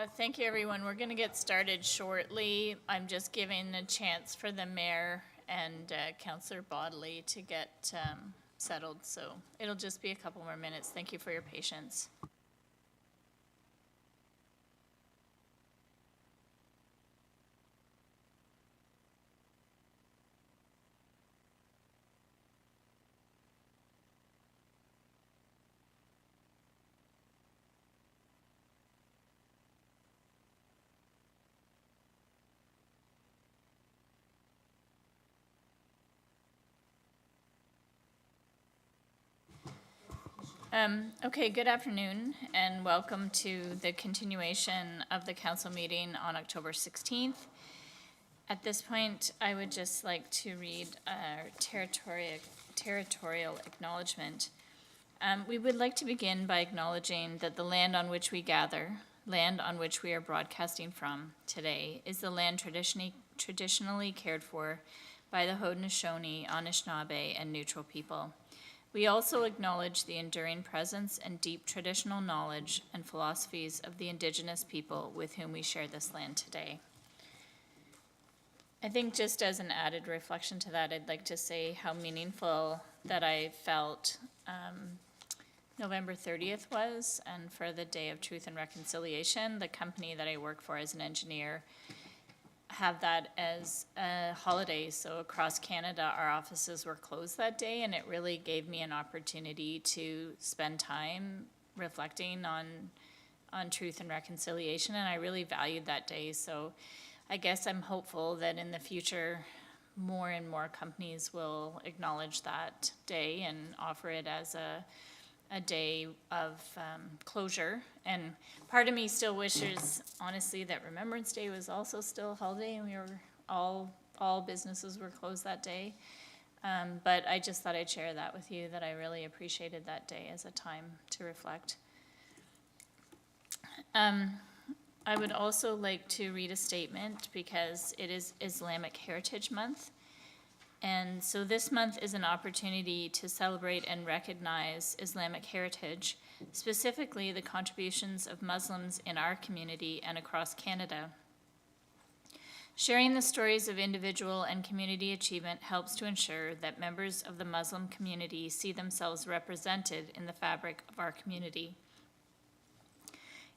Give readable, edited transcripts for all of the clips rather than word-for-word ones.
Thank you, everyone. We're going to get started shortly. I'm just giving a chance for the mayor and Councillor Bodley to get settled, so it'll just be a couple more minutes. Thank you for your patience. Okay, good afternoon and welcome to the continuation of the council meeting on October 16th. At this point, I would just like to read our territorial acknowledgement. We would like to begin by acknowledging that the land on which we gather, land on which we are broadcasting from today, is the land traditionally cared for by the Haudenosaunee, Anishinaabe, and Neutral people. We also acknowledge the enduring presence and deep traditional knowledge and philosophies of the Indigenous people with whom we share this land today. I think just as an added reflection to that, I'd like to say how meaningful that I felt November 30th was, and for the Day of Truth and Reconciliation, the company that I work for as an engineer have that as a holiday. So across Canada, our offices were closed that day, and it really gave me an opportunity to spend time reflecting on truth and reconciliation, and I really valued that day. So I guess I'm hopeful that in the future, more and more companies will acknowledge that day and offer it as a day of closure. And part of me still wishes, honestly, that Remembrance Day was also still a holiday and we were all businesses were closed that day. But I just thought I'd share that with you, that I really appreciated that day as a time to reflect. I would also like to read a statement because it is Islamic Heritage Month. And so this month is an opportunity to celebrate and recognize Islamic heritage, specifically the contributions of Muslims in our community and across Canada. Sharing the stories of individual and community achievement helps to ensure that members of the Muslim community see themselves represented in the fabric of our community.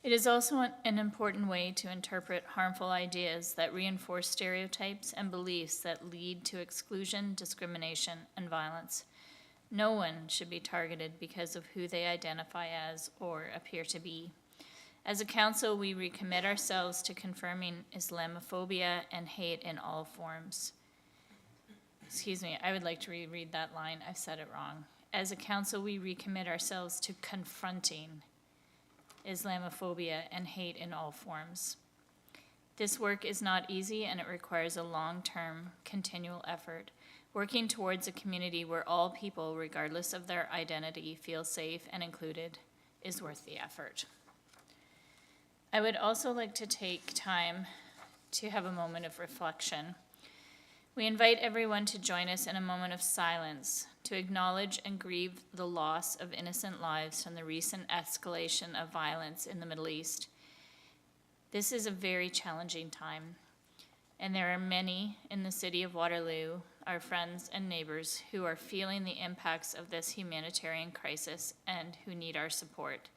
It is also an important way to interpret harmful ideas that reinforce stereotypes and beliefs that lead to exclusion, discrimination, and violence. No one should be targeted because of who they identify as or appear to be. As a council, we recommit ourselves to confirming Islamophobia and hate in all forms. Excuse me, I would like to reread that line. I've said it wrong. As a council, we recommit ourselves to confronting Islamophobia and hate in all forms. This work is not easy, and it requires a long-term, continual effort. Working towards a community where all people, regardless of their identity, feel safe and included is worth the effort. I would also like to take time to have a moment of reflection. We invite everyone to join us in a moment of silence to acknowledge and grieve the loss of innocent lives from the recent escalation of violence in the Middle East. This is a very challenging time, and there are many in the city of Waterloo, our friends and neighbors, who are feeling the impacts of this humanitarian crisis and who need our support.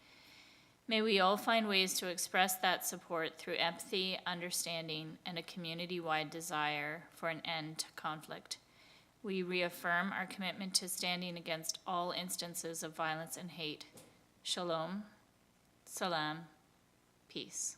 May we all find ways to express that support through empathy, understanding, and a community-wide desire for an end to conflict. We reaffirm our commitment to standing against all instances of violence and hate. Shalom, salam, peace.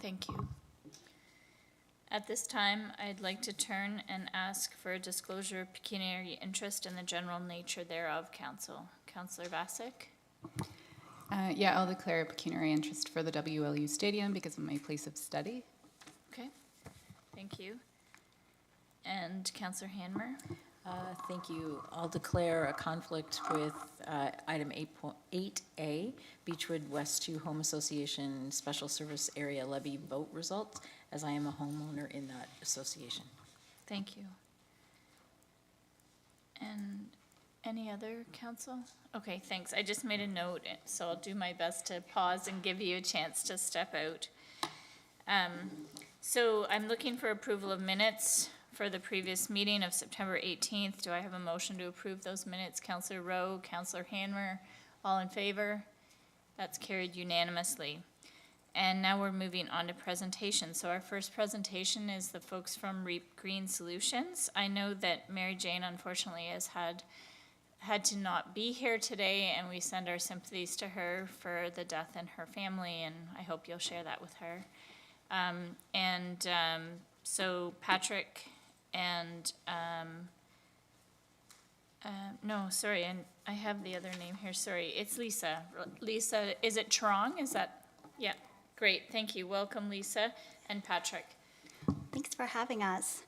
Thank you. At this time, I'd like to turn and ask for a disclosure of pecuniary interest in the general nature thereof, Council. Councillor Vasek? Yeah, I'll declare a pecuniary interest for the WLU Stadium because of my place of study. Okay, thank you. And Councillor Hanmer? Thank you. I'll declare a conflict with item 8A, Beechwood West 2 Home Association Special Service Area Levy vote results, as I am a homeowner in that association. Thank you. And any other council? Okay, thanks. I just made a note, so I'll do my best to pause and give you a chance to step out. So I'm looking for approval of minutes for the previous meeting of September 18th. Do I have a motion to approve those minutes? Councillor Rowe, Councillor Hanmer, all in favor? That's carried unanimously. And now we're moving on to presentations. So our first presentation is the folks from Reap Green Solutions. I know that Mary Jane unfortunately has had to not be here today, and we send our sympathies to her for the death in her family, and I hope you'll share that with her. So Patrick and, no, sorry, and I have the other name here, sorry, it's Lisa. Lisa, is it Trong? Is that, yeah, great, thank you. Welcome, Lisa and Patrick. Thanks for having us.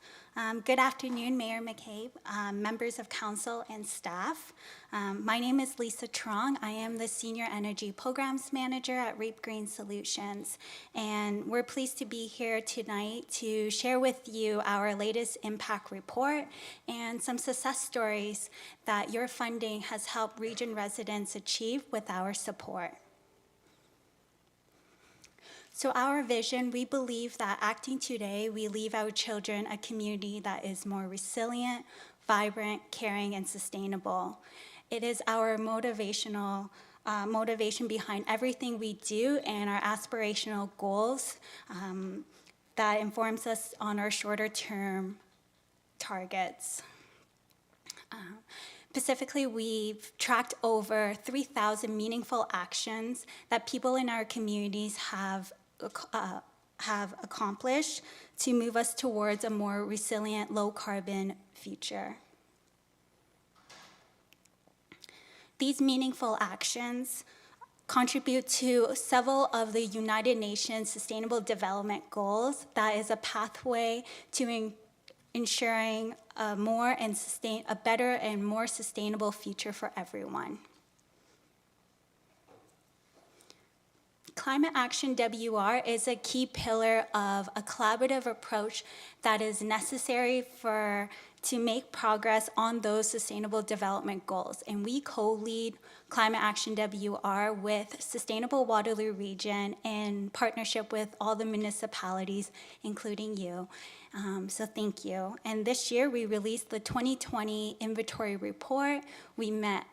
Good afternoon, Mayor McCabe, members of council and staff. My name is Lisa Trong. I am the Senior Energy Programs Manager at Reap Green Solutions. And we're pleased to be here tonight to share with you our latest impact report and some success stories that your funding has helped region residents achieve with our support. So our vision, we believe that acting today, we leave our children a community that is more resilient, vibrant, caring, and sustainable. It is our motivation behind everything we do and our aspirational goals that informs us on our shorter term targets. Specifically, we've tracked over 3,000 meaningful actions that people in our communities have accomplished to move us towards a more resilient, low-carbon future. These meaningful actions contribute to several of the United Nations Sustainable Development Goals. That is a pathway to ensuring a better and more sustainable future for everyone. Climate Action WR is a key pillar of a collaborative approach that is necessary to make progress on those sustainable development goals. And we co-lead Climate Action WR with Sustainable Waterloo Region in partnership with all the municipalities, including you. So thank you. And this year we released the 2020 inventory report. We met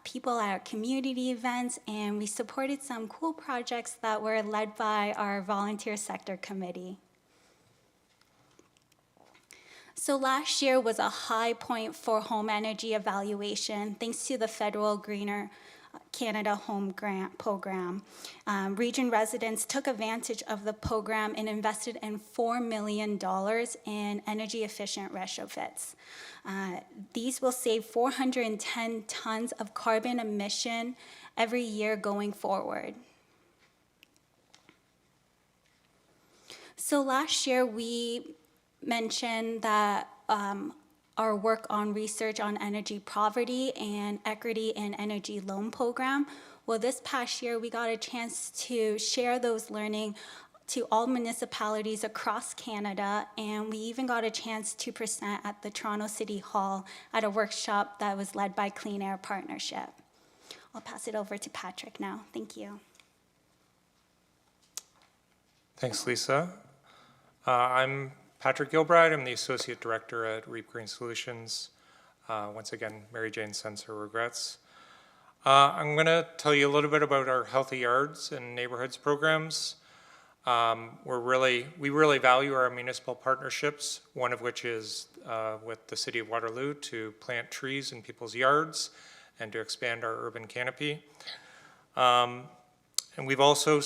people at our community events, and we supported some cool projects that were led by our volunteer sector committee. So last year was a high point for home energy evaluation, thanks to the federal Greener Canada Home Grant Program. Region residents took advantage of the program and invested in $4 million in energy efficient retrofits. These will save 410 tons of carbon emission every year going forward. So last year we mentioned that our work on research on energy poverty and equity in energy loan program. Well, this past year, we got a chance to share those learning to all municipalities across Canada, and we even got a chance to present at the Toronto City Hall at a workshop that was led by Clean Air Partnership. I'll pass it over to Patrick now. Thank you. Thanks, Lisa. I'm Patrick Gilbride. I'm the Associate Director at Reap Green Solutions. Once again, Mary Jane sends her regrets. I'm going to tell you a little bit about our Healthy Yards and Neighborhoods programs. We really value our municipal partnerships, one of which is with the City of Waterloo to plant trees in people's yards and to expand our urban canopy. And we've also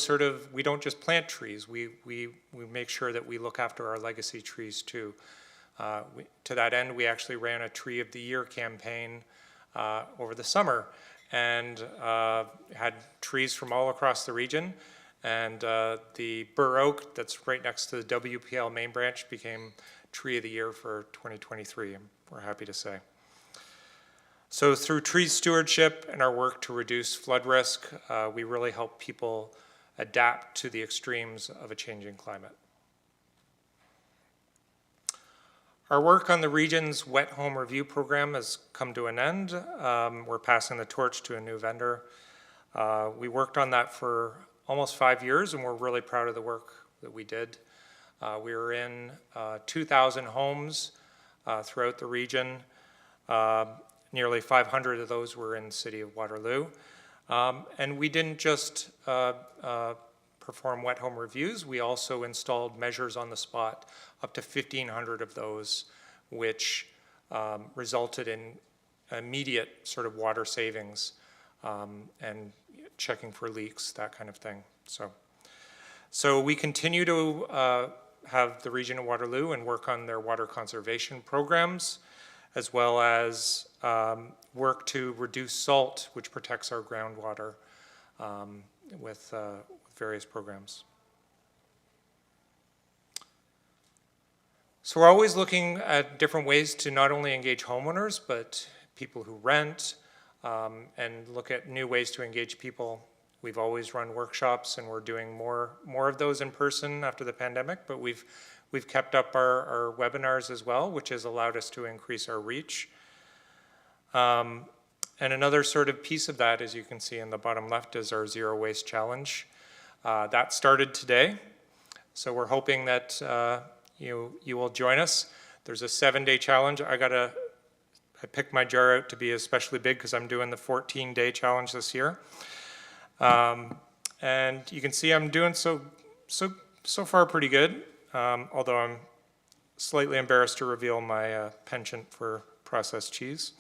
we don't just plant trees, we make sure that we look after our legacy trees too. To that end, we actually ran a Tree of the Year campaign over the summer and had trees from all across the region. And the bur oak that's right next to the WPL main branch became Tree of the Year for 2023, we're happy to say. So through tree stewardship and our work to reduce flood risk, we really help people adapt to the extremes of a changing climate. Our work on the region's wet home review program has come to an end. We're passing the torch to a new vendor. We worked on that for almost 5 years, and we're really proud of the work that we did. We were in 2,000 homes throughout the region. Nearly 500 of those were in the city of Waterloo. And we didn't just perform wet home reviews, we also installed measures on the spot, up to 1,500 of those, which resulted in immediate sort of water savings and checking for leaks, that kind of thing. So we continue to have the region of Waterloo and work on their water conservation programs, as well as work to reduce salt, which protects our groundwater with various programs. So we're always looking at different ways to not only engage homeowners, but people who rent, and look at new ways to engage people. We've always run workshops, and we're doing more of those in person after the pandemic, but we've kept up our webinars as well, which has allowed us to increase our reach. And another sort of piece of that, as you can see in the bottom left, is our Zero Waste Challenge. That started today, so we're hoping that you will join us. There's a 7-day challenge. I picked my jar out to be especially big because I'm doing the 14-day challenge this year. And you can see I'm doing so far pretty good, although I'm slightly embarrassed to reveal my penchant for processed cheese.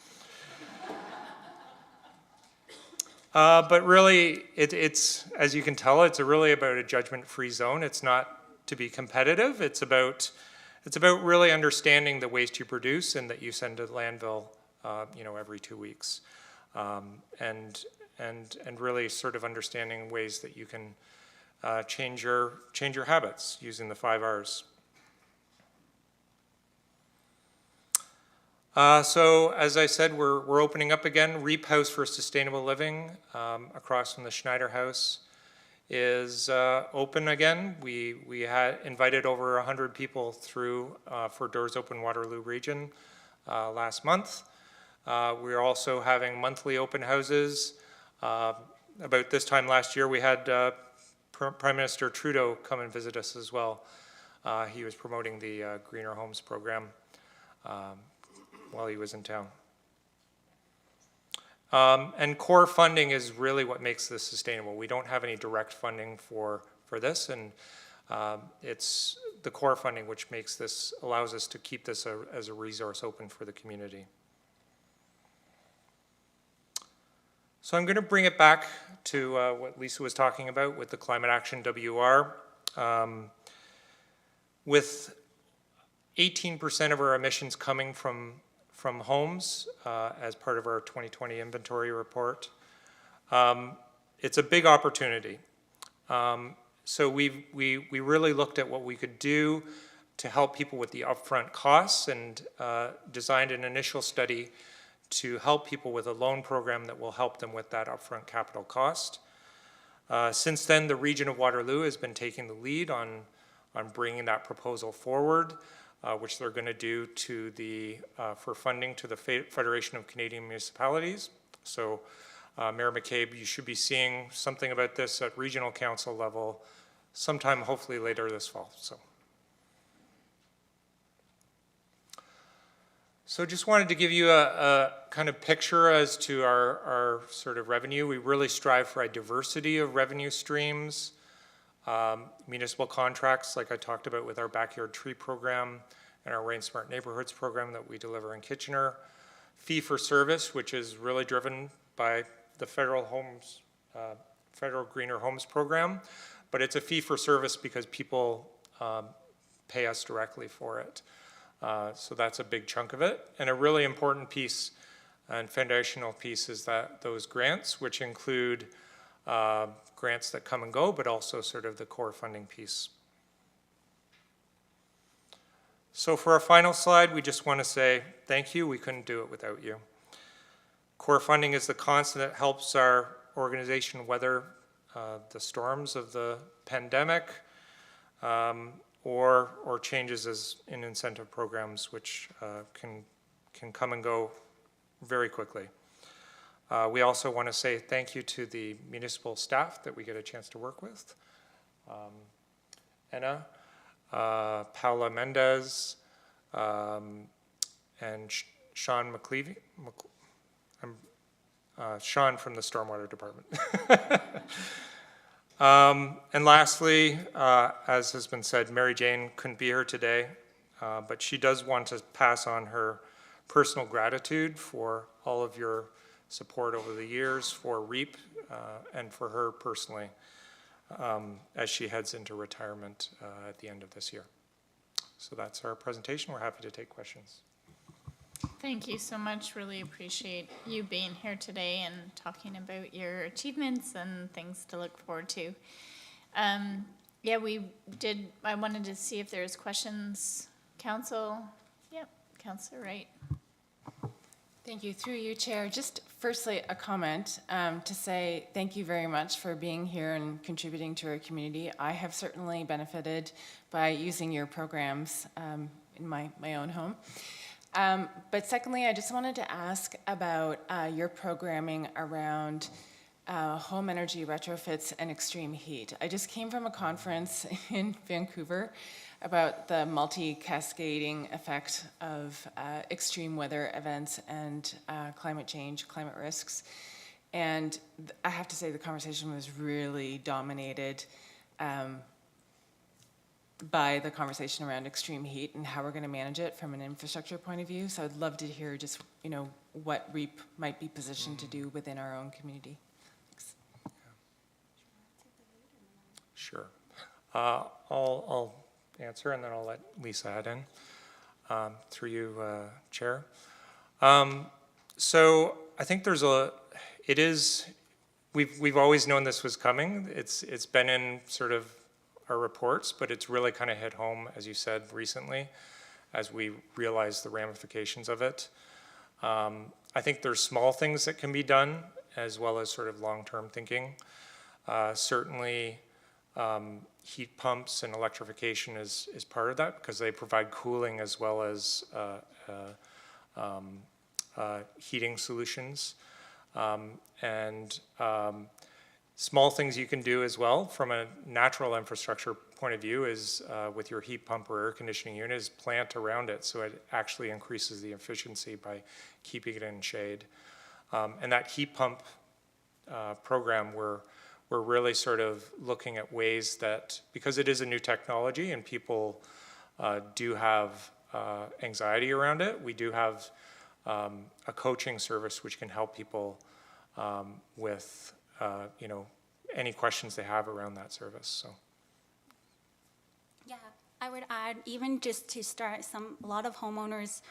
But really, it's, as you can tell, it's really about a judgment-free zone. It's not to be competitive. It's about really understanding the waste you produce and that you send to the landfill, every 2 weeks, and really sort of understanding ways that you can change your habits using the 5 R's. So as I said, we're opening up again. Reap House for Sustainable Living across from the Schneider House is open again. We had invited over 100 people through for Doors Open Waterloo Region last month. We're also having monthly open houses. About this time last year, we had Prime Minister Trudeau come and visit us as well. He was promoting the Greener Homes program while he was in town. And core funding is really what makes this sustainable. We don't have any direct funding for this, and it's the core funding which allows us to keep this as a resource open for the community. So I'm going to bring it back to what Lisa was talking about with the Climate Action WR. With 18% of our emissions coming from homes as part of our 2020 inventory report. It's a big opportunity. So we really looked at what we could do to help people with the upfront costs and designed an initial study to help people with a loan program that will help them with that upfront capital cost. Since then, the region of Waterloo has been taking the lead on bringing that proposal forward, which they're going to do for funding to the Federation of Canadian Municipalities. So Mayor McCabe, you should be seeing something about this at regional council level sometime hopefully later this fall. So just wanted to give you a kind of picture as to our sort of revenue. We really strive for a diversity of revenue streams. Municipal contracts, like I talked about with our backyard tree program and our Rain Smart Neighborhoods program that we deliver in Kitchener. Fee for service, which is really driven by the federal homes Federal Greener Homes Program, but it's a fee for service because people pay us directly for it. So that's a big chunk of it. And a really important piece and foundational piece is that those grants, which include grants that come and go, but also sort of the core funding piece. So for our final slide, we just want to say thank you. We couldn't do it without you. Core funding is the constant that helps our organization weather the storms of the pandemic or changes as in incentive programs, which can come and go very quickly. We also want to say thank you to the municipal staff that we get a chance to work with. Anna, Paula Mendez, and Sean McLeavy. Sean from the Stormwater Department. And lastly, as has been said, Mary Jane couldn't be here today, but she does want to pass on her personal gratitude for all of your support over the years for REAP and for her personally as she heads into retirement at the end of this year. So that's our presentation. We're happy to take questions. Thank you so much. Really appreciate you being here today and talking about your achievements and things to look forward to. Yeah, I wanted to see if there's questions. Council? Yep, Councilor Wright. Thank you. Through you, Chair. Just firstly, a comment to say thank you very much for being here and contributing to our community. I have certainly benefited by using your programs in my own home. But secondly, I just wanted to ask about your programming around home energy retrofits and extreme heat. I just came from a conference in Vancouver about the multi-cascading effect of extreme weather events and climate change, climate risks. And I have to say the conversation was really dominated by the conversation around extreme heat and how we're going to manage it from an infrastructure point of view. So I'd love to hear just, what REAP might be positioned to do within our own community. Thanks. Sure. I'll answer and then I'll let Lisa add in through you, Chair. So I think we've always known this was coming. It's been in sort of our reports, but it's really kind of hit home, as you said, recently, as we realize the ramifications of it. I think there's small things that can be done, as well as sort of long-term thinking. Certainly, heat pumps and electrification is part of that, because they provide cooling as well as heating solutions. Small things you can do as well from a natural infrastructure point of view is with your heat pump or air conditioning unit is plant around it, so it actually increases the efficiency by keeping it in shade. And that heat pump program, we're really sort of looking at ways that, because it is a new technology and people do have anxiety around it, we do have a coaching service which can help people with any questions they have around that service. So. Yeah, I would add, even just to start, a lot of homeowners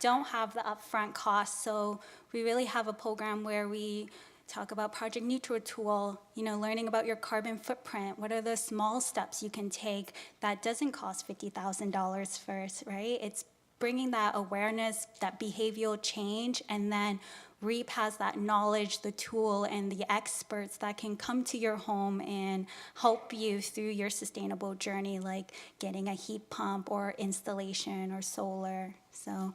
don't have the upfront costs, so we really have a program where we talk about Project Neutral tool, learning about your carbon footprint. What are the small steps you can take that doesn't cost $50,000 first, right? It's bringing that awareness, that behavioral change, and then REAP has that knowledge, the tool, and the experts that can come to your home and help you through your sustainable journey, like getting a heat pump or installation or solar. So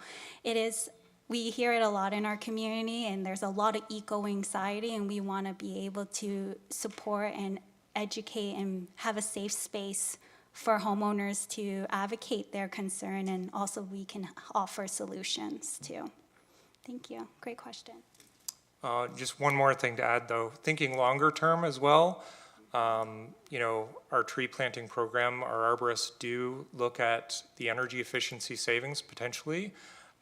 we hear it a lot in our community, and there's a lot of eco-anxiety, and we want to be able to support and educate and have a safe space for homeowners to advocate their concern, and also we can offer solutions too. Thank you. Great question. Just one more thing to add, though. Thinking longer term as well, our tree planting program, our arborists do look at the energy efficiency savings potentially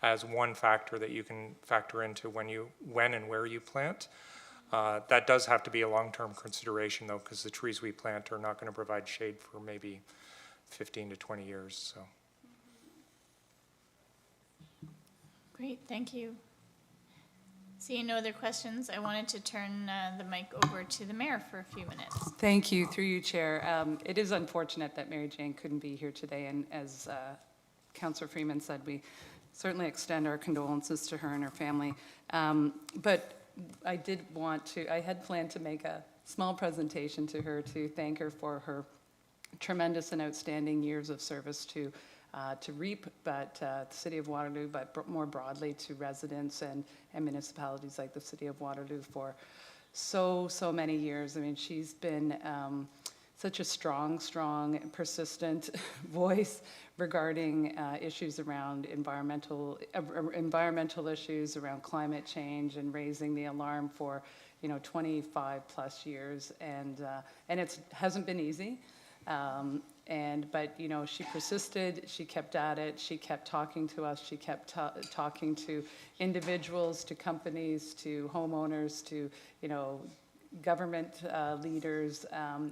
as one factor that you can factor into when and where you plant. That does have to be a long-term consideration, though, because the trees we plant are not going to provide shade for maybe 15 to 20 years, so. Great, thank you. Seeing no other questions, I wanted to turn the mic over to the mayor for a few minutes. Thank you, through you, Chair. It is unfortunate that Mary Jane couldn't be here today, and as Councillor Freeman said, we certainly extend our condolences to her and her family. But I had planned to make a small presentation to her to thank her for her tremendous and outstanding years of service to REAP, but the City of Waterloo, but more broadly to residents and municipalities like the City of Waterloo for so many years. I mean, she's been such a strong, persistent voice regarding issues around environmental issues, around climate change, and raising the alarm for 25 plus years, and it hasn't been easy. But she persisted, she kept at it, she kept talking to us, she kept talking to individuals, to companies, to homeowners, to, government leaders,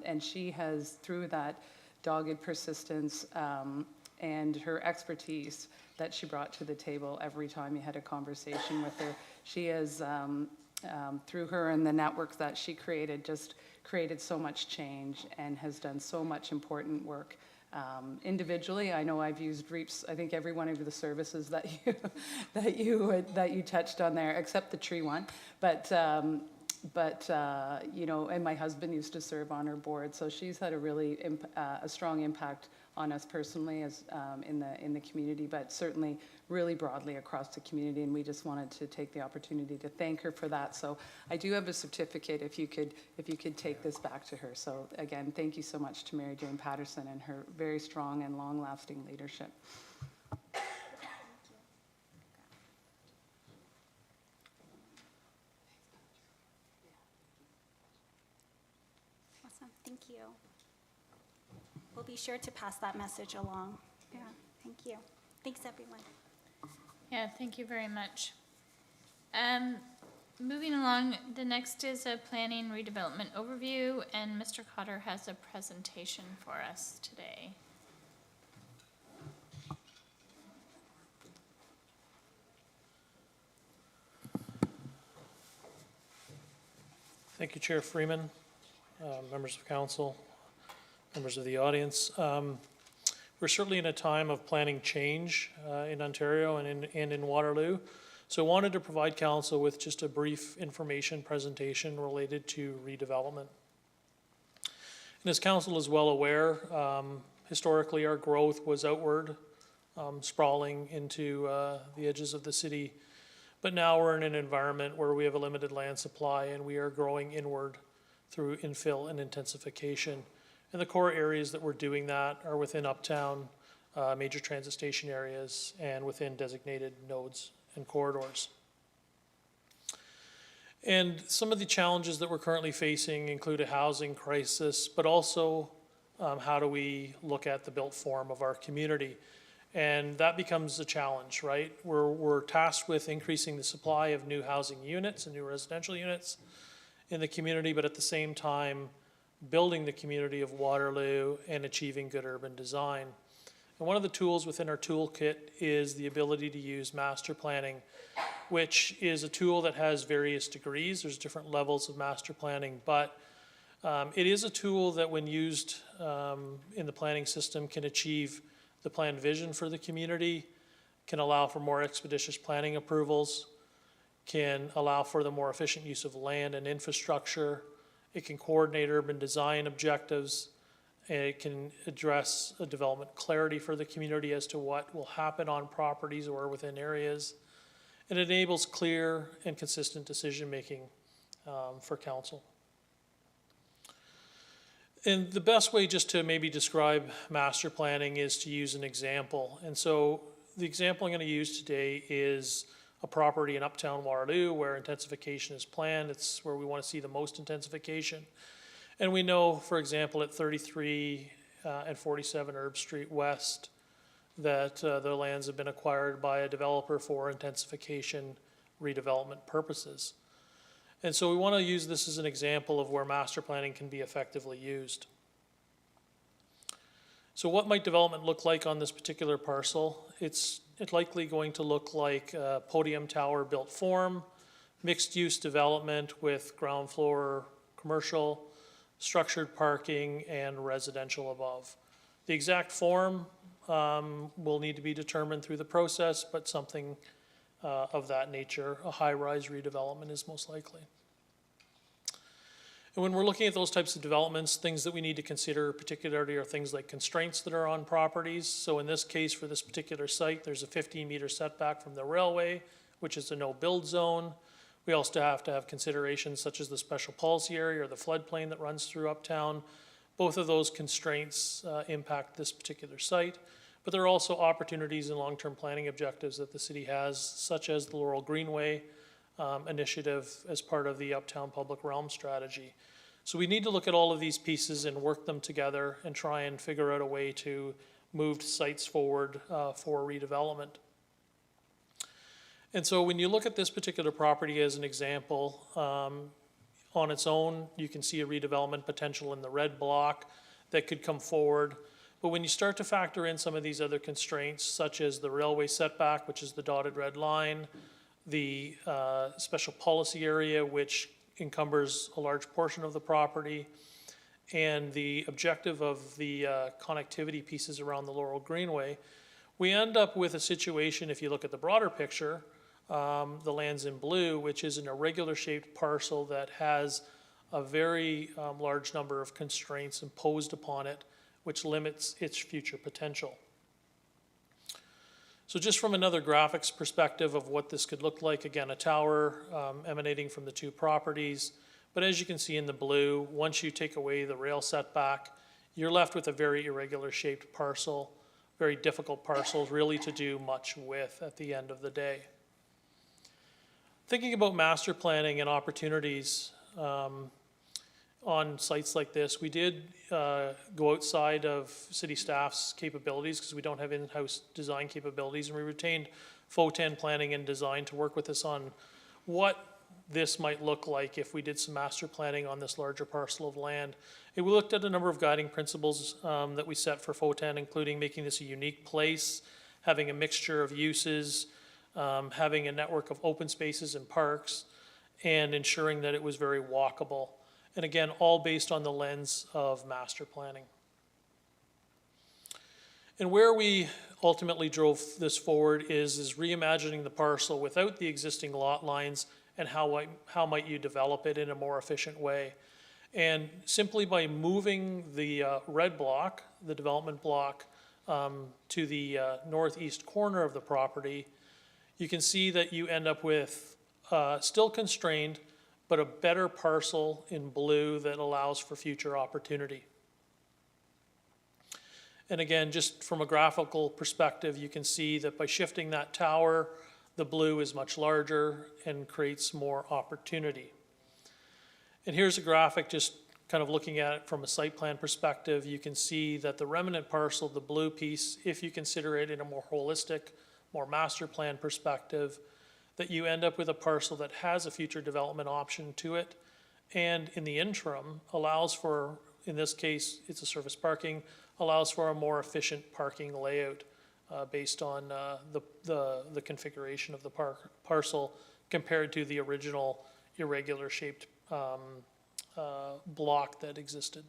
and she has, through that dogged persistence and her expertise that she brought to the table every time you had a conversation with her, she has, through her and the network that she created, just created so much change and has done so much important work. Individually, I know I've used REAP's, I think every one of the services that you touched on there, except the tree one. But and my husband used to serve on her board, so she's had a really a strong impact on us personally as in the community, but certainly really broadly across the community. And we just wanted to take the opportunity to thank her for that. So I do have a certificate if you could take this back to her. So again, thank you so much to Mary Jane Patterson and her very strong and long-lasting leadership. Awesome, thank you. We'll be sure to pass that message along. Yeah, thank you. Thanks, everyone. Yeah, thank you very much. Moving along, the next is a planning redevelopment overview, and Mr. Cotter has a presentation for us today. Thank you, Chair Freeman, members of council, members of the audience. We're certainly in a time of planning change in Ontario and in Waterloo. So I wanted to provide council with just a brief information presentation related to redevelopment. And as council is well aware, historically our growth was outward, sprawling into the edges of the city. But now we're in an environment where we have a limited land supply and we are growing inward through infill and intensification. And the core areas that we're doing that are within uptown, major transit station areas, and within designated nodes and corridors. And some of the challenges that we're currently facing include a housing crisis, but also how do we look at the built form of our community? And that becomes a challenge, right? We're tasked with increasing the supply of new housing units and new residential units in the community, but at the same time, building the community of Waterloo and achieving good urban design. And one of the tools within our toolkit is the ability to use master planning, which is a tool that has various degrees. There's different levels of master planning, but it is a tool that when used in the planning system can achieve the planned vision for the community, can allow for more expeditious planning approvals, can allow for the more efficient use of land and infrastructure. It can coordinate urban design objectives. It can address a development clarity for the community as to what will happen on properties or within areas. It enables clear and consistent decision-making for council. And the best way just to maybe describe master planning is to use an example. And so the example I'm going to use today is a property in Uptown Waterloo where intensification is planned. It's where we want to see the most intensification. And we know, for example, at 33 and 47 Herb Street West, that the lands have been acquired by a developer for intensification redevelopment purposes. And so we want to use this as an example of where master planning can be effectively used. So what might development look like on this particular parcel? It's likely going to look like a podium tower built form, mixed-use development with ground floor commercial, structured parking, and residential above. The exact form will need to be determined through the process, but something of that nature, a high-rise redevelopment is most likely. And when we're looking at those types of developments, things that we need to consider particularly are things like constraints that are on properties. So in this case, for this particular site, there's a 15-meter setback from the railway, which is a no-build zone. We also have to have considerations such as the special policy area or the floodplain that runs through uptown. Both of those constraints impact this particular site, but there are also opportunities and long-term planning objectives that the city has, such as the Laurel Greenway initiative as part of the Uptown Public Realm strategy. So we need to look at all of these pieces and work them together and try and figure out a way to move sites forward for redevelopment. And so when you look at this particular property as an example, on its own, you can see a redevelopment potential in the red block that could come forward. But when you start to factor in some of these other constraints, such as the railway setback, which is the dotted red line, the special policy area, which encumbers a large portion of the property, and the objective of the connectivity pieces around the Laurel Greenway, we end up with a situation, if you look at the broader picture, the land's in blue, which is an irregular shaped parcel that has a very large number of constraints imposed upon it, which limits its future potential. So just from another graphics perspective of what this could look like, again, a tower emanating from the two properties. But as you can see in the blue, once you take away the rail setback, you're left with a very irregular shaped parcel, very difficult parcels really to do much with at the end of the day. Thinking about master planning and opportunities on sites like this, we did go outside of city staff's capabilities because we don't have in-house design capabilities, and we retained FOTAN planning and design to work with us on what this might look like if we did some master planning on this larger parcel of land. And we looked at a number of guiding principles that we set for FOTAN, including making this a unique place, having a mixture of uses, having a network of open spaces and parks, and ensuring that it was very walkable. And again, all based on the lens of master planning. And where we ultimately drove this forward is reimagining the parcel without the existing lot lines and how might you develop it in a more efficient way. And simply by moving the red block, the development block, to the northeast corner of the property, you can see that you end up with still constrained, but a better parcel in blue that allows for future opportunity. And again, just from a graphical perspective, you can see that by shifting that tower, the blue is much larger and creates more opportunity. And here's a graphic just kind of looking at it from a site plan perspective. You can see that the remnant parcel, the blue piece, if you consider it in a more holistic, more master plan perspective, that you end up with a parcel that has a future development option to it, and in the interim allows for, in this case, it's a surface parking, allows for a more efficient parking layout based on the configuration of the parcel compared to the original irregular shaped block that existed.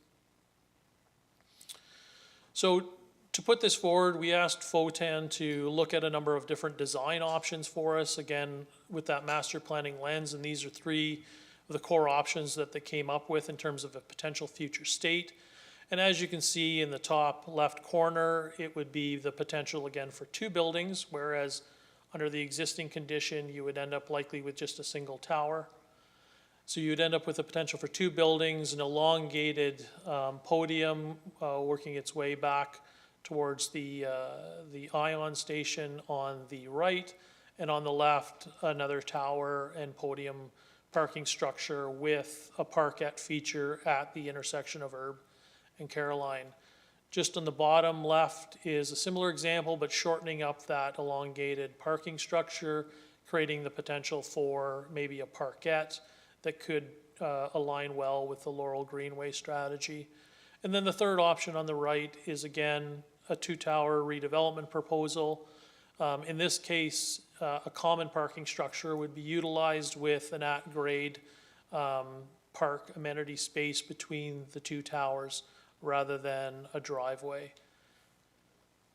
So to put this forward, we asked FOTAN to look at a number of different design options for us, again, with that master planning lens, and these are three of the core options that they came up with in terms of a potential future state. And as you can see in the top left corner, it would be the potential, again, for two buildings, whereas under the existing condition, you would end up likely with just a single tower. So you'd end up with the potential for two buildings, an elongated podium working its way back towards the ion station on the right, and on the left, another tower and podium parking structure with a parkette feature at the intersection of Herb and Caroline. Just on the bottom left is a similar example, but shortening up that elongated parking structure, creating the potential for maybe a parkette that could align well with the Laurel Greenway strategy. And then the third option on the right is, again, a two-tower redevelopment proposal. In this case, a common parking structure would be utilized with an at-grade park amenity space between the two towers rather than a driveway.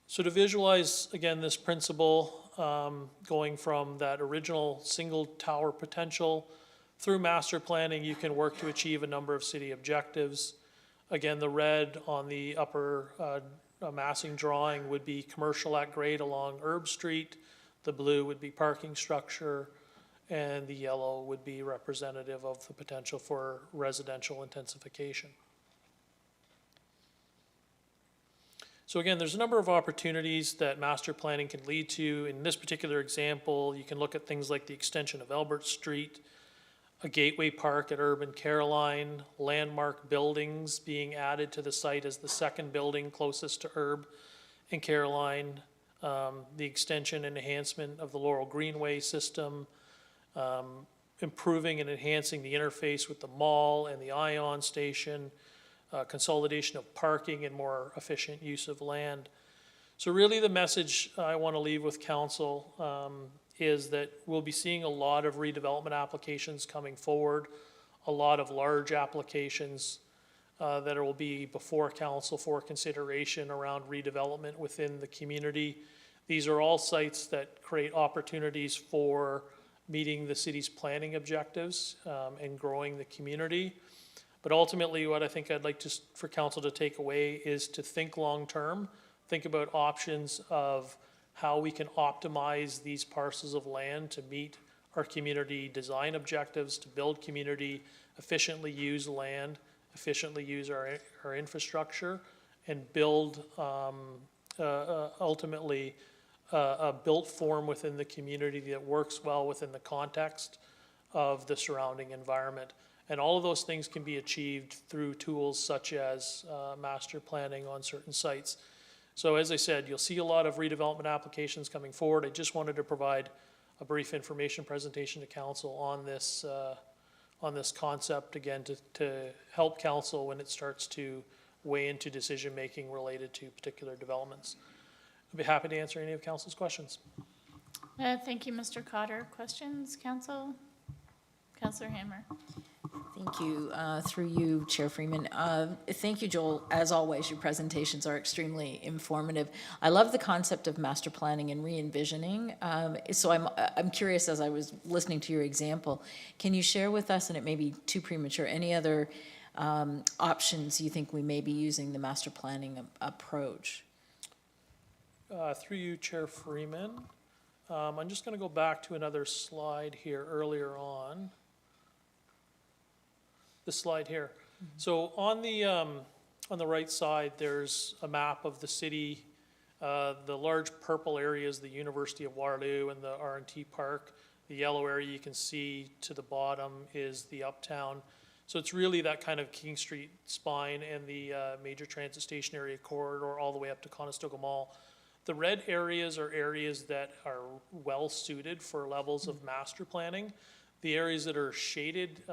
So to visualize, again, this principle, going from that original single tower potential through master planning, you can work to achieve a number of city objectives. Again, the red on the upper massing drawing would be commercial at grade along Herb Street. The blue would be parking structure, and the yellow would be representative of the potential for residential intensification. So again, there's a number of opportunities that master planning can lead to. In this particular example, you can look at things like the extension of Albert Street, a gateway park at Urban Caroline, landmark buildings being added to the site as the second building closest to Herb and Caroline, the extension and enhancement of the Laurel Greenway system, improving and enhancing the interface with the mall and the Ion station, consolidation of parking and more efficient use of land. So really the message I want to leave with council is that we'll be seeing a lot of redevelopment applications coming forward, a lot of large applications that will be before council for consideration around redevelopment within the community. These are all sites that create opportunities for meeting the city's planning objectives and growing the community. But ultimately, what I think I'd like for council to take away is to think long-term, think about options of how we can optimize these parcels of land to meet our community design objectives, to build community, efficiently use land, efficiently use our infrastructure, and build ultimately a built form within the community that works well within the context of the surrounding environment. And all of those things can be achieved through tools such as master planning on certain sites. So as I said, you'll see a lot of redevelopment applications coming forward. I just wanted to provide a brief information presentation to council on this concept, again, to help council when it starts to weigh into decision-making related to particular developments. I'd be happy to answer any of council's questions. Thank you, Mr. Cotter. Questions, council? Councillor Hammer. Thank you. Through you, Chair Freeman. Thank you, Joel. As always, your presentations are extremely informative. I love the concept of master planning and re-envisioning. So I'm curious, as I was listening to your example, can you share with us, and it may be too premature, any other options you think we may be using the master planning approach? Through you, Chair Freeman. I'm just going to go back to another slide here earlier on. This slide here. Mm-hmm. So on the right side, there's a map of the city. The large purple area is the University of Waterloo and the R&T Park. The yellow area you can see to the bottom is the Uptown. So it's really that kind of King Street spine and the major transit station area corridor all the way up to Conestoga Mall. The red areas are areas that are well suited for levels of master planning. The areas that are shaded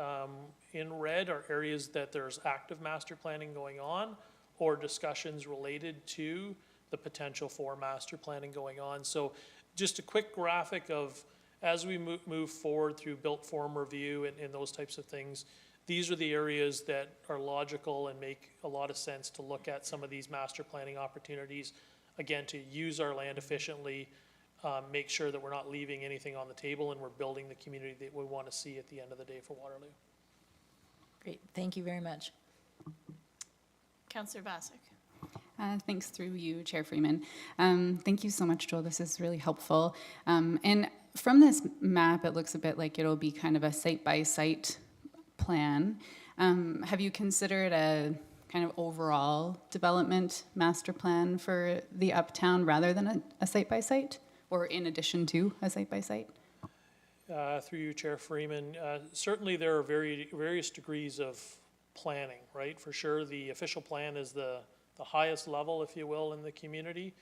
in red are areas that there's active master planning going on or discussions related to the potential for master planning going on. So just a quick graphic of as we move forward through built form review and those types of things, these are the areas that are logical and make a lot of sense to look at some of these master planning opportunities. Again, to use our land efficiently, make sure that we're not leaving anything on the table and we're building the community that we want to see at the end of the day for Waterloo. Great, thank you very much. Councillor Basak. Thanks through you, Chair Freeman. Thank you so much, Joel. This is really helpful. And from this map, it looks a bit like it'll be kind of a site-by-site plan. Have you considered a kind of overall development master plan for the Uptown rather than a site-by-site, or in addition to a site-by-site? Through you, Chair Freeman, certainly there are various degrees of planning, right? For sure, the official plan is the highest level, if you will, in the community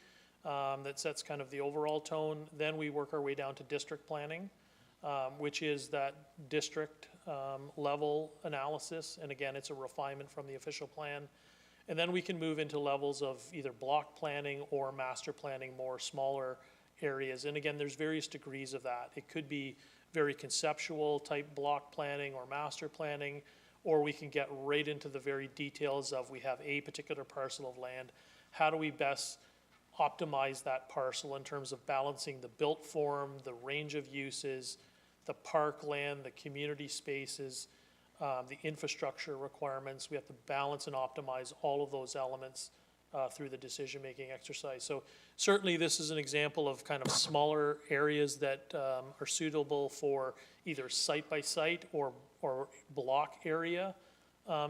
that sets kind of the overall tone. Then we work our way down to district planning, which is that district level analysis. And again, it's a refinement from the official plan. And then we can move into levels of either block planning or master planning, more smaller areas. And again, there's various degrees of that. It could be very conceptual type block planning or master planning, or we can get right into the very details of, we have a particular parcel of land. How do we best optimize that parcel in terms of balancing the built form, the range of uses, the park land, the community spaces, the infrastructure requirements? We have to balance and optimize all of those elements through the decision-making exercise. So certainly this is an example of kind of smaller areas that are suitable for either site-by-site or block area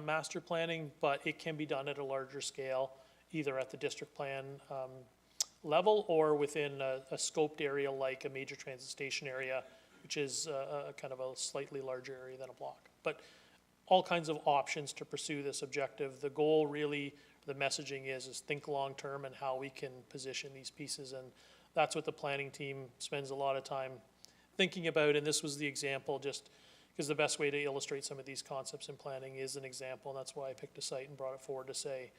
master planning, but it can be done at a larger scale, either at the district plan level or within a scoped area like a major transit station area, which is a kind of a slightly larger area than a block. But all kinds of options to pursue this objective. The goal really, the messaging is think long-term and how we can position these pieces. And that's what the planning team spends a lot of time thinking about. And this was the example, just because the best way to illustrate some of these concepts in planning is an example. And that's why I picked a site and brought it forward to say,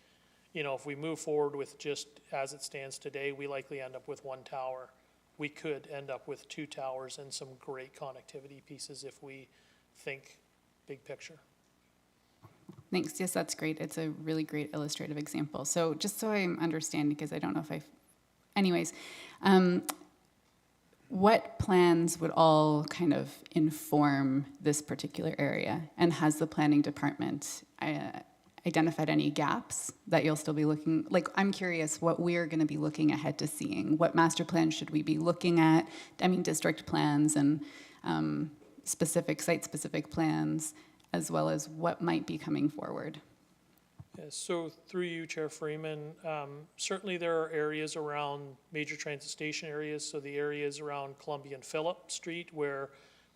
you know, if we move forward with just as it stands today, we likely end up with one tower. We could end up with 2 towers and some great connectivity pieces if we think big picture. Thanks. Yes, that's great. It's a really great illustrative example. So just so I understand, because I don't know if anyways, what plans would all kind of inform this particular area? And has the planning department identified any gaps that you'll still be looking, like, I'm curious what we're going to be looking ahead to seeing. What master plan should we be looking at? I mean, district plans and specific site-specific plans, as well as what might be coming forward. Yeah, so through you, Chair Freeman, certainly there are areas around major transit station areas, so the areas around Columbia and Phillip Street where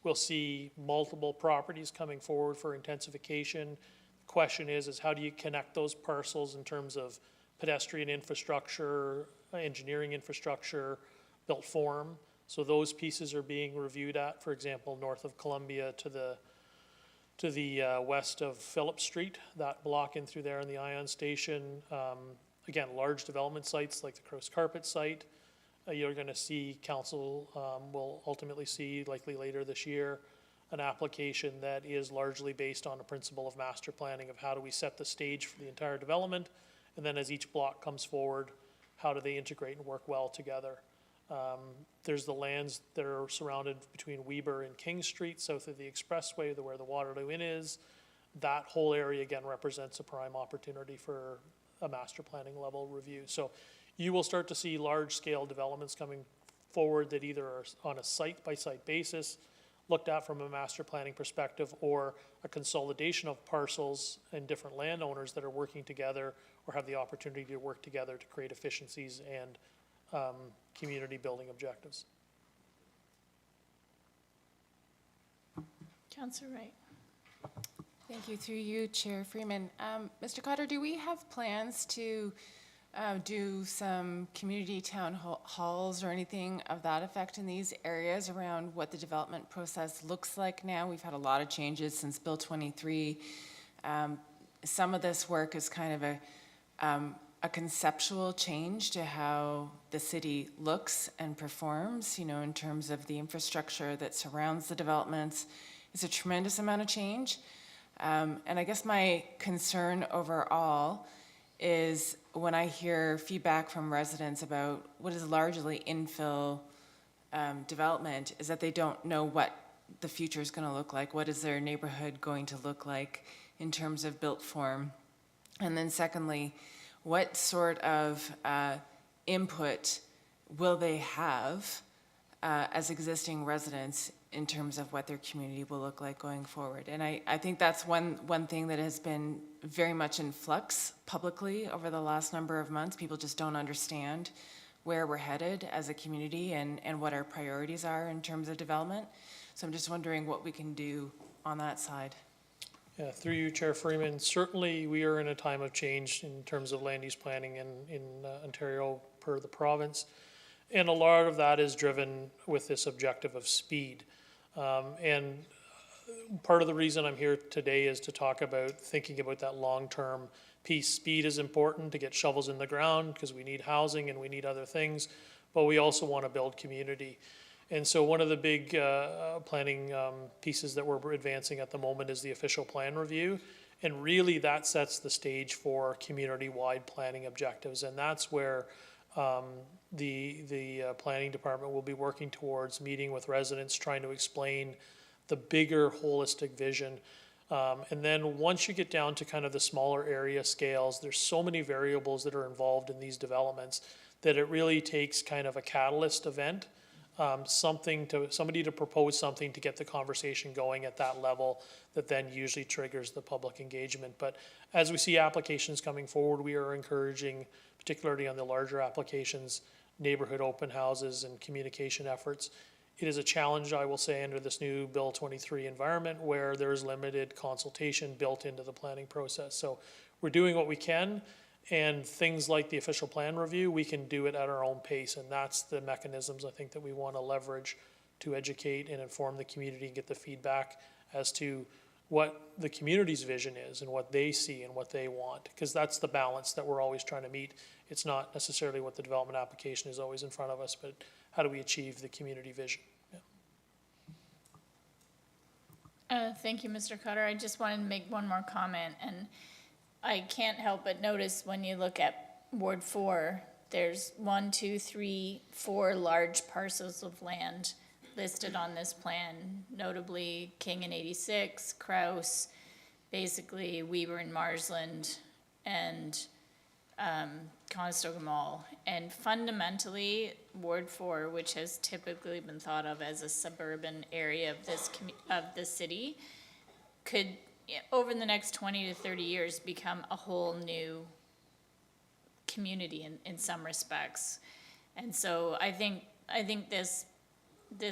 we'll see multiple properties coming forward for intensification. The question is how do you connect those parcels in terms of pedestrian infrastructure, engineering infrastructure, built form? So those pieces are being reviewed at, for example, north of Columbia to the west of Phillip Street, that block in through there in the Ion Station. Again, large development sites like the Cross Carpet site. You're going to see council will ultimately see, likely later this year, an application that is largely based on a principle of master planning of how do we set the stage for the entire development, and then as each block comes forward, how do they integrate and work well together. There's the lands that are surrounded between Weber and King Street, south of the expressway, where the Waterloo Inn is. That whole area, again, represents a prime opportunity for a master planning level review. So you will start to see large-scale developments coming forward that either are on a site-by-site basis, looked at from a master planning perspective, or a consolidation of parcels and different landowners that are working together or have the opportunity to work together to create efficiencies and community building objectives. Councillor Wright. Thank you. Through you, Chair Freeman. Mr. Cotter, do we have plans to do some community town halls or anything of that effect in these areas around what the development process looks like now? We've had a lot of changes since Bill 23. Some of this work is kind of a conceptual change to how the city looks and performs, you know, in terms of the infrastructure that surrounds the developments. It's a tremendous amount of change. And I guess my concern overall is when I hear feedback from residents about what is largely infill development, is that they don't know what the future is going to look like. What is their neighborhood going to look like in terms of built form? And then secondly, what sort of input will they have as existing residents in terms of what their community will look like going forward? And I think that's one thing that has been very much in flux publicly over the last number of months. People just don't understand where we're headed as a community and what our priorities are in terms of development. So I'm just wondering what we can do on that side. Yeah, through you, Chair Freeman, certainly we are in a time of change in terms of land use planning in Ontario per the province. And a lot of that is driven with this objective of speed. And part of the reason I'm here today is to talk about thinking about that long-term piece. Speed is important to get shovels in the ground because we need housing and we need other things, but we also want to build community. And so one of the big planning pieces that we're advancing at the moment is the official plan review. And really that sets the stage for community-wide planning objectives. And that's where the planning department will be working towards meeting with residents, trying to explain the bigger holistic vision. And then once you get down to kind of the smaller area scales, there's so many variables that are involved in these developments that it really takes kind of a catalyst event, somebody to propose something to get the conversation going at that level that then usually triggers the public engagement. But as we see applications coming forward, we are encouraging, particularly on the larger applications, neighborhood open houses and communication efforts. It is a challenge, I will say, under this new Bill 23 environment where there is limited consultation built into the planning process. So we're doing what we can, and things like the official plan review, we can do it at our own pace, and that's the mechanisms I think that we want to leverage to educate and inform the community and get the feedback as to what the community's vision is and what they see and what they want, because that's the balance that we're always trying to meet. It's not necessarily what the development application is always in front of us, but how do we achieve the community vision? Yeah. Thank you, Mr. Cutter. I just wanted to make one more comment, and I can't help but notice when you look at Ward 4, there's 1, 2, 3, 4 large parcels of land listed on this plan, notably King and 86, Kraus, basically Weaver and Marsland, and Conestoga Mall. And fundamentally, Ward 4, which has typically been thought of as a suburban area of the city, could, over the next 20 to 30 years, become a whole new community in some respects. And so I think this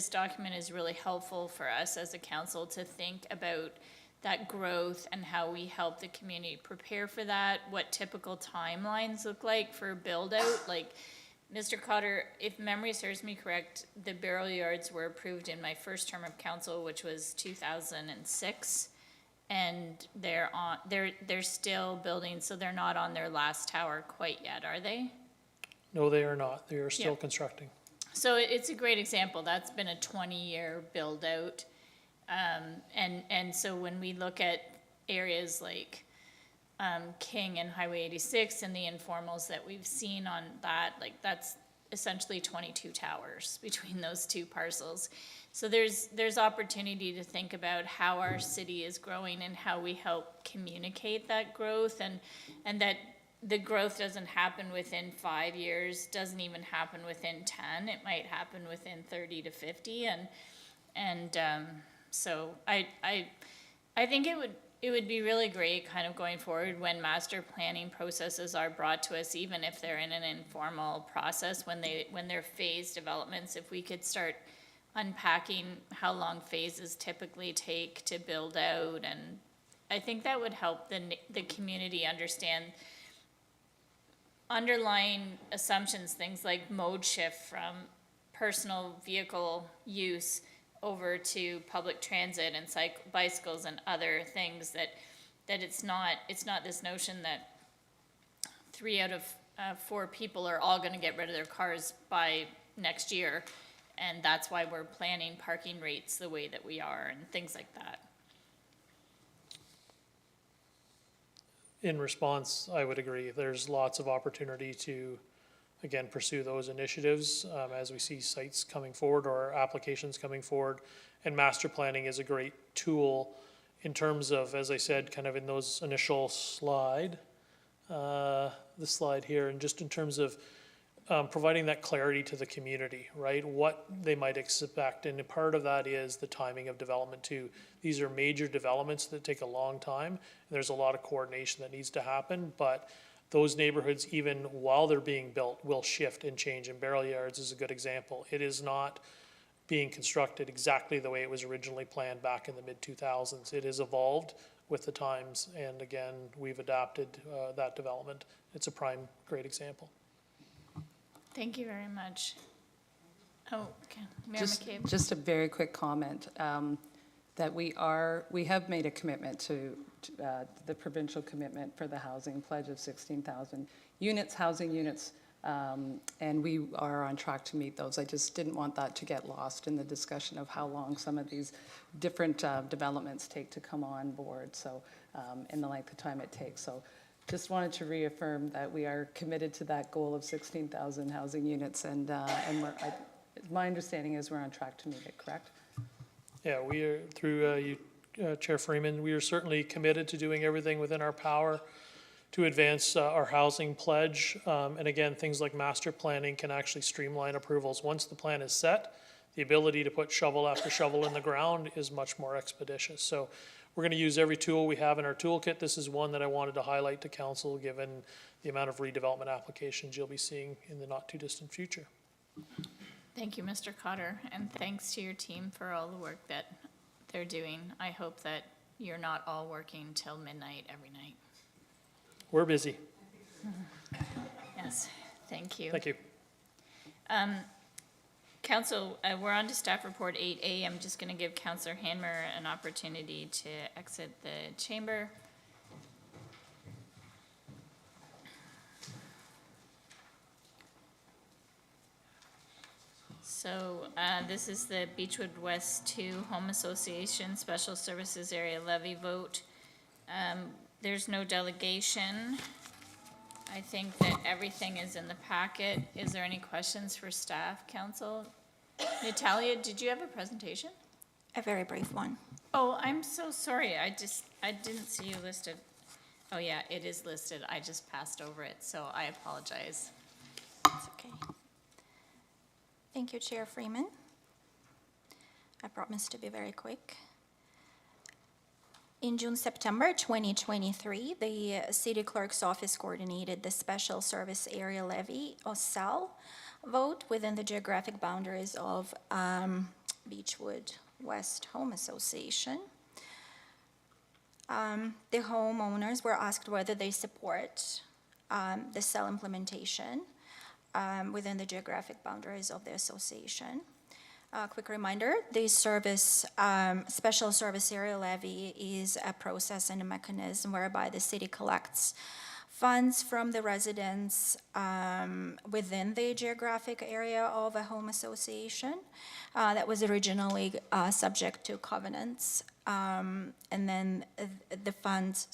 document is really helpful for us as a council to think about that growth and how we help the community prepare for that, what typical timelines look like for build out. Like Mr. Cotter, if memory serves me correct, the burial yards were approved in my first term of council, which was 2006. And they're still building, so they're not on their last tower quite yet, are they? No, they are not. They are still Yeah. constructing. So it's a great example. That's been a 20-year build out. And so when we look at areas like King and Highway 86 and the informals that we've seen on that, like that's essentially 22 towers between those two parcels. So there's opportunity to think about how our city is growing and how we help communicate that growth, and that the growth doesn't happen within 5 years, doesn't even happen within 10. It might happen within 30 to 50, and so I think it would be really great kind of going forward when master planning processes are brought to us, even if they're in an informal process, when they're phased developments, if we could start unpacking how long phases typically take to build out. And I think that would help the community understand underlying assumptions, things like mode shift from personal vehicle use over to public transit and bicycles and other things, that it's not this notion that 3 out of 4 people are all going to get rid of their cars by next year, and that's why we're planning parking rates the way that we are and things like that. In response, I would agree. There's lots of opportunity to, again, pursue those initiatives as we see sites coming forward or applications coming forward. And master planning is a great tool in terms of, as I said, kind of in those initial slide, the slide here, and just in terms of providing that clarity to the community, right? What they might expect, and part of that is the timing of development too. These are major developments that take a long time, and there's a lot of coordination that needs to happen, but those neighborhoods, even while they're being built, will shift and change, and Barrel Yards is a good example. It is not being constructed exactly the way it was originally planned back in the mid-2000s. It has evolved with the times, and again, we've adapted that development. It's a prime great example. Thank you very much. Oh, okay. Mayor McCabe? Just a very quick comment, that we have made a commitment to the provincial commitment for the housing pledge of 16,000 units, housing units, and we are on track to meet those. I just didn't want that to get lost in the discussion of how long some of these different developments take to come on board, so, in the length of time it takes. So just wanted to reaffirm that we are committed to that goal of 16,000 housing units, and my understanding is we're on track to meet it, correct? Yeah, we are, through you, Chair Freeman, we are certainly committed to doing everything within our power to advance our housing pledge. And again, things like master planning can actually streamline approvals. Once the plan is set, the ability to put shovel after shovel in the ground is much more expeditious. So we're going to use every tool we have in our toolkit. This is one that I wanted to highlight to council, given the amount of redevelopment applications you'll be seeing in the not too distant future. Thank you, Mr. Cotter, and thanks to your team for all the work that they're doing. I hope that you're not all working till midnight every night. We're busy. Yes, thank you. Thank you. Council, we're on to staff report 8A. I'm just going to give Councillor Hanmer an opportunity to exit the chamber. So this is the Beechwood West 2 Home Association Special Services Area Levy vote. There's no delegation. I think that everything is in the packet. Is there any questions for staff, council? Natalia, did you have a presentation? A very brief one. Oh, I'm so sorry. I didn't see you listed. Oh yeah, it is listed. I just passed over it, so I apologize. It's okay. Thank you, Chair Freeman. I promise to be very quick. In June-September 2023, the City Clerk's Office coordinated the Special Service Area Levy, or SAL, vote within the geographic boundaries of Beechwood West Home Association. The homeowners were asked whether they support the SAL implementation within the geographic boundaries of the association. Quick reminder, the special service area levy is a process and a mechanism whereby the city collects funds from the residents within the geographic area of a home association that was originally subject to covenants. And then the funds,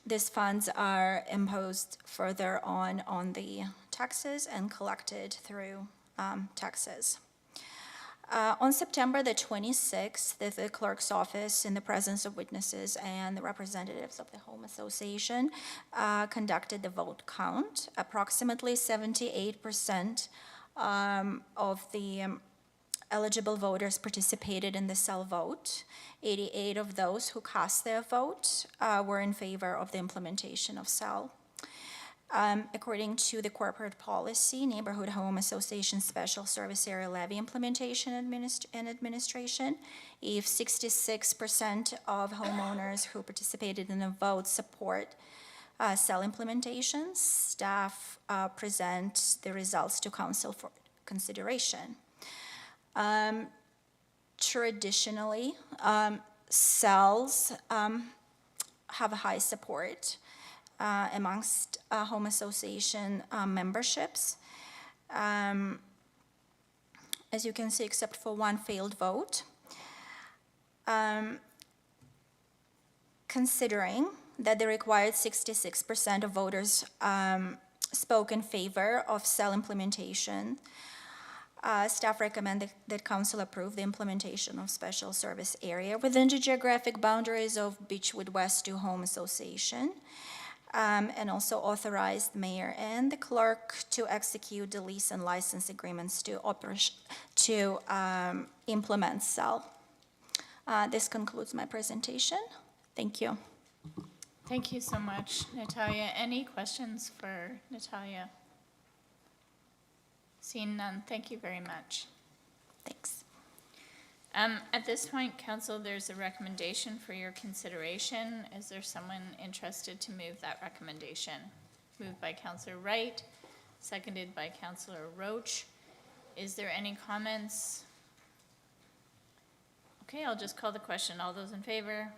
these funds are imposed further on the taxes and collected through taxes. On September the 26th, the clerk's office, in the presence of witnesses and the representatives of the Home Association, conducted the vote count. Approximately 78% of the eligible voters participated in the SAL vote. 88 of those who cast their vote were in favor of the implementation of SAL. According to the corporate policy, Neighborhood Home Association Special Service Area Levy Implementation and Administration, if 66% of homeowners who participated in the vote support SAL implementations, staff present the results to council for consideration. Traditionally, SALs have a high support amongst home association memberships. As you can see, except for one failed vote. Considering that the required 66% of voters spoke in favor of SAL implementation, staff recommend that council approve the implementation of special service area within the geographic boundaries of Beechwood West 2 Home Association, and also authorize the mayor and the clerk to execute the lease and license agreements to implement SAL. This concludes my presentation. Thank you. Thank you so much, Natalia. Any questions for Natalia? Seeing none, thank you very much. Thanks. At this point, council, there's a recommendation for your consideration. Is there someone interested to move that recommendation? Moved by Councillor Wright, seconded by Councillor Roach. Is there any comments? Okay, I'll just call the question. All those in favor?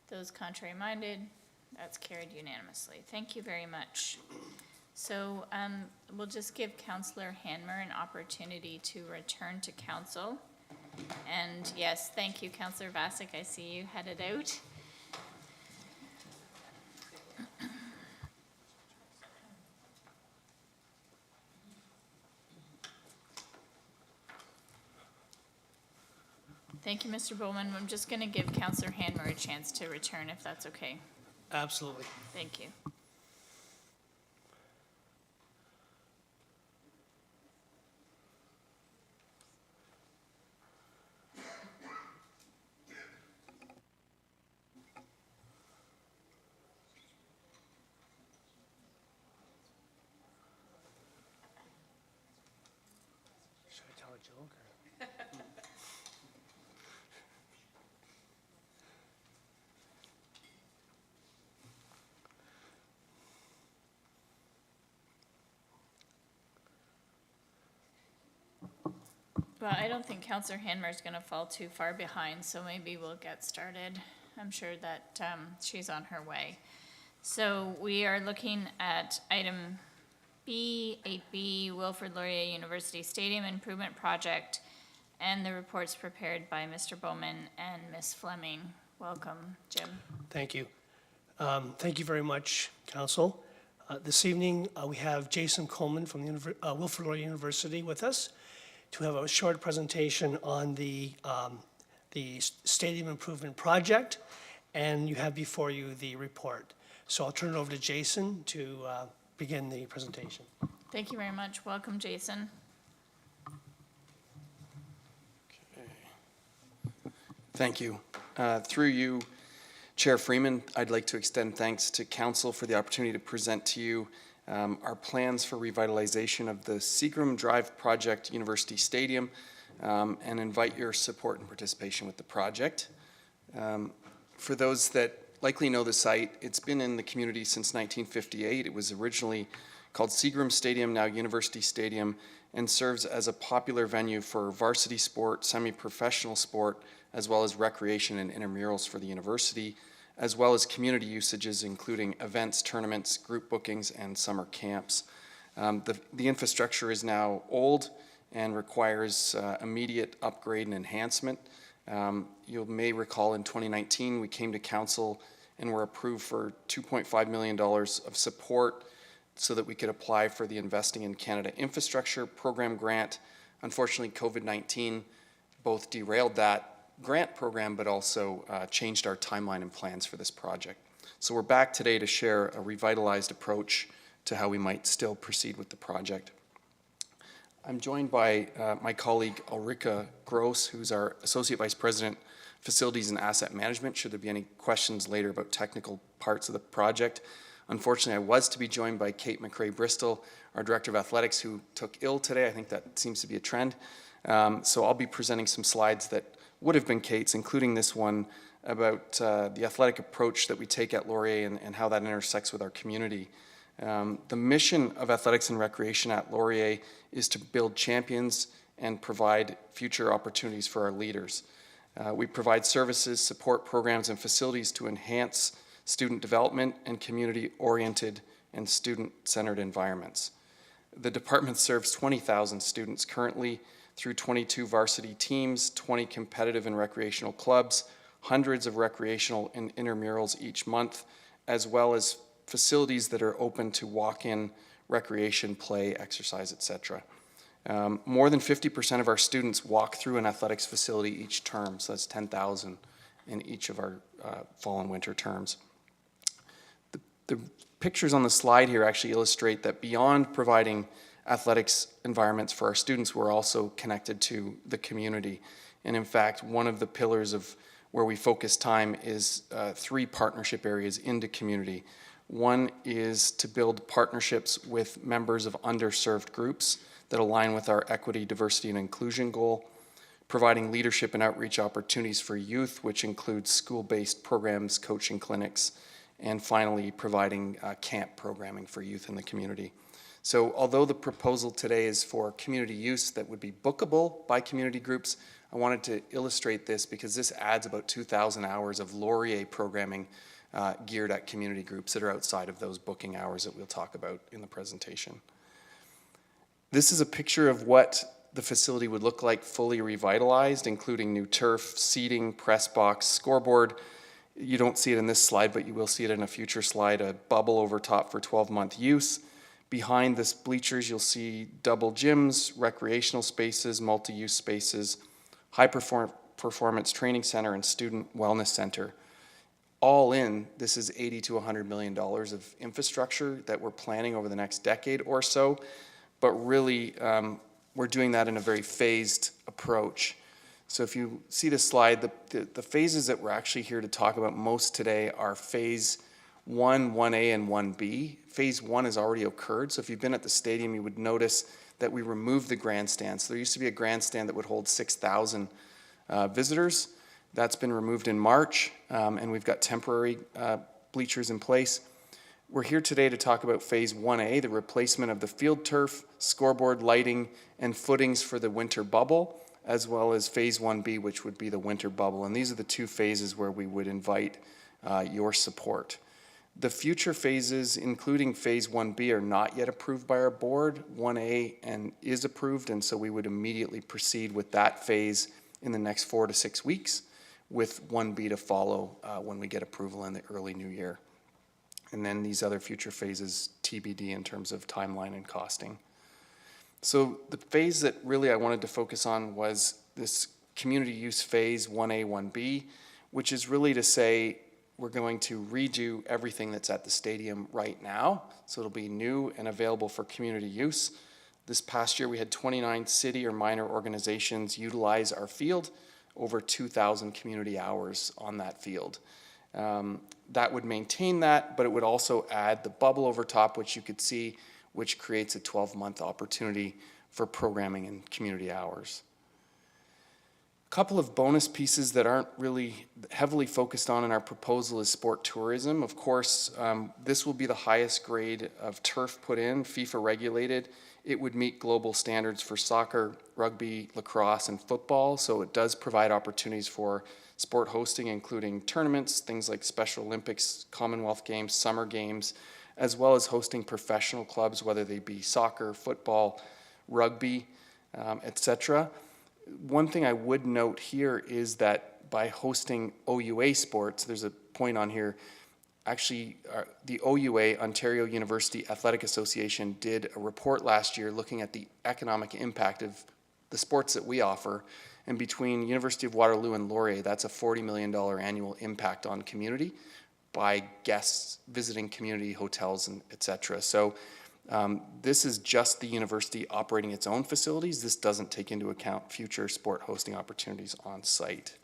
Those contrary minded? That's carried unanimously. Thank you very much. So we'll just give Councillor Hanmer an opportunity to return to council. And yes, thank you, Councillor Vasek. I see you headed out. Thank you, Mr. Bowman. I'm just going to give Councillor Hanmer a chance to return, if that's okay. Absolutely. Thank you. Should I tell a joke? Well, I don't think Councillor Hanmer is going to fall too far behind, so maybe we'll get started. I'm sure that she's on her way. So we are looking at item B, 8B, Wilfrid Laurier University Stadium Improvement Project, and the reports prepared by Mr. Bowman and Ms. Fleming. Welcome, Jim. Thank you. Thank you very much, Council. This evening, we have Jason Coleman from the Wilfrid Laurier University with us to have a short presentation on the Stadium Improvement Project, and you have before you the report. So I'll turn it over to Jason to begin the presentation. Thank you very much. Welcome, Jason. Thank you. Through you, Chair Freeman, I'd like to extend thanks to Council for the opportunity to present to you our plans for revitalization of the Seagram Drive Project University Stadium and invite your support and participation with the project. For those that likely know the site, it's been in the community since 1958. It was originally called Seagram Stadium, now University Stadium, and serves as a popular venue for varsity sport, semi-professional sport, as well as recreation and intramurals for the university, as well as community usages, including events, tournaments, group bookings, and summer camps. The infrastructure is now old and requires immediate upgrade and enhancement. You may recall in 2019, we came to Council and were approved for $2.5 million of support so that we could apply for the Investing in Canada Infrastructure Program grant. Unfortunately, COVID-19 both derailed that grant program, but also changed our timeline and plans for this project. So we're back today to share a revitalized approach to how we might still proceed with the project. I'm joined by my colleague Ulrika Gross, who's our Associate Vice President, Facilities and Asset Management, should there be any questions later about technical parts of the project. Unfortunately, I was to be joined by Kate McRae-Bristol, our Director of Athletics, who took ill today. I think that seems to be a trend. So I'll be presenting some slides that would have been Kate's, including this one about the athletic approach that we take at Laurier and how that intersects with our community. The mission of athletics and recreation at Laurier is to build champions and provide future opportunities for our leaders. We provide services, support programs, and facilities to enhance student development and community-oriented and student-centered environments. The department serves 20,000 students currently through 22 varsity teams, 20 competitive and recreational clubs, hundreds of recreational and intramurals each month, as well as facilities that are open to walk-in recreation, play, exercise, etc. More than 50% of our students walk through an athletics facility each term, so that's 10,000 in each of our fall and winter terms. The pictures on the slide here actually illustrate that beyond providing athletics environments for our students, we're also connected to the community. And in fact, one of the pillars of where we focus time is 3 partnership areas into community. One is to build partnerships with members of underserved groups that align with our equity, diversity, and inclusion goal, providing leadership and outreach opportunities for youth, which includes school-based programs, coaching clinics, and finally providing camp programming for youth in the community. So although the proposal today is for community use that would be bookable by community groups, I wanted to illustrate this because this adds about 2,000 hours of Laurier programming geared at community groups that are outside of those booking hours that we'll talk about in the presentation. This is a picture of what the facility would look like fully revitalized, including new turf, seating, press box, scoreboard. You don't see it in this slide, but you will see it in a future slide, a bubble over top for 12-month use. Behind this bleachers, you'll see double gyms, recreational spaces, multi-use spaces, high-performance training center, and student wellness center. All in, this is $80 to $100 million of infrastructure that we're planning over the next decade or so, but really, we're doing that in a very phased approach. So if you see the slide, the phases that we're actually here to talk about most today are phase 1, 1A, and 1B. Phase 1 has already occurred, so if you've been at the stadium, you would notice that we removed the grandstand. So there used to be a grandstand that would hold 6,000 visitors. That's been removed in March, and we've got temporary bleachers in place. We're here today to talk about phase 1A, the replacement of the field turf, scoreboard, lighting, and footings for the winter bubble, as well as phase 1B, which would be the winter bubble. And these are the two phases where we would invite your support. The future phases, including phase 1B, are not yet approved by our board. 1A is approved, and so we would immediately proceed with that phase in the next 4 to 6 weeks, with 1B to follow when we get approval in the early new year. And then these other future phases, TBD in terms of timeline and costing. So the phase that really I wanted to focus on was this community use phase 1A, 1B, which is really to say we're going to redo everything that's at the stadium right now. So it'll be new and available for community use. This past year we had 29 city or minor organizations utilize our field, over 2,000 community hours on that field. That would maintain that, but it would also add the bubble over top, which you could see, which creates a 12-month opportunity for programming and community hours. A couple of bonus pieces that aren't really heavily focused on in our proposal is sport tourism. Of course, this will be the highest grade of turf put in, FIFA regulated. It would meet global standards for soccer, rugby, lacrosse, and football, so it does provide opportunities for sport hosting, including tournaments, things like Special Olympics, Commonwealth Games, Summer Games, as well as hosting professional clubs, whether they be soccer, football, rugby, etc. One thing I would note here is that by hosting OUA sports, there's a point on here, actually the OUA, Ontario University Athletic Association, did a report last year looking at the economic impact of the sports that we offer. And between University of Waterloo and Laurier, that's a $40 million annual impact on community by guests visiting community hotels and et cetera. So this is just the university operating its own facilities. This doesn't take into account future sport hosting opportunities on site.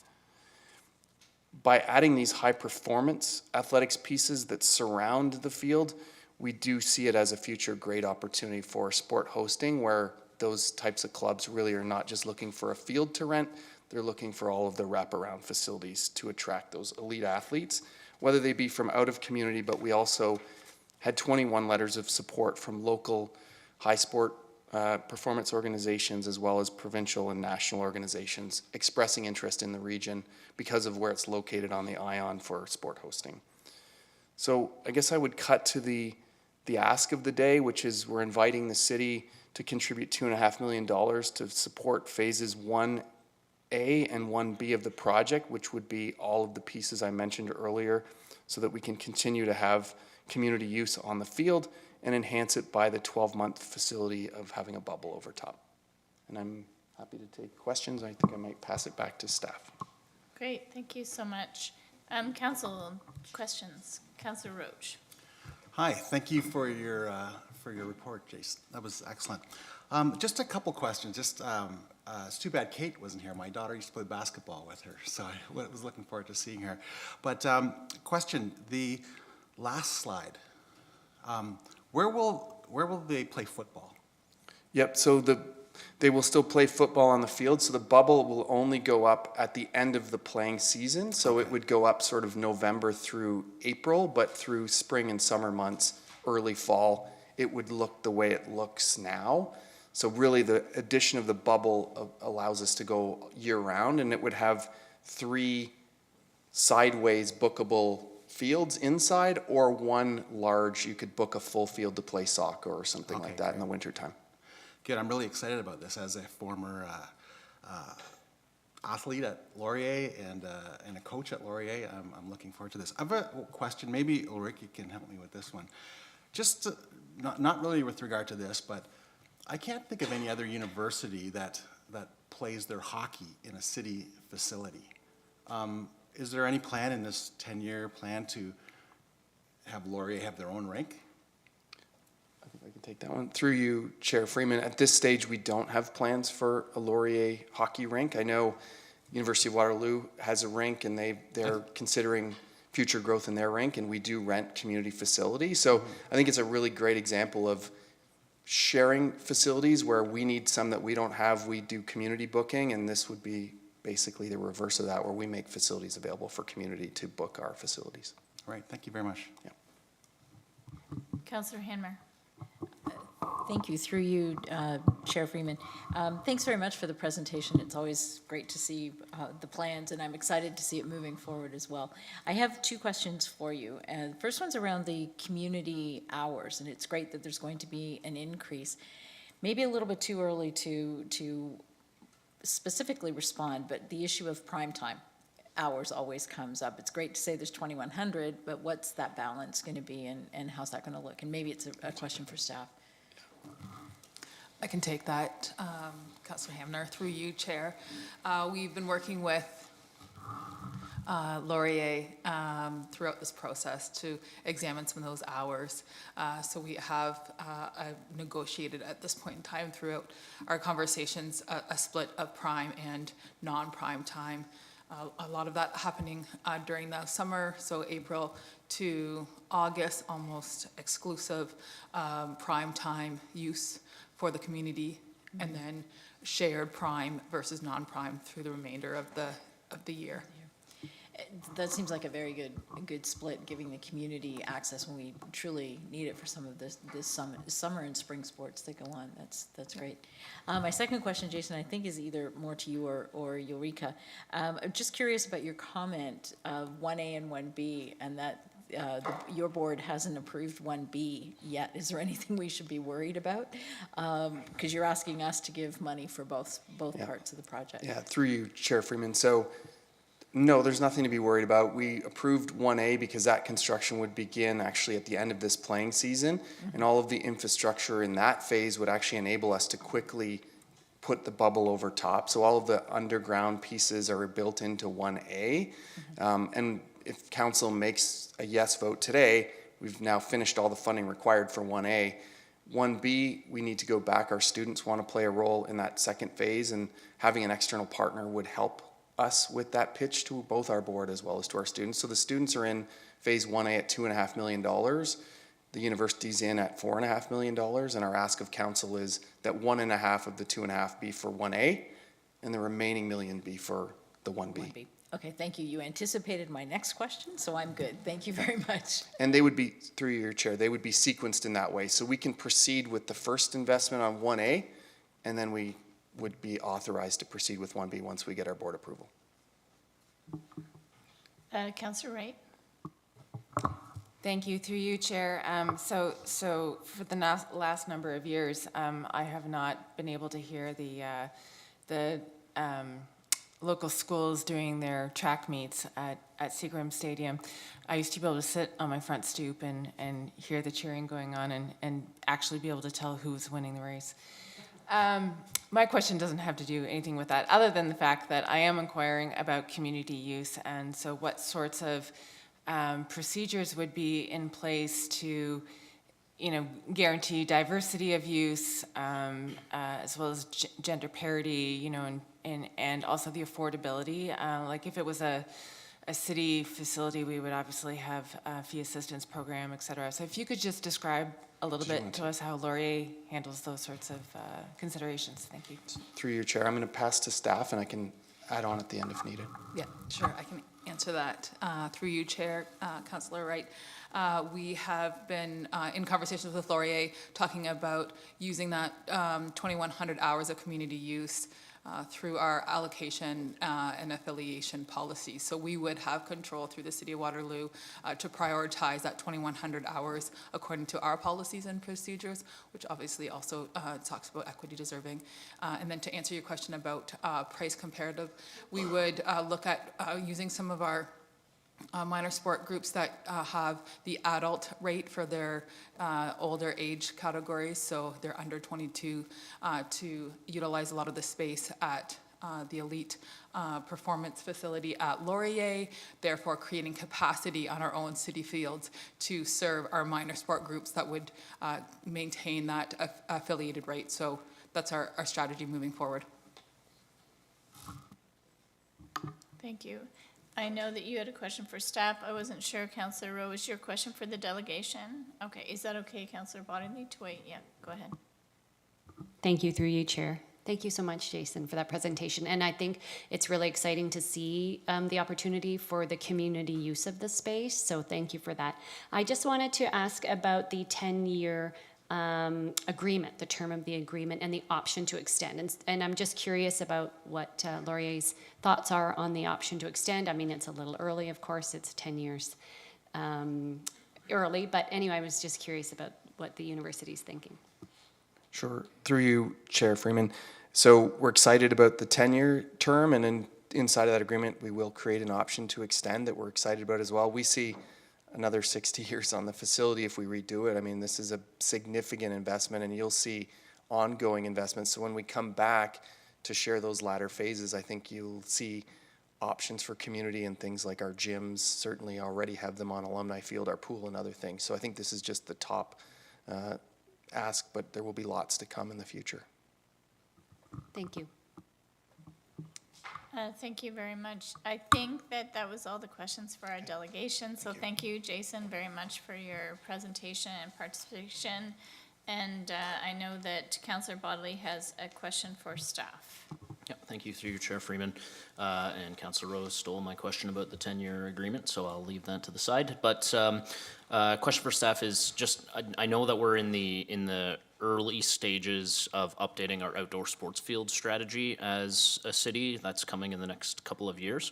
By adding these high performance athletics pieces that surround the field, we do see it as a future great opportunity for sport hosting, where those types of clubs really are not just looking for a field to rent, they're looking for all of the wraparound facilities to attract those elite athletes, whether they be from out of community, but we also had 21 letters of support from local high sport performance organizations, as well as provincial and national organizations expressing interest in the region because of where it's located on the ION for sport hosting. So I guess I would cut to the ask of the day, which is we're inviting the city to contribute $2.5 million to support phases 1A and 1B of the project, which would be all of the pieces I mentioned earlier, so that we can continue to have community use on the field and enhance it by the 12-month facility of having a bubble over top. And I'm happy to take questions. I think I might pass it back to staff. Great, thank you so much. Council questions. Councillor Roach. Hi, thank you for your report, Jason. That was excellent. Just a couple questions. It's too bad Kate wasn't here. My daughter used to play basketball with her, so I was looking forward to seeing her. But question, the last slide, where will they play football? Yep, so they will still play football on the field, so the bubble will only go up at the end of the playing season, so it would go up sort of November through April, but through spring and summer months, early fall, it would look the way it looks now. So really, the addition of the bubble allows us to go year-round, and it would have 3 sideways bookable fields inside, or 1 large, you could book a full field to play soccer or something like that in the wintertime. Good, I'm really excited about this as a former athlete at Laurier and a coach at Laurier. I'm looking forward to this. I have a question, maybe Ulrike can help me with this one. Just not really with regard to this, but I can't think of any other university that plays their hockey in a city facility. Is there any plan in this 10-year plan to have Laurier have their own rink? I think I can take that one. Through you, Chair Freeman, at this stage, we don't have plans for a Laurier hockey rink. I know University of Waterloo has a rink, and they're considering future growth in their rink, and we do rent community facilities. So I think it's a really great example of sharing facilities where we need some that we don't have. We do community booking, and this would be basically the reverse of that, where we make facilities available for community to book our facilities. All right, thank you very much. Yeah. Councillor Hanmer. Thank you. Through you, Chair Freeman. Thanks very much for the presentation. It's always great to see the plans, and I'm excited to see it moving forward as well. I have 2 questions for you. And the first one's around the community hours, and it's great that there's going to be an increase. Maybe a little bit too early to specifically respond, but the issue of prime time hours always comes up. It's great to say there's 2,100, but what's that balance going to be, and how's that going to look? And maybe it's a question for staff. I can take that, Councillor Hamner, through you, Chair. We've been working with Laurier throughout this process to examine some of those hours. So we have negotiated at this point in time throughout our conversations a split of prime and non-prime time. A lot of that happening during the summer, so April to August, almost exclusive prime time use for the community, and then shared prime versus non-prime through the remainder of the year. That seems like a very good split, giving the community access when we truly need it for some of this summer and spring sports that go on. That's great. My second question, Jason, I think is either more to you or Ulrike. I'm just curious about your comment of 1A and 1B, and that your board hasn't approved 1B yet. Is there anything we should be worried about? Because you're asking us to give money for both parts of the project. Yeah, through you, Chair Freeman. So no, there's nothing to be worried about. We approved 1A because that construction would begin actually at the end of this playing season, and all of the infrastructure in that phase would actually enable us to quickly put the bubble over top. So all of the underground pieces are built into 1A. And if council makes a yes vote today, we've now finished all the funding required for 1A. 1B, we need to go back. Our students want to play a role in that second phase, and having an external partner would help us with that pitch to both our board as well as to our students. So the students are in phase 1A at $2.5 million. The university's in at $4.5 million, and our ask of council is that 1.5 of the 2.5 be for 1A, and the remaining $1 million be for the 1B. Okay, thank you. You anticipated my next question, so I'm good. Thank you very much. And they would be, through your chair, they would be sequenced in that way. So we can proceed with the first investment on 1A, and then we would be authorized to proceed with 1B once we get our board approval. Councillor Wright. Thank you, through you, Chair. So for the last number of years, I have not been able to hear the local schools doing their track meets at Seagram Stadium. I used to be able to sit on my front stoop and hear the cheering going on and actually be able to tell who was winning the race. My question doesn't have to do anything with that, other than the fact that I am inquiring about community use, and so what sorts of procedures would be in place to, guarantee diversity of use, as well as gender parity, and also the affordability. Like if it was a city facility, we would obviously have a fee assistance program, et cetera. So if you could just describe a little bit to us how Laurier handles those sorts of considerations. Thank you. Through your chair, I'm going to pass to staff, and I can add on at the end if needed. Yeah, sure. I can answer that. Through you, Chair, Councillor Wright. We have been in conversations with Laurier talking about using that 2,100 hours of community use through our allocation and affiliation policy. So we would have control through the City of Waterloo to prioritize that 2,100 hours according to our policies and procedures, which obviously also talks about equity deserving. And then to answer your question about price comparative, we would look at using some of our minor sport groups that have the adult rate for their older age categories, so they're under 22, to utilize a lot of the space at the elite performance facility at Laurier, therefore creating capacity on our own city fields to serve our minor sport groups that would maintain that affiliated rate. So that's our strategy moving forward. Thank you. I know that you had a question for staff. I wasn't sure, Councillor Rowe, was your question for the delegation? Okay, is that okay, Councillor Bodley, to wait? Yeah, go ahead. Thank you, through you, Chair. Thank you so much, Jason, for that presentation. And I think it's really exciting to see the opportunity for the community use of the space. So thank you for that. I just wanted to ask about the 10-year agreement, the term of the agreement, and the option to extend. And I'm just curious about what Laurier's thoughts are on the option to extend. I mean, it's a little early, of course. It's 10 years early. But anyway, I was just curious about what the university's thinking. Sure. Through you, Chair Freeman. So we're excited about the 10-year term, and inside of that agreement, we will create an option to extend that we're excited about as well. We see another 60 years on the facility if we redo it. I mean, this is a significant investment, and you'll see ongoing investments. So when we come back to share those latter phases, I think you'll see options for community and things like our gyms. Certainly already have them on Alumni Field, our pool, and other things. So I think this is just the top ask, but there will be lots to come in the future. Thank you. Thank you very much. I think that was all the questions for our delegation. So thank you, Jason, very much for your presentation and participation. And I know that Councillor Bodley has a question for staff. Yeah, thank you through your Chair Freeman. And Councillor Rose stole my question about the 10-year agreement, so I'll leave that to the side. But question for staff is just, I know that we're in the early stages of updating our outdoor sports field strategy as a city. That's coming in the next couple of years.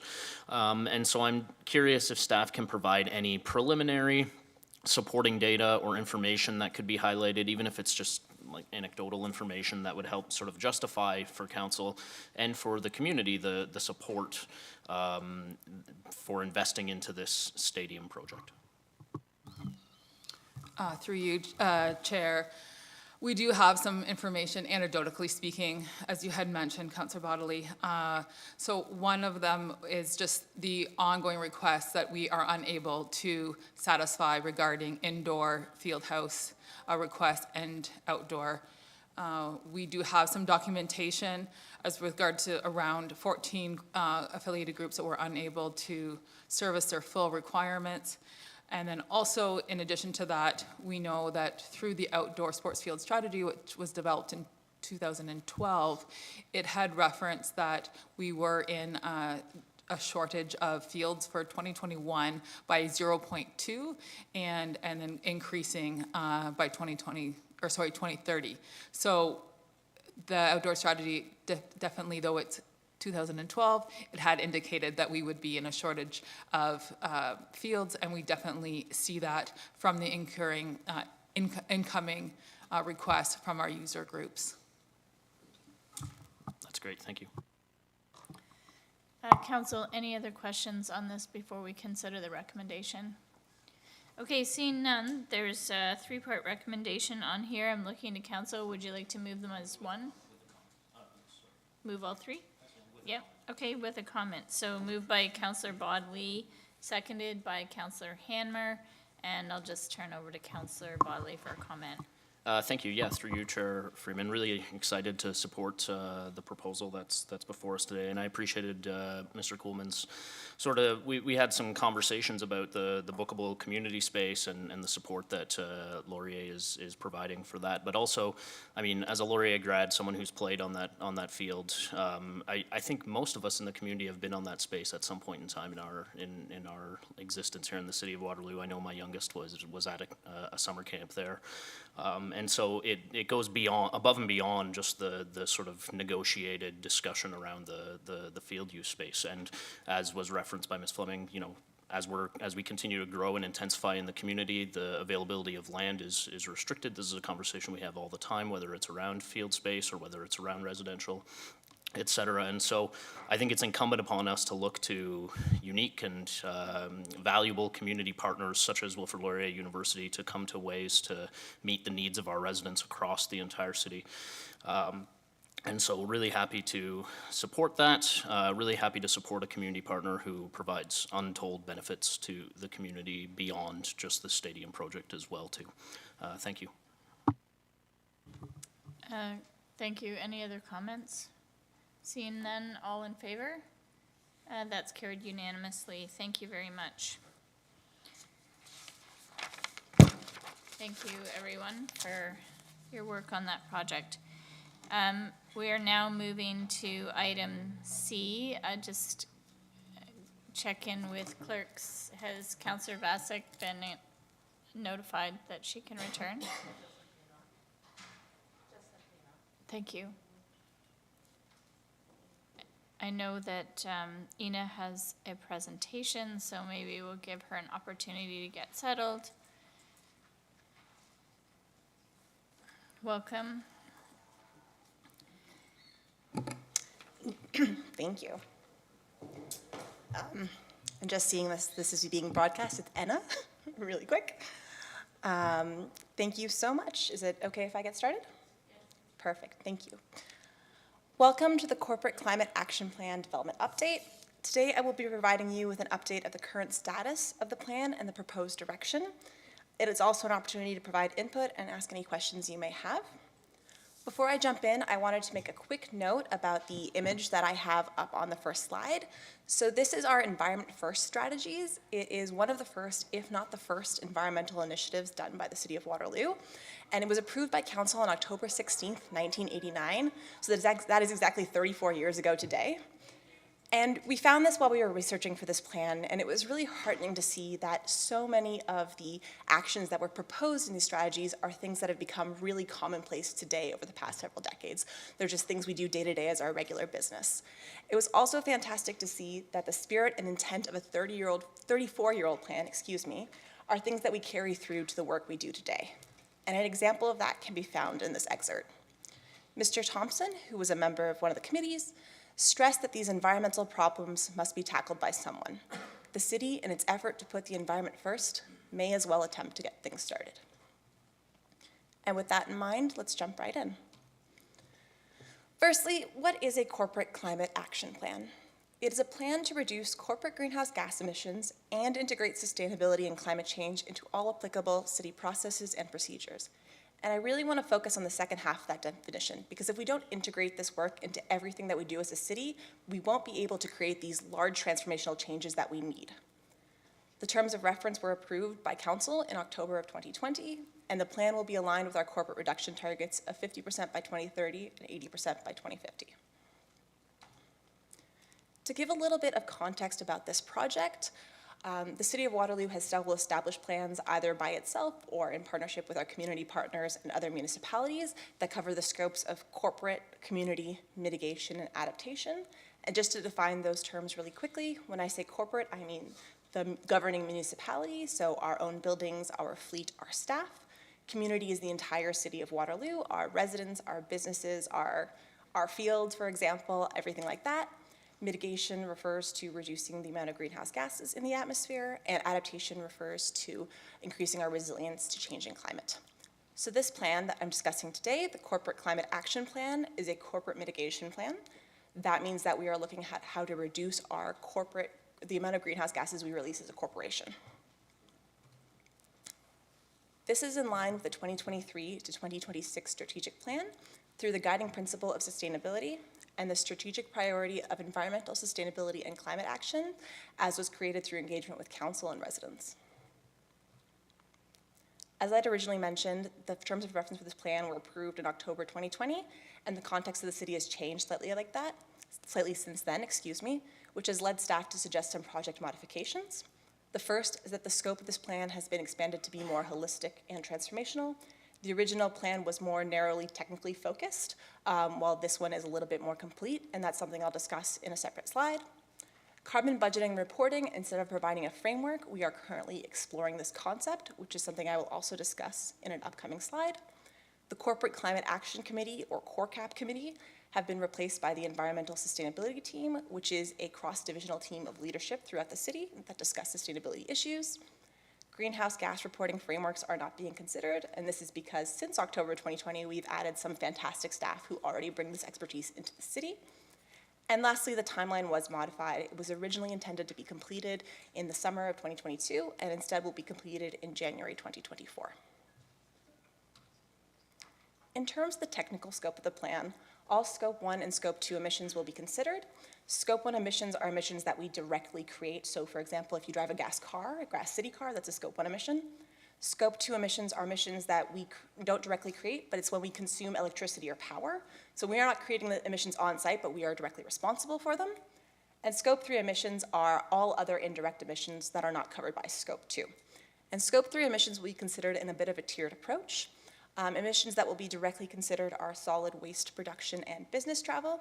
And so I'm curious if staff can provide any preliminary supporting data or information that could be highlighted, even if it's just like anecdotal information that would help sort of justify for council and for the community the support for investing into this stadium project. Through you, Chair. We do have some information, anecdotally speaking, as you had mentioned, Councillor Bodley. So one of them is just the ongoing requests that we are unable to satisfy regarding indoor field house requests and outdoor. We do have some documentation as with regard to around 14 affiliated groups that were unable to service their full requirements. And then also, in addition to that, we know that through the outdoor sports field strategy, which was developed in 2012, it had referenced that we were in a shortage of fields for 2021 by 0.2 and then increasing by 2030. So the outdoor strategy definitely, though it's 2012, it had indicated that we would be in a shortage of fields, and we definitely see that from the incoming requests from our user groups. That's great, thank you. Council, any other questions on this before we consider the recommendation? Okay, seeing none, there's a three-part recommendation on here. I'm looking to council. Would you like to move them as one? Move all three? Yeah, okay, with a comment. So moved by Councillor Bodley, seconded by Councillor Hanmer, and I'll just turn over to Councillor Bodley for a comment. Thank you. Yeah, through you, Chair Freeman. Really excited to support the proposal that's before us today, and I appreciated Mr. Coolman's we had some conversations about the bookable community space and the support that Laurier is providing for that. But also, I mean, as a Laurier grad, someone who's played on that field, I think most of us in the community have been on that space at some point in time in our existence here in the city of Waterloo. I know my youngest was at a summer camp there. And so it goes above and beyond just the sort of negotiated discussion around the field use space. And as was referenced by Ms. Fleming, you know, as we continue to grow and intensify in the community, the availability of land is restricted. This is a conversation we have all the time, whether it's around field space or whether it's around residential, et cetera. And so I think it's incumbent upon us to look to unique and valuable community partners such as Wilfrid Laurier University to come to ways to meet the needs of our residents across the entire city. And so really happy to support that, really happy to support a community partner who provides untold benefits to the community beyond just the stadium project as well too. Thank you. Thank you. Any other comments? Seeing none, all in favor? That's carried unanimously. Thank you very much. Thank you, everyone, for your work on that project. We are now moving to item C. Just check in with clerks. Has Councillor Vasek been notified that she can return? Thank you. I know that Ina has a presentation, so maybe we'll give her an opportunity to get settled. Welcome. Thank you. I'm just seeing this is being broadcast. It's Enna, really quick. Thank you so much. Is it okay if I get started? Perfect, thank you. Welcome to the Corporate Climate Action Plan Development Update. Today I will be providing you with an update of the current status of the plan and the proposed direction. It is also an opportunity to provide input and ask any questions you may have. Before I jump in, I wanted to make a quick note about the image that I have up on the first slide. So this is our Environment First strategies. It is one of the first, if not the first, environmental initiatives done by the City of Waterloo. And it was approved by Council on October 16th, 1989. So that is exactly 34 years ago today. And we found this while we were researching for this plan, and it was really heartening to see that so many of the actions that were proposed in these strategies are things that have become really commonplace today over the past several decades. They're just things we do day to day as our regular business. It was also fantastic to see that the spirit and intent of a 34-year-old plan, are things that we carry through to the work we do today. And an example of that can be found in this excerpt. Mr. Thompson, who was a member of one of the committees, stressed that these environmental problems must be tackled by someone. The city, in its effort to put the environment first, may as well attempt to get things started. And with that in mind, let's jump right in. Firstly, what is a corporate climate action plan? It is a plan to reduce corporate greenhouse gas emissions and integrate sustainability and climate change into all applicable city processes and procedures. And I really want to focus on the second half of that definition, because if we don't integrate this work into everything that we do as a city, we won't be able to create these large transformational changes that we need. The terms of reference were approved by Council in October of 2020, and the plan will be aligned with our corporate reduction targets of 50% by 2030 and 80% by 2050. To give a little bit of context about this project, the City of Waterloo has several established plans either by itself or in partnership with our community partners and other municipalities that cover the scopes of corporate, community, mitigation, and adaptation. And just to define those terms really quickly, when I say corporate, I mean the governing municipality, so our own buildings, our fleet, our staff. Community is the entire City of Waterloo, our residents, our businesses, our fields, for example, everything like that. Mitigation refers to reducing the amount of greenhouse gases in the atmosphere, and adaptation refers to increasing our resilience to changing climate. So this plan that I'm discussing today, the Corporate Climate Action Plan, is a corporate mitigation plan. That means that we are looking at how to reduce the amount of greenhouse gases we release as a corporation. This is in line with the 2023 to 2026 strategic plan through the guiding principle of sustainability and the strategic priority of environmental sustainability and climate action, as was created through engagement with council and residents. As I'd originally mentioned, the terms of reference for this plan were approved in October 2020, and the context of the city has changed slightly since then, which has led staff to suggest some project modifications. The first is that the scope of this plan has been expanded to be more holistic and transformational. The original plan was more narrowly technically focused, while this one is a little bit more complete, and that's something I'll discuss in a separate slide. Carbon budgeting and reporting, instead of providing a framework, we are currently exploring this concept, which is something I will also discuss in an upcoming slide. The Corporate Climate Action Committee, or CORCAP committee, have been replaced by the Environmental Sustainability Team, which is a cross-divisional team of leadership throughout the city that discuss sustainability issues. Greenhouse gas reporting frameworks are not being considered, and this is because since October 2020, we've added some fantastic staff who already bring this expertise into the city. And lastly, the timeline was modified. It was originally intended to be completed in the summer of 2022, and instead will be completed in January 2024. In terms of the technical scope of the plan, all Scope 1 and Scope 2 emissions will be considered. Scope 1 emissions are emissions that we directly create. So for example, if you drive a gas city car, that's a Scope 1 emission. Scope 2 emissions are emissions that we don't directly create, but it's when we consume electricity or power. So we are not creating the emissions on site, but we are directly responsible for them. And Scope 3 emissions are all other indirect emissions that are not covered by Scope 2. And Scope 3 emissions will be considered in a bit of a tiered approach. Emissions that will be directly considered are solid waste production and business travel.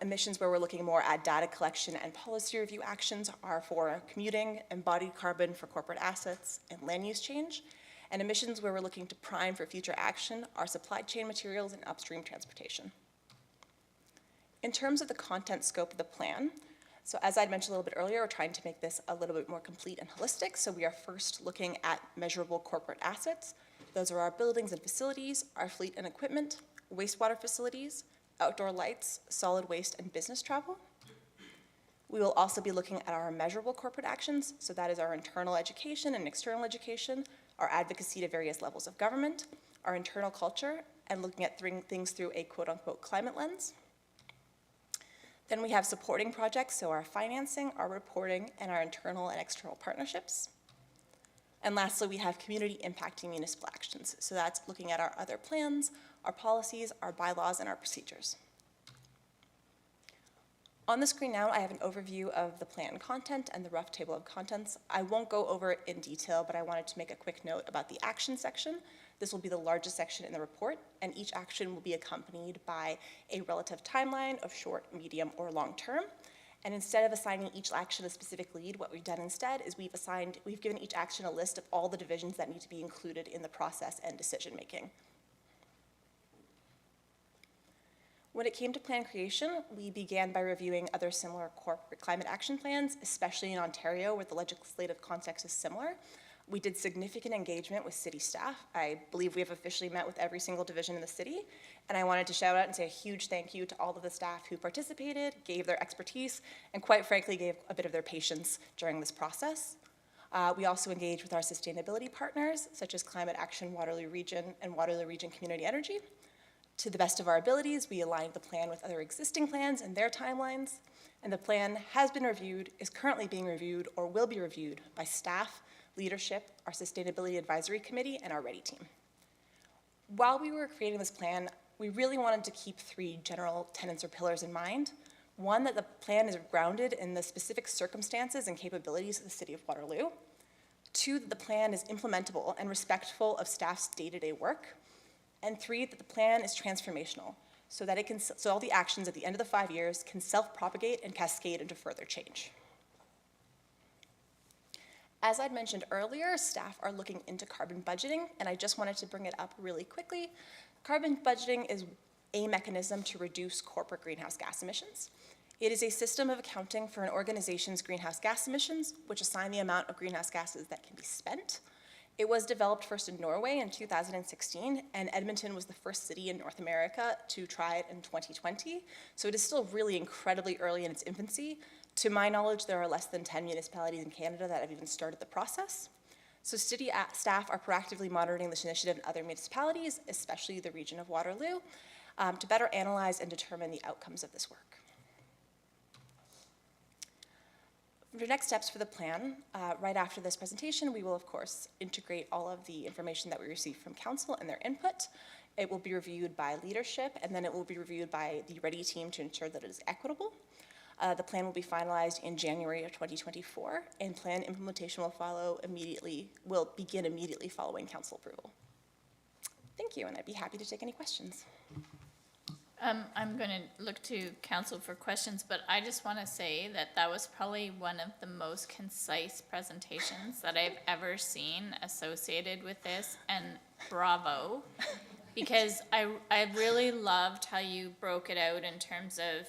Emissions where we're looking more at data collection and policy review actions are for commuting, embodied carbon for corporate assets, and land use change. And emissions where we're looking to prime for future action are supply chain materials and upstream transportation. In terms of the content scope of the plan, so as I'd mentioned a little bit earlier, we're trying to make this a little bit more complete and holistic. So we are first looking at measurable corporate assets. Those are our buildings and facilities, our fleet and equipment, wastewater facilities, outdoor lights, solid waste, and business travel. We will also be looking at our measurable corporate actions, so that is our internal education and external education, our advocacy to various levels of government, our internal culture, and looking at things through a quote-unquote climate lens. Then we have supporting projects, so our financing, our reporting, and our internal and external partnerships. And lastly, we have community impacting municipal actions. So that's looking at our other plans, our policies, our bylaws, and our procedures. On the screen now, I have an overview of the plan content and the rough table of contents. I won't go over it in detail, but I wanted to make a quick note about the action section. This will be the largest section in the report, and each action will be accompanied by a relative timeline of short, medium, or long term. And instead of assigning each action a specific lead, what we've done instead is we've given each action a list of all the divisions that need to be included in the process and decision making. When it came to plan creation, we began by reviewing other similar corporate climate action plans, especially in Ontario, where the legislative context is similar. We did significant engagement with city staff. I believe we have officially met with every single division in the city, and I wanted to shout out and say a huge thank you to all of the staff who participated, gave their expertise, and quite frankly, gave a bit of their patience during this process. We also engaged with our sustainability partners, such as Climate Action Waterloo Region and Waterloo Region Community Energy. To the best of our abilities, we aligned the plan with other existing plans and their timelines, and the plan has been reviewed, is currently being reviewed, or will be reviewed by staff, leadership, our Sustainability Advisory Committee, and our READY team. While we were creating this plan, we really wanted to keep three general tenets or pillars in mind. One, that the plan is grounded in the specific circumstances and capabilities of the City of Waterloo. Two, that the plan is implementable and respectful of staff's day-to-day work. And three, that the plan is transformational, so that so all the actions at the end of the 5 years can self-propagate and cascade into further change. As I'd mentioned earlier, staff are looking into carbon budgeting, and I just wanted to bring it up really quickly. Carbon budgeting is a mechanism to reduce corporate greenhouse gas emissions. It is a system of accounting for an organization's greenhouse gas emissions, which assign the amount of greenhouse gases that can be spent. It was developed first in Norway in 2016, and Edmonton was the first city in North America to try it in 2020. So it is still really incredibly early in its infancy. To my knowledge, there are less than 10 municipalities in Canada that have even started the process. So city staff are proactively monitoring this initiative in other municipalities, especially the region of Waterloo, to better analyze and determine the outcomes of this work. For next steps for the plan, right after this presentation, we will of course integrate all of the information that we received from council and their input. It will be reviewed by leadership, and then it will be reviewed by the READY team to ensure that it is equitable. The plan will be finalized in January of 2024, and plan implementation will begin immediately following council approval. Thank you, and I'd be happy to take any questions. I'm going to look to council for questions, but I just want to say that that was probably one of the most concise presentations that I've ever seen associated with this, and bravo, because I really loved how you broke it out in terms of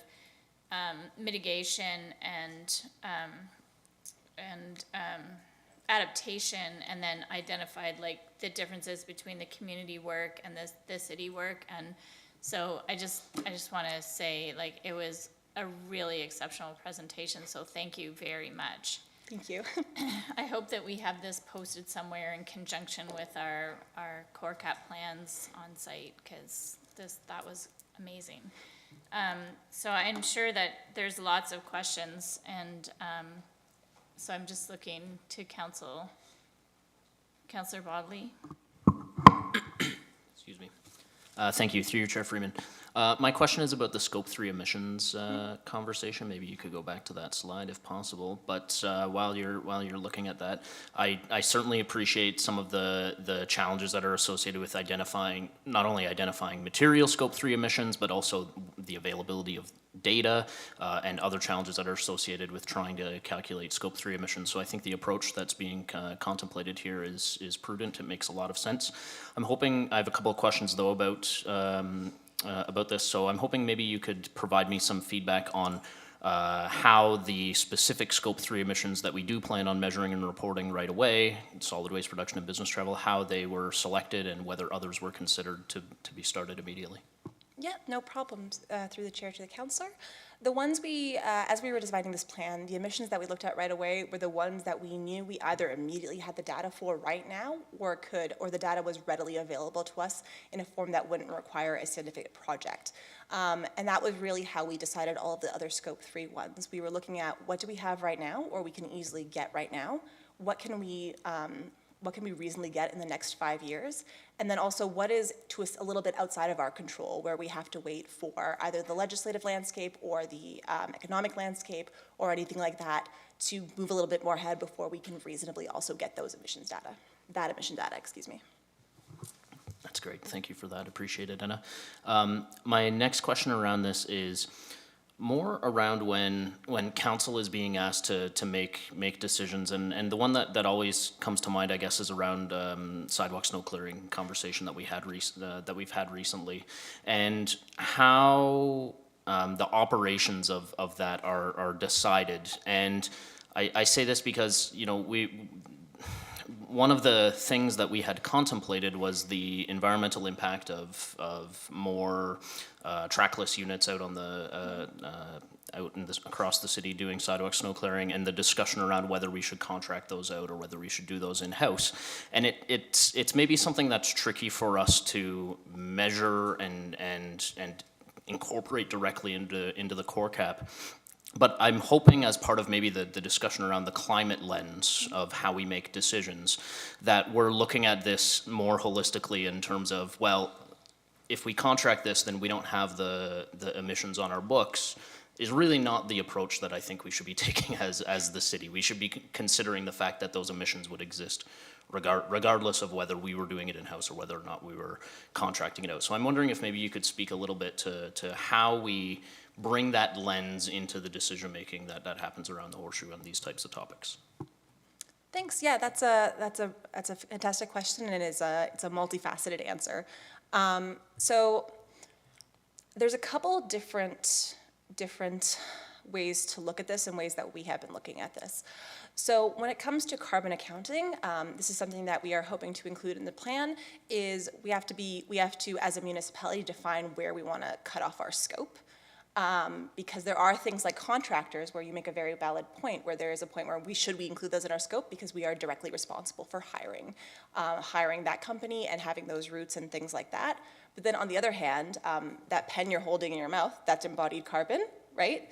mitigation and adaptation, and then identified like the differences between the community work and the city work. And so I just want to say, like, it was a really exceptional presentation, so thank you very much. Thank you. I hope that we have this posted somewhere in conjunction with our core cap plans on site, because that was amazing. So I'm sure that there's lots of questions, and so I'm just looking to Councillor Bodley. Excuse me. Thank you, through you, Chair Freeman. My question is about the Scope 3 emissions conversation. Maybe you could go back to that slide if possible. But while you're looking at that, I certainly appreciate some of the challenges that are associated with not only identifying material Scope 3 emissions, but also the availability of data and other challenges that are associated with trying to calculate Scope 3 emissions. So I think the approach that's being contemplated here is prudent. It makes a lot of sense. I have a couple of questions though about this. So I'm hoping maybe you could provide me some feedback on how the specific Scope 3 emissions that we do plan on measuring and reporting right away, solid waste production and business travel, how they were selected and whether others were considered to be started immediately. Yeah, no problems, through the chair to the councillor. The ones as we were designing this plan, the emissions that we looked at right away were the ones that we knew we either immediately had the data for right now, or the data was readily available to us in a form that wouldn't require a significant project. And that was really how we decided all of the other Scope 3 ones. We were looking at what do we have right now, or we can easily get right now? What can we reasonably get in the next 5 years? And then also what is to us a little bit outside of our control, where we have to wait for either the legislative landscape or the economic landscape or anything like that to move a little bit more ahead before we can reasonably also get those emissions data, excuse me. That's great. Thank you for that. Appreciate it, Anna. My next question around this is more around when council is being asked to make decisions, and the one that always comes to mind, I guess, is around sidewalk snow clearing conversation that we've had recently, and how the operations of that are decided. And I say this because, you know, one of the things that we had contemplated was the environmental impact of more trackless units out on across the city doing sidewalk snow clearing, and the discussion around whether we should contract those out or whether we should do those in-house. And it's maybe something that's tricky for us to measure and incorporate directly into the core cap. But I'm hoping, as part of maybe the discussion around the climate lens of how we make decisions, that we're looking at this more holistically in terms of, well, if we contract this, then we don't have the emissions on our books, is really not the approach that I think we should be taking as the city. We should be considering the fact that those emissions would exist regardless of whether we were doing it in-house or whether or not we were contracting it out. So I'm wondering if maybe you could speak a little bit to how we bring that lens into the decision-making that happens around the horseshoe on these types of topics. Thanks. Yeah, that's a fantastic question, and it's a multifaceted answer. So there's a couple different ways to look at this and ways that we have been looking at this. So when it comes to carbon accounting, this is something that we are hoping to include in the plan, is we have to, as a municipality, define where we want to cut off our scope. Because there are things like contractors where you make a very valid point, where there is a point where should we include those in our scope because we are directly responsible for hiring that company and having those routes and things like that. But then on the other hand, that pen you're holding in your mouth, that's embodied carbon, right?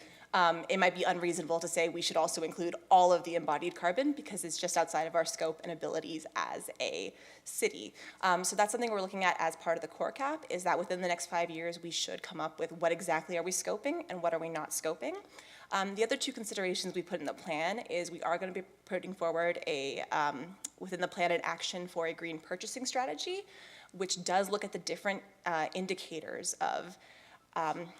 It might be unreasonable to say we should also include all of the embodied carbon because it's just outside of our scope and abilities as a city. So that's something we're looking at as part of the core cap, is that within the next 5 years, we should come up with what exactly are we scoping and what are we not scoping. The other two considerations we put in the plan is we are going to be putting forward within the plan an action for a green purchasing strategy, which does look at the different indicators of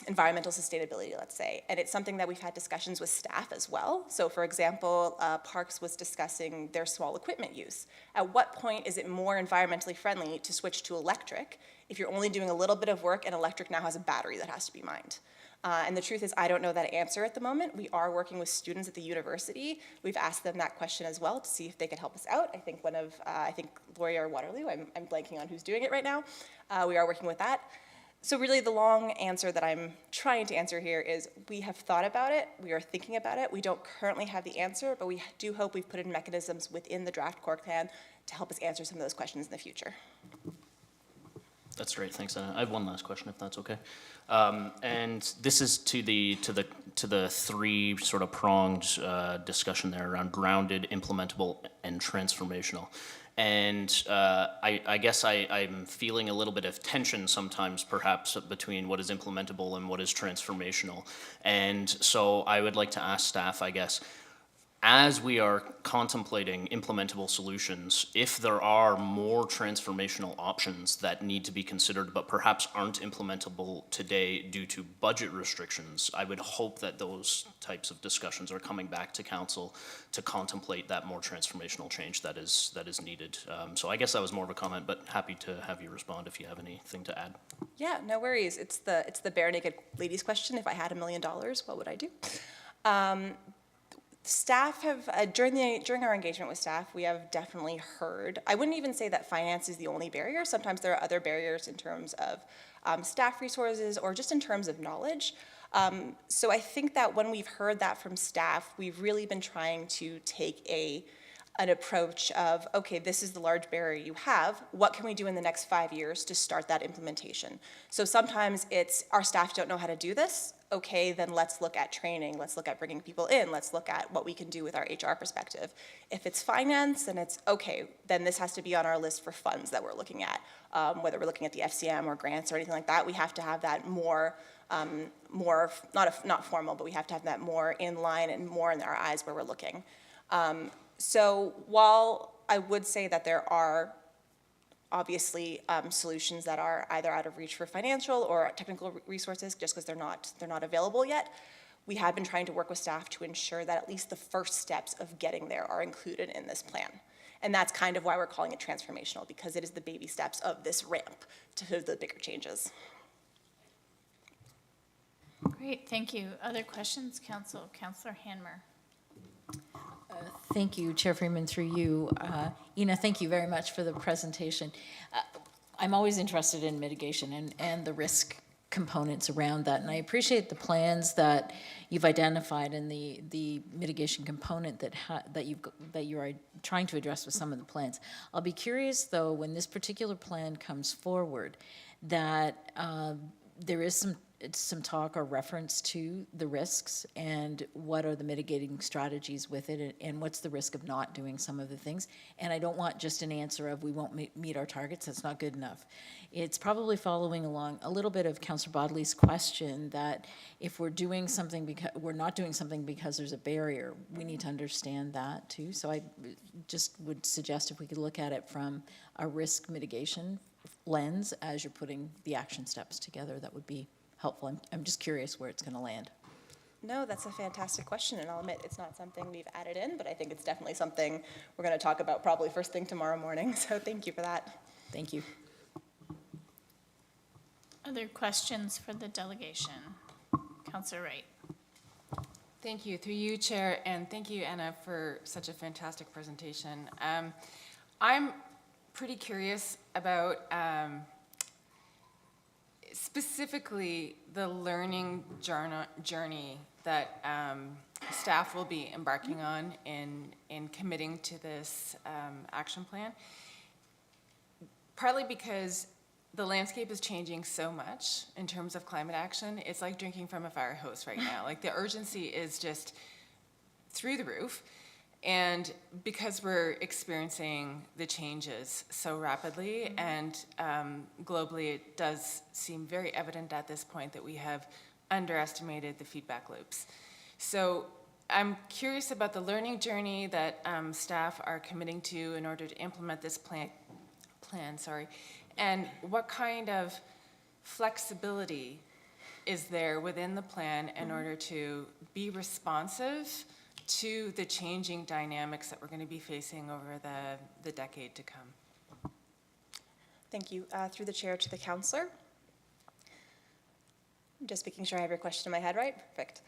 environmental sustainability, let's say. And it's something that we've had discussions with staff as well. So for example, Parks was discussing their small equipment use. At what point is it more environmentally friendly to switch to electric if you're only doing a little bit of work and electric now has a battery that has to be mined? And the truth is, I don't know that answer at the moment. We are working with students at the university. We've asked them that question as well to see if they could help us out. I think I think Laurier or Waterloo, I'm blanking on who's doing it right now. We are working with that. So really the long answer that I'm trying to answer here is we have thought about it, we are thinking about it, we don't currently have the answer, but we do hope we've put in mechanisms within the draft core plan to help us answer some of those questions in the future. That's great, thanks, Anna. I have one last question, if that's okay. And this is to the three sort of pronged discussion there around grounded, implementable, and transformational. And I guess I'm feeling a little bit of tension sometimes, perhaps, between what is implementable and what is transformational. And so I would like to ask staff, I guess, as we are contemplating implementable solutions, if there are more transformational options that need to be considered but perhaps aren't implementable today due to budget restrictions, I would hope that those types of discussions are coming back to council to contemplate that more transformational change that is needed. So I guess that was more of a comment, but happy to have you respond if you have anything to add. Yeah, no worries. It's the bare naked ladies question. If I had $1 million, what would I do? Staff have, during our engagement with staff, we have definitely heard, I wouldn't even say that finance is the only barrier. Sometimes there are other barriers in terms of staff resources or just in terms of knowledge. So I think that when we've heard that from staff, we've really been trying to take an approach of, okay, this is the large barrier you have. What can we do in the next 5 years to start that implementation? So sometimes it's our staff don't know how to do this. Okay, then let's look at training. Let's look at bringing people in. Let's look at what we can do with our HR perspective. If it's finance, then it's okay, then this has to be on our list for funds that we're looking at. Whether we're looking at the FCM or grants or anything like that, we have to have that more not formal, but we have to have that more in line and more in our eyes where we're looking. So while I would say that there are obviously solutions that are either out of reach for financial or technical resources just because they're not available yet, we have been trying to work with staff to ensure that at least the first steps of getting there are included in this plan. And that's kind of why we're calling it transformational, because it is the baby steps of this ramp to the bigger changes. Great, thank you. Other questions, Council? Councillor Hanmer. Thank you, Chair Freeman, through you. Ina, thank you very much for the presentation. I'm always interested in mitigation and the risk components around that, and I appreciate the plans that you've identified and the mitigation component that you are trying to address with some of the plans. I'll be curious, though, when this particular plan comes forward, that there is some talk or reference to the risks and what are the mitigating strategies with it, and what's the risk of not doing some of the things. And I don't want just an answer of we won't meet our targets, that's not good enough. It's probably following along a little bit of Councillor Bodley's question that if we're doing something because we're not doing something because there's a barrier, we need to understand that too. So I just would suggest if we could look at it from a risk mitigation lens as you're putting the action steps together, that would be helpful. I'm just curious where it's going to land. No, that's a fantastic question, and I'll admit it's not something we've added in, but I think it's definitely something we're going to talk about probably first thing tomorrow morning, so thank you for that. Thank you. Other questions for the delegation? Councillor Wright. Thank you, through you, Chair, and thank you, Anna, for such a fantastic presentation. I'm pretty curious about specifically the learning journey that staff will be embarking on in committing to this action plan. Partly because the landscape is changing so much in terms of climate action. It's like drinking from a fire hose right now. Like, the urgency is just through the roof. And because we're experiencing the changes so rapidly and globally, it does seem very evident at this point that we have underestimated the feedback loops. So I'm curious about the learning journey that staff are committing to in order to implement this plan, and what kind of flexibility is there within the plan in order to be responsive to the changing dynamics that we're going to be facing over the decade to come? Thank you. Through the chair to the councillor. Just making sure I have your question in my head right. Perfect.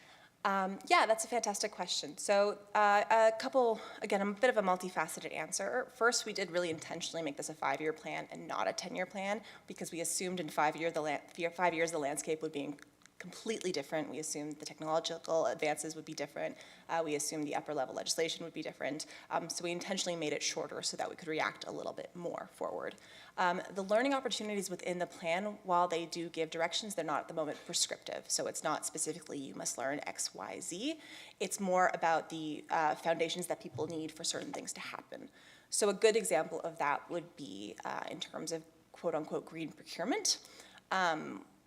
Yeah, that's a fantastic question. So a couple, again, a bit of a multifaceted answer. First, we did really intentionally make this a 5-year plan and not a 10-year plan because we assumed in 5 years the landscape would be completely different. We assumed the technological advances would be different. We assumed the upper level legislation would be different. So we intentionally made it shorter so that we could react a little bit more forward. The learning opportunities within the plan, while they do give directions, they're not at the moment prescriptive. So it's not specifically you must learn X, Y, Z. It's more about the foundations that people need for certain things to happen. So a good example of that would be in terms of quote unquote green procurement.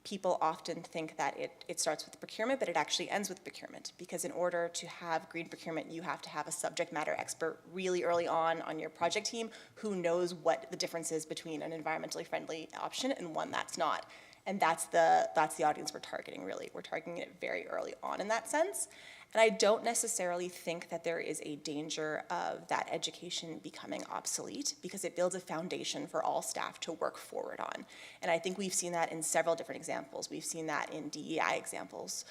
People often think that it starts with procurement, but it actually ends with procurement, because in order to have green procurement, you have to have a subject matter expert really early on your project team who knows what the difference is between an environmentally friendly option and one that's not. And that's the audience we're targeting, really. We're targeting it very early on in that sense. And I don't necessarily think that there is a danger of that education becoming obsolete, because it builds a foundation for all staff to work forward on. And I think we've seen that in several different examples. We've seen that in DEI examples.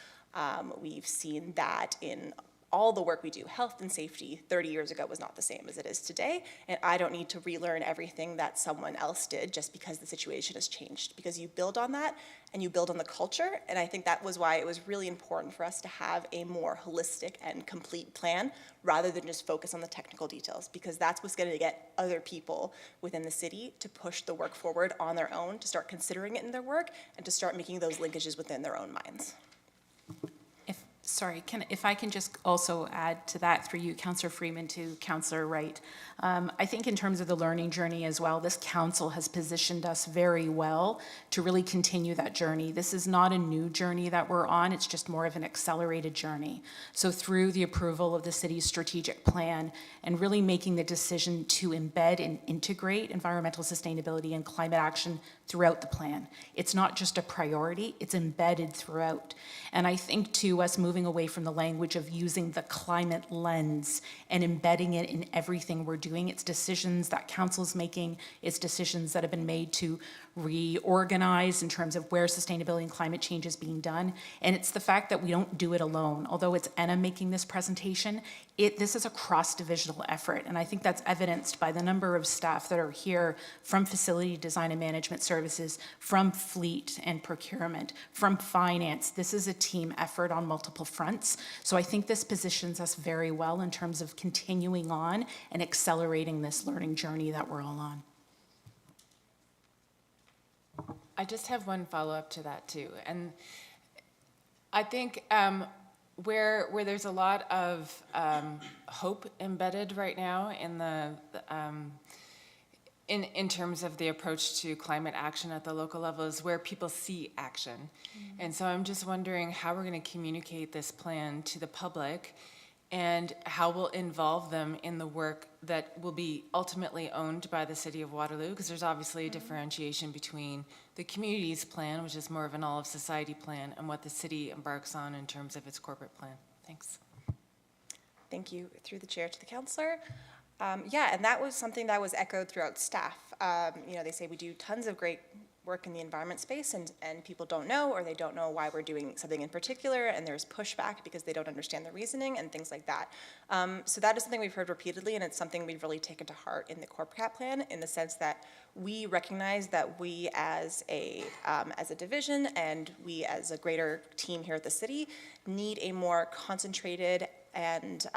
We've seen that in all the work we do. Health and safety 30 years ago was not the same as it is today, and I don't need to relearn everything that someone else did just because the situation has changed, because you build on that and you build on the culture. And I think that was why it was really important for us to have a more holistic and complete plan rather than just focus on the technical details, because that's what's going to get other people within the city to push the work forward on their own, to start considering it in their work, and to start making those linkages within their own minds. Sorry, if I can just also add to that through you, Councillor Freeman, to Councillor Wright. I think in terms of the learning journey as well, this council has positioned us very well to really continue that journey. This is not a new journey that we're on, it's just more of an accelerated journey. So through the approval of the city's strategic plan and really making the decision to embed and integrate environmental sustainability and climate action throughout the plan. It's not just a priority, it's embedded throughout. And I think to us moving away from the language of using the climate lens and embedding it in everything we're doing, it's decisions that council's making, it's decisions that have been made to reorganize in terms of where sustainability and climate change is being done. And it's the fact that we don't do it alone. Although it's Anna making this presentation, this is a cross-divisional effort. And I think that's evidenced by the number of staff that are here from facility design and management services, from fleet and procurement, from finance. This is a team effort on multiple fronts. So I think this positions us very well in terms of continuing on and accelerating this learning journey that we're all on. I just have one follow-up to that too. And I think where there's a lot of hope embedded right now in in terms of the approach to climate action at the local level is where people see action. Mm-hmm. And so I'm just wondering how we're going to communicate this plan to the public and how we'll involve them in the work that will be ultimately owned by the City of Waterloo, because there's obviously a differentiation between the community's plan, which is more of an all-of-society plan, and what the city embarks on in terms of its corporate plan. Thanks. Thank you. Through the chair to the councillor. Yeah, and that was something that was echoed throughout staff. You know, they say we do tons of great work in the environment space, and people don't know, or they don't know why we're doing something in particular, and there's pushback because they don't understand the reasoning and things like that. So that is something we've heard repeatedly, and it's something we've really taken to heart in the Corp Cap plan, in the sense that we recognize that we as a division and we as a greater team here at the city need a more concentrated and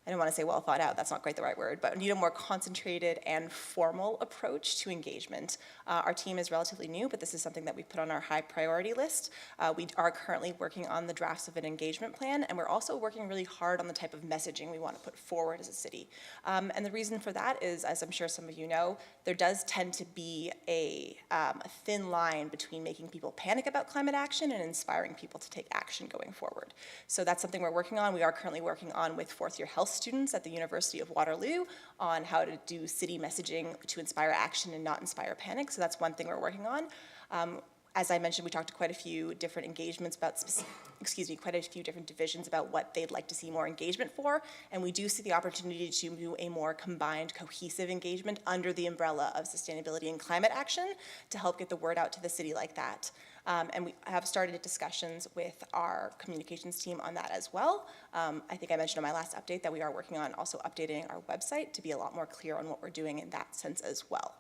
I don't want to say well thought out, that's not quite the right word, but we need a more concentrated and formal approach to engagement. Our team is relatively new, but this is something that we put on our high priority list. We are currently working on the drafts of an engagement plan, and we're also working really hard on the type of messaging we want to put forward as a city. And the reason for that is, as I'm sure some of you know, there does tend to be a thin line between making people panic about climate action and inspiring people to take action going forward. So that's something we're working on. We are currently working on with fourth-year health students at the University of Waterloo on how to do city messaging to inspire action and not inspire panic. So that's one thing we're working on. As I mentioned, we talked to quite a few different engagements about, quite a few different divisions about what they'd like to see more engagement for, and we do see the opportunity to do a more combined, cohesive engagement under the umbrella of sustainability and climate action to help get the word out to the city like that. And we have started discussions with our communications team on that as well. I think I mentioned in my last update that we are working on also updating our website to be a lot more clear on what we're doing in that sense as well.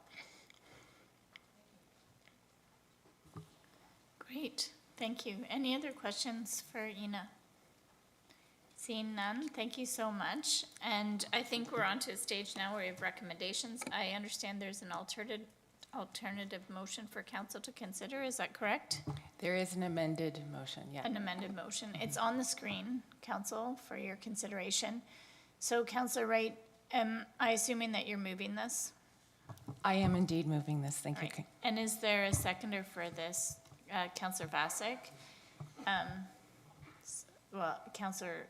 Great, thank you. Any other questions for Ina? Seeing none, thank you so much. And I think we're on to a stage now where we have recommendations. I understand there's an alternative motion for council to consider, is that correct? There is an amended motion, yeah. An amended motion. It's on the screen, council, for your consideration. So Councillor Wright, am I assuming that you're moving this? I am indeed moving this, thank you. Right. And is there a seconder for this? Councillor Vasek? Well, Councillor,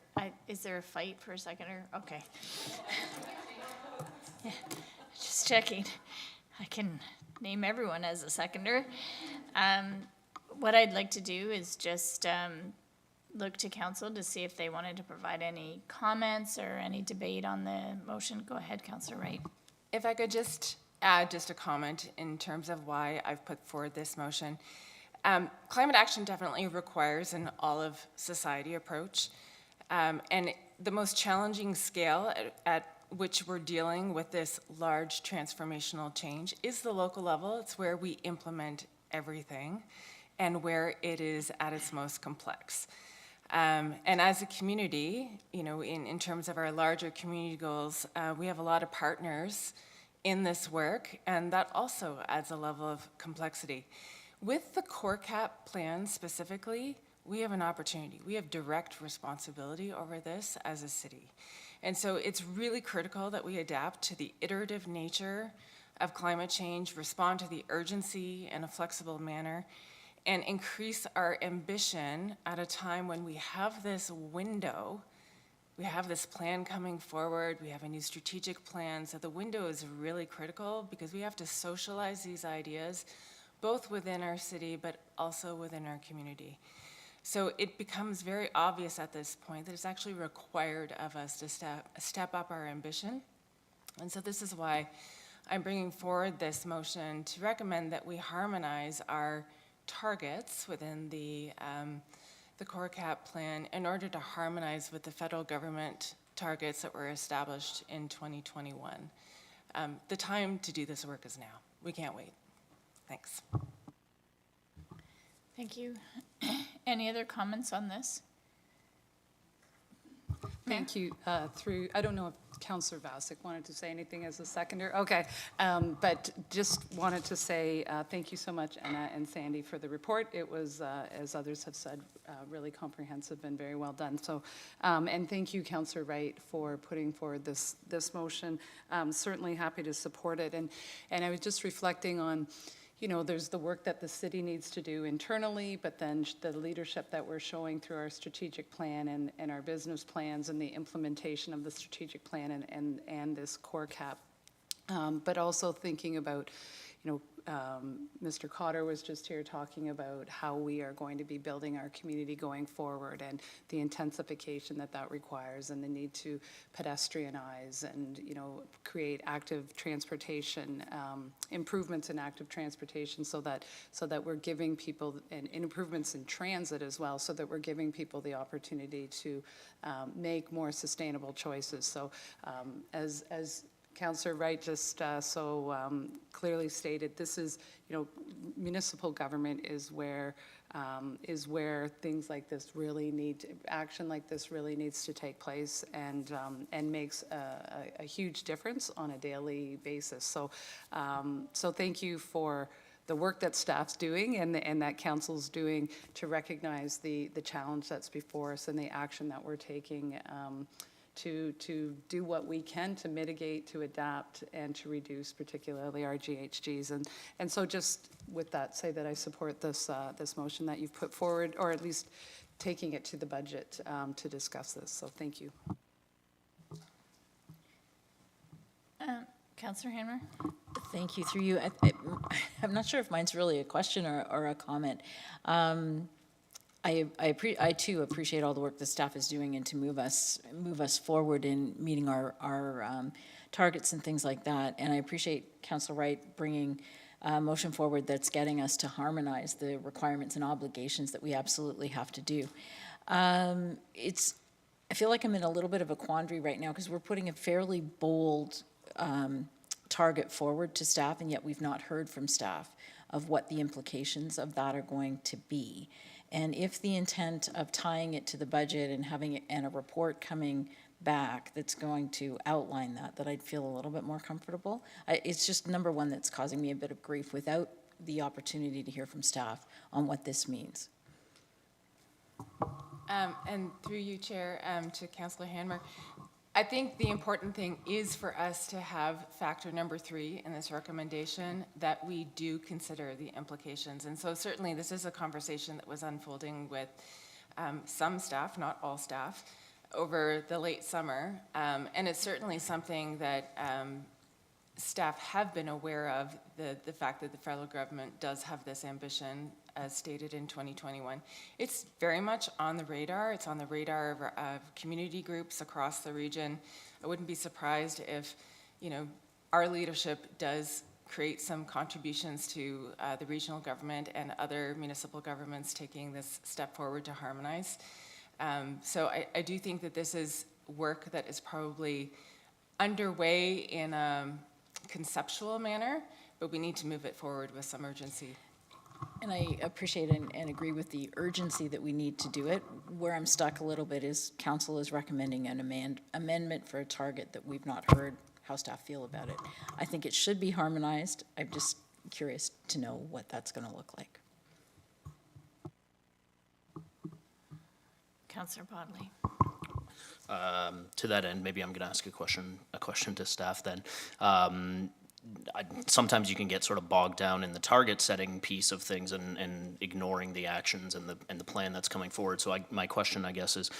is there a fight for a seconder? Okay. Yeah, just checking. I can name everyone as a seconder. What I'd like to do is just look to council to see if they wanted to provide any comments or any debate on the motion. Go ahead, Councillor Wright. If I could just add just a comment in terms of why I've put forward this motion. Climate action definitely requires an all-of-society approach, and the most challenging scale at which we're dealing with this large transformational change is the local level. It's where we implement everything and where it is at its most complex. And as a community, you know, in terms of our larger community goals, we have a lot of partners in this work, and that also adds a level of complexity. With the Core Cap plan specifically, we have an opportunity. We have direct responsibility over this as a city. And so it's really critical that we adapt to the iterative nature of climate change, respond to the urgency in a flexible manner, and increase our ambition at a time when we have this window. We have this plan coming forward, we have a new strategic plan, so the window is really critical because we have to socialize these ideas both within our city but also within our community. So it becomes very obvious at this point that it's actually required of us to step up our ambition. And so this is why I'm bringing forward this motion to recommend that we harmonize our targets within the Core Cap plan in order to harmonize with the federal government targets that were established in 2021. The time to do this work is now. We can't wait. Thanks. Thank you. Any other comments on this? Thank you. I don't know if Councillor Vasek wanted to say anything as a seconder. Okay, but just wanted to say thank you so much, Anna and Sandy, for the report. It was, as others have said, really comprehensive and very well done. So, and thank you, Councillor Wright, for putting forward this motion. Certainly happy to support it. And I was just reflecting on, you know, there's the work that the city needs to do internally, but then the leadership that we're showing through our strategic plan and our business plans and the implementation of the strategic plan and this Core Cap. But also thinking about, you know, Mr. Cotter was just here talking about how we are going to be building our community going forward and the intensification that that requires and the need to pedestrianize and, you know, create active transportation, improvements in active transportation so that we're giving people, and improvements in transit as well, so that we're giving people the opportunity to make more sustainable choices. So as Councillor Wright just clearly stated, this is, you know, municipal government is where things like this really action like this really needs to take place and makes a huge difference on a daily basis. So thank you for the work that staff's doing and that council's doing to recognize the challenge that's before us and the action that we're taking to do what we can to mitigate, to adapt, and to reduce particularly our GHGs. And so just with that, say that I support this motion that you've put forward, or at least taking it to the budget to discuss this. So thank you. Councillor Hanmer? Thank you. Through you, I'm not sure if mine's really a question or a comment. I too appreciate all the work the staff is doing and to move us forward in meeting our targets and things like that. And I appreciate Councillor Wright bringing a motion forward that's getting us to harmonize the requirements and obligations that we absolutely have to do. I feel like I'm in a little bit of a quandary right now because we're putting a fairly bold target forward to staff, and yet we've not heard from staff of what the implications of that are going to be. And if the intent of tying it to the budget and having it and a report coming back that's going to outline that I'd feel a little bit more comfortable. It's just number one that's causing me a bit of grief without the opportunity to hear from staff on what this means. And through you, Chair, to Councillor Hanmer, I think the important thing is for us to have factor number 3 in this recommendation, that we do consider the implications. And so certainly this is a conversation that was unfolding with some staff, not all staff, over the late summer. And it's certainly something that staff have been aware of, the fact that the federal government does have this ambition as stated in 2021. It's very much on the radar. It's on the radar of community groups across the region. I wouldn't be surprised if, you know, our leadership does create some contributions to the regional government and other municipal governments taking this step forward to harmonize. So I do think that this is work that is probably underway in a conceptual manner, but we need to move it forward with some urgency. And I appreciate and agree with the urgency that we need to do it. Where I'm stuck a little bit is council is recommending an amendment for a target that we've not heard how staff feel about it. I think it should be harmonized. I'm just curious to know what that's going to look like. Councillor Bodley. To that end, maybe I'm going to ask a question to staff then. Sometimes you can get sort of bogged down in the target setting piece of things and ignoring the actions and the plan that's coming forward. So my question, I guess, is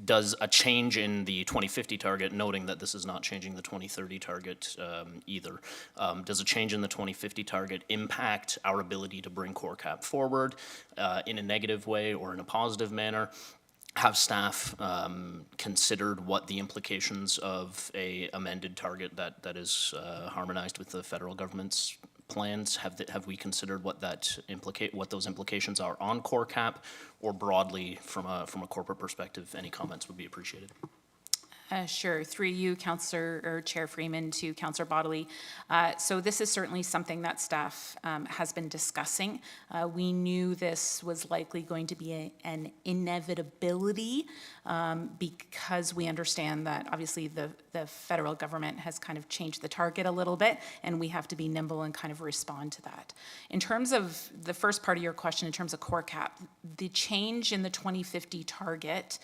does a change in the 2050 target, noting that this is not changing the 2030 target either, does a change in the 2050 target impact our ability to bring core cap forward in a negative way or in a positive manner? Have staff considered what the implications of a amended target that is harmonized with the federal government's plans? Have we considered what those implications are on core cap, or broadly from a corporate perspective? Any comments would be appreciated. Sure. Through you, Chair Freeman, to Councillor Bodley. So this is certainly something that staff has been discussing. We knew this was likely going to be an inevitability because we understand that obviously the federal government has kind of changed the target a little bit, and we have to be nimble and kind of respond to that. In terms of the first part of your question, in terms of core cap, the change in the 2050 target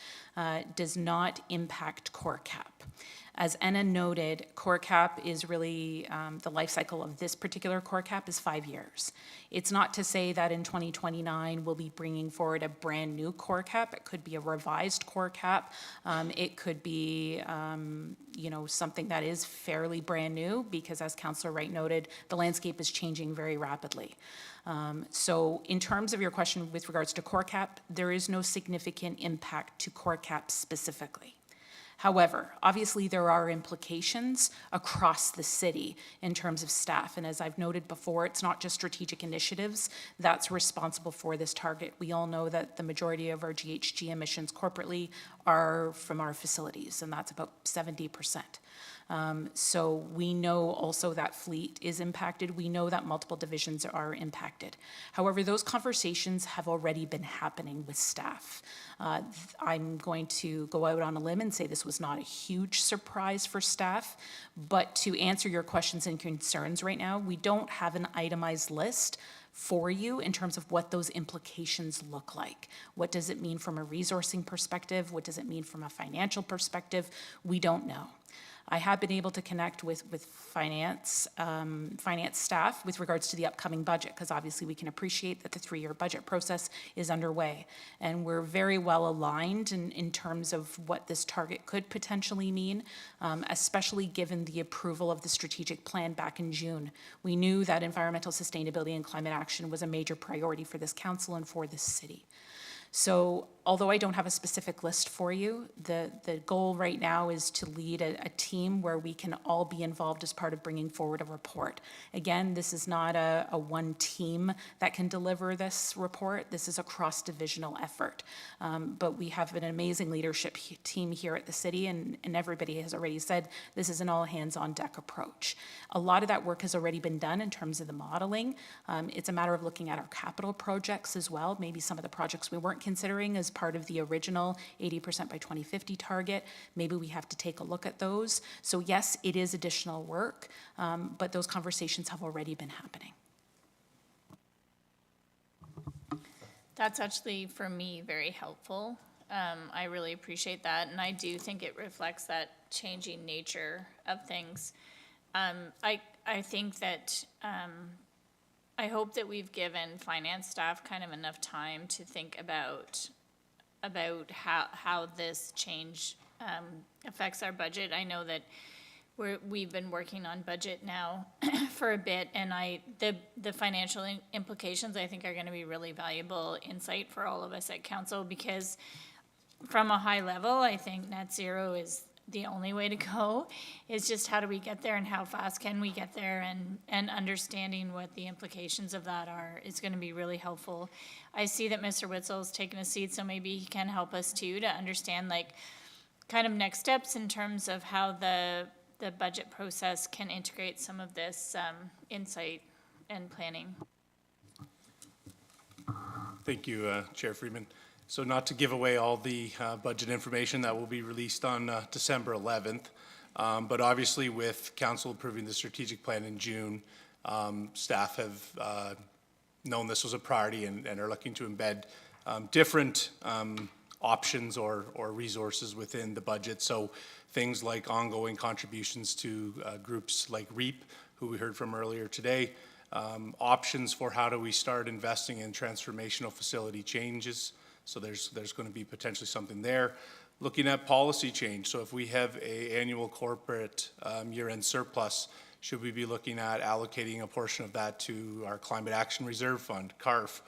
does not impact core cap. As Anna noted, core cap is really, the life cycle of this particular core cap is 5 years. It's not to say that in 2029, we'll be bringing forward a brand-new core cap. It could be a revised core cap. It could be, something that is fairly brand-new, because as Councillor Wright noted, the landscape is changing very rapidly. So in terms of your question with regards to core cap, there is no significant impact to core cap specifically. However, obviously there are implications across the city in terms of staff. And as I've noted before, it's not just strategic initiatives that's responsible for this target. We all know that the majority of our GHG emissions corporately are from our facilities, and that's about 70%. So we know also that fleet is impacted. We know that multiple divisions are impacted. However, those conversations have already been happening with staff. I'm going to go out on a limb and say this was not a huge surprise for staff, but to answer your questions and concerns right now, we don't have an itemized list for you in terms of what those implications look like. What does it mean from a resourcing perspective? What does it mean from a financial perspective? We don't know. I have been able to connect with finance staff with regards to the upcoming budget, because obviously we can appreciate that the 3-year budget process is underway. And we're very well aligned in terms of what this target could potentially mean, especially given the approval of the strategic plan back in June. We knew that environmental sustainability and climate action was a major priority for this council and for this city. So although I don't have a specific list for you, the goal right now is to lead a team where we can all be involved as part of bringing forward a report. Again, this is not a one team that can deliver this report. This is a cross-divisional effort. But we have an amazing leadership team here at the city, and everybody has already said this is an all-hands-on-deck approach. A lot of that work has already been done in terms of the modeling. It's a matter of looking at our capital projects as well, maybe some of the projects we weren't considering as part of the original 80% by 2050 target. Maybe we have to take a look at those. So yes, it is additional work, but those conversations have already been happening. That's actually, for me, very helpful. I really appreciate that, and I do think it reflects that changing nature of things. I think that I hope that we've given finance staff kind of enough time to think about how this change affects our budget. I know that we've been working on budget now for a bit, and the financial implications I think are going to be really valuable insight for all of us at council, because from a high level, I think net zero is the only way to go. Is just how do we get there and how fast can we get there, and understanding what the implications of that are is going to be really helpful. I see that Mr. Witzel's taken a seat, so maybe he can help us too to understand like kind of next steps in terms of how the budget process can integrate some of this insight and planning. Thank you, Chair Freeman. So not to give away all the budget information that will be released on December 11th, but obviously with council approving the strategic plan in June, staff have known this was a priority and are looking to embed different options or resources within the budget. So things like ongoing contributions to groups like REAP, who we heard from earlier today, options for how do we start investing in transformational facility changes. So there's going to be potentially something there. Looking at policy change. So if we have an annual corporate year-end surplus, should we be looking at allocating a portion of that to our Climate Action Reserve Fund, CARF?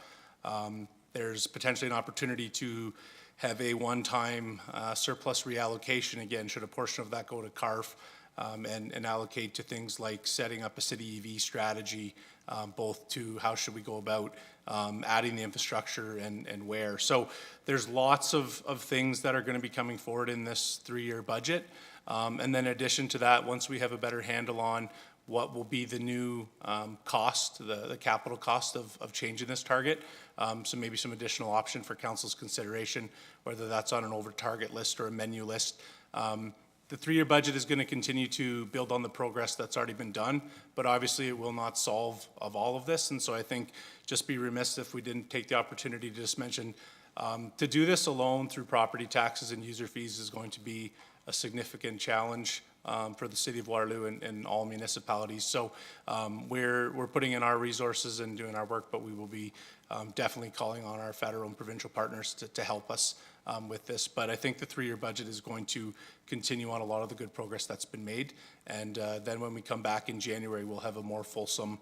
There's potentially an opportunity to have a one-time surplus reallocation. Again, should a portion of that go to CARF and allocate to things like setting up a city EV strategy, both to how should we go about adding the infrastructure and where. So there's lots of things that are going to be coming forward in this 3-year budget. And then in addition to that, once we have a better handle on what will be the new cost, the capital cost of changing this target, so maybe some additional option for council's consideration, whether that's on an over target list or a menu list. The 3-year budget is going to continue to build on the progress that's already been done, but obviously it will not solve of all of this. And so I think just be remiss if we didn't take the opportunity to just mention to do this alone through property taxes and user fees is going to be a significant challenge for the city of Waterloo and all municipalities. So we're putting in our resources and doing our work, but we will be definitely calling on our federal and provincial partners to help us with this. But I think the 3-year budget is going to continue on a lot of the good progress that's been made. And then when we come back in January, we'll have a more fulsome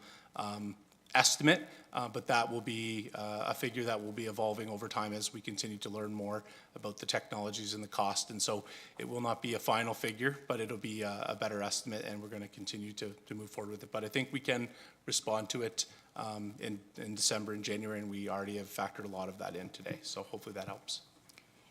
estimate, but that will be a figure that will be evolving over time as we continue to learn more about the technologies and the cost. And so it will not be a final figure, but it'll be a better estimate, and we're going to continue to move forward with it. But I think we can respond to it in December and January, and we already have factored a lot of that in today. So hopefully that helps.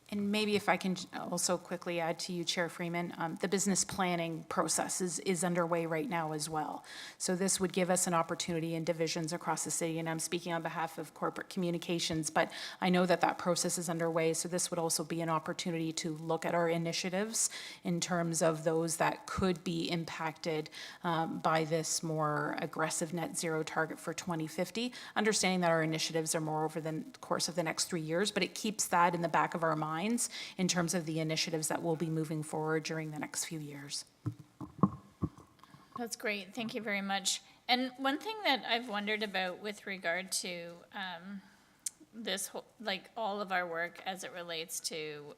And maybe if I can also quickly add to you, Chair Freeman, the business planning process is underway right now as well. So this would give us an opportunity in divisions across the city, and I'm speaking on behalf of corporate communications, but I know that that process is underway, so this would also be an opportunity to look at our initiatives in terms of those that could be impacted by this more aggressive net zero target for 2050, understanding that our initiatives are more over the course of the next 3 years, but it keeps that in the back of our mind in terms of the initiatives that will be moving forward during the next few years. That's great. Thank you very much. And one thing that I've wondered about with regard to this whole, like all of our work as it relates to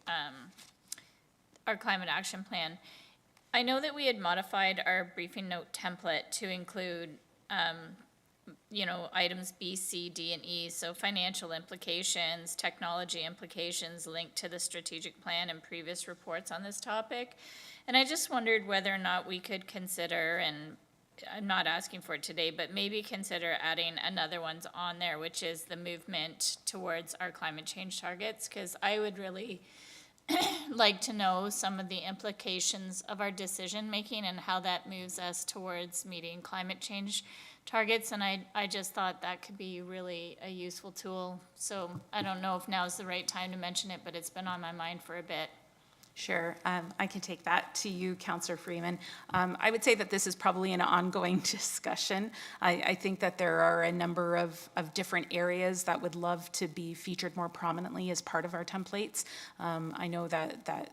our climate action plan, I know that we had modified our briefing note template to include you know, items B, C, D, and E, so financial implications, technology implications linked to the strategic plan and previous reports on this topic. And I just wondered whether or not we could consider, and I'm not asking for it today, but maybe consider adding another one's on there, which is the movement towards our climate change targets, because I would really like to know some of the implications of our decision-making and how that moves us towards meeting climate change targets, and I just thought that could be really a useful tool. So I don't know if now is the right time to mention it, but it's been on my mind for a bit. Sure, I can take that to you, Councillor Freeman. I would say that this is probably an ongoing discussion. I think that there are a number of different areas that would love to be featured more prominently as part of our templates. I know that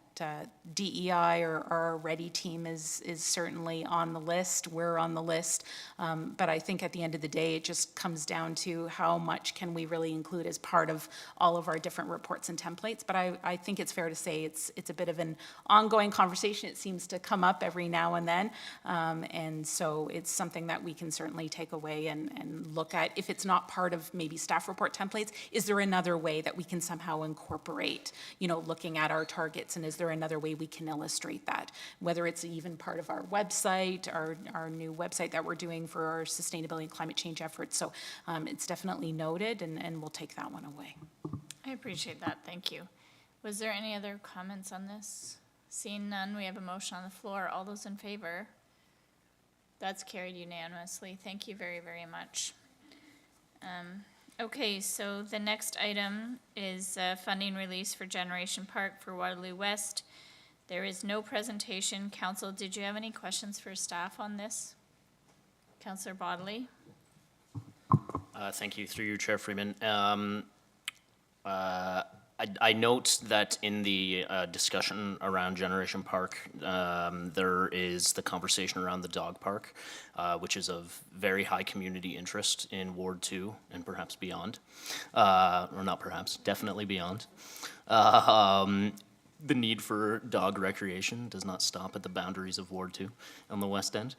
DEI or our READY team is certainly on the list. We're on the list. But I think at the end of the day, it just comes down to how much can we really include as part of all of our different reports and templates. But I think it's fair to say it's a bit of an ongoing conversation. It seems to come up every now and then. And so it's something that we can certainly take away and look at. If it's not part of maybe staff report templates, is there another way that we can somehow incorporate, you know, looking at our targets, and is there another way we can illustrate that, whether it's even part of our website, our new website that we're doing for our sustainability and climate change efforts. So it's definitely noted, and we'll take that one away. I appreciate that. Thank you. Was there any other comments on this? Seeing none, we have a motion on the floor. All those in favor? That's carried unanimously. Thank you very, very much. Okay, so the next item is funding release for Generation Park for Waterloo West. There is no presentation. Council, did you have any questions for staff on this? Councillor Bodley? Thank you, through you, Chair Freeman. I note that in the discussion around Generation Park, there is the conversation around the dog park, which is of very high community interest in Ward 2 and perhaps beyond, or not perhaps, definitely beyond. The need for dog recreation does not stop at the boundaries of Ward 2 on the West End.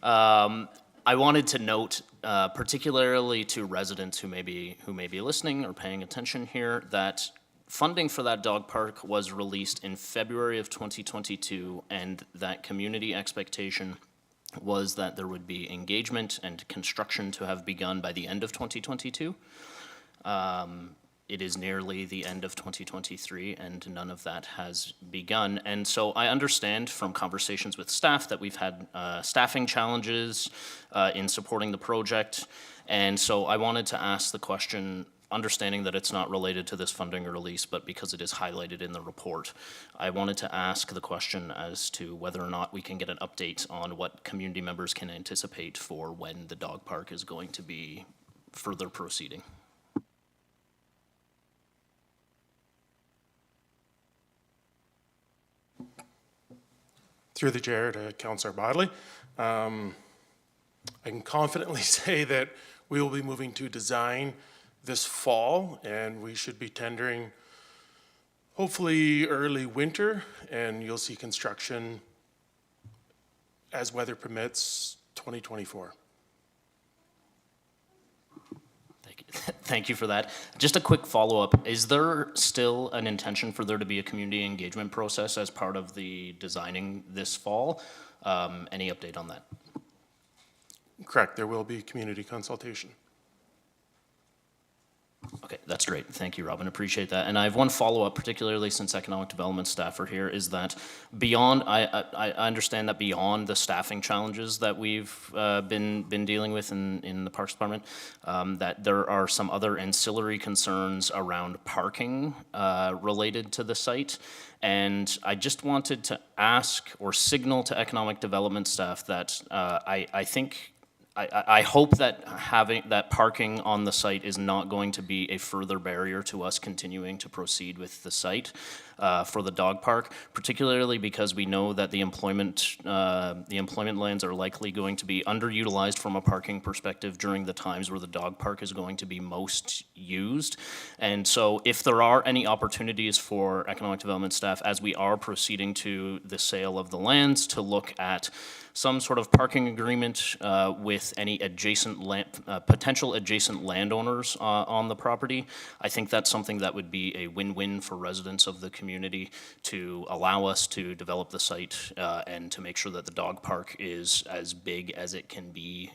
I wanted to note, particularly to residents who may be listening or paying attention here, that funding for that dog park was released in February of 2022, and that community expectation was that there would be engagement and construction to have begun by the end of 2022. It is nearly the end of 2023, and none of that has begun. And so I understand from conversations with staff that we've had staffing challenges in supporting the project. And so I wanted to ask the question, understanding that it's not related to this funding release, but because it is highlighted in the report, I wanted to ask the question as to whether or not we can get an update on what community members can anticipate for when the dog park is going to be further proceeding. Through the chair to Councillor Bodley, I can confidently say that we will be moving to design this fall, and we should be tendering hopefully early winter, and you'll see construction as weather permits 2024. Thank you for that. Just a quick follow-up. Is there still an intention for there to be a community engagement process as part of the designing this fall? Any update on that? Correct, there will be community consultation. Okay, that's great. Thank you, Robin. Appreciate that. And I have one follow-up, particularly since economic development staff are here, is that beyond, I understand that beyond the staffing challenges that we've been dealing with in the Parks Department, that there are some other ancillary concerns around parking related to the site. And I just wanted to ask or signal to economic development staff that I hope that having that parking on the site is not going to be a further barrier to us continuing to proceed with the site for the dog park, particularly because we know that the employment lands are likely going to be underutilized from a parking perspective during the times where the dog park is going to be most used. And so if there are any opportunities for economic development staff as we are proceeding to the sale of the lands to look at some sort of parking agreement with any adjacent potential adjacent landowners on the property. I think that's something that would be a win-win for residents of the community to allow us to develop the site and to make sure that the dog park is as big as it can be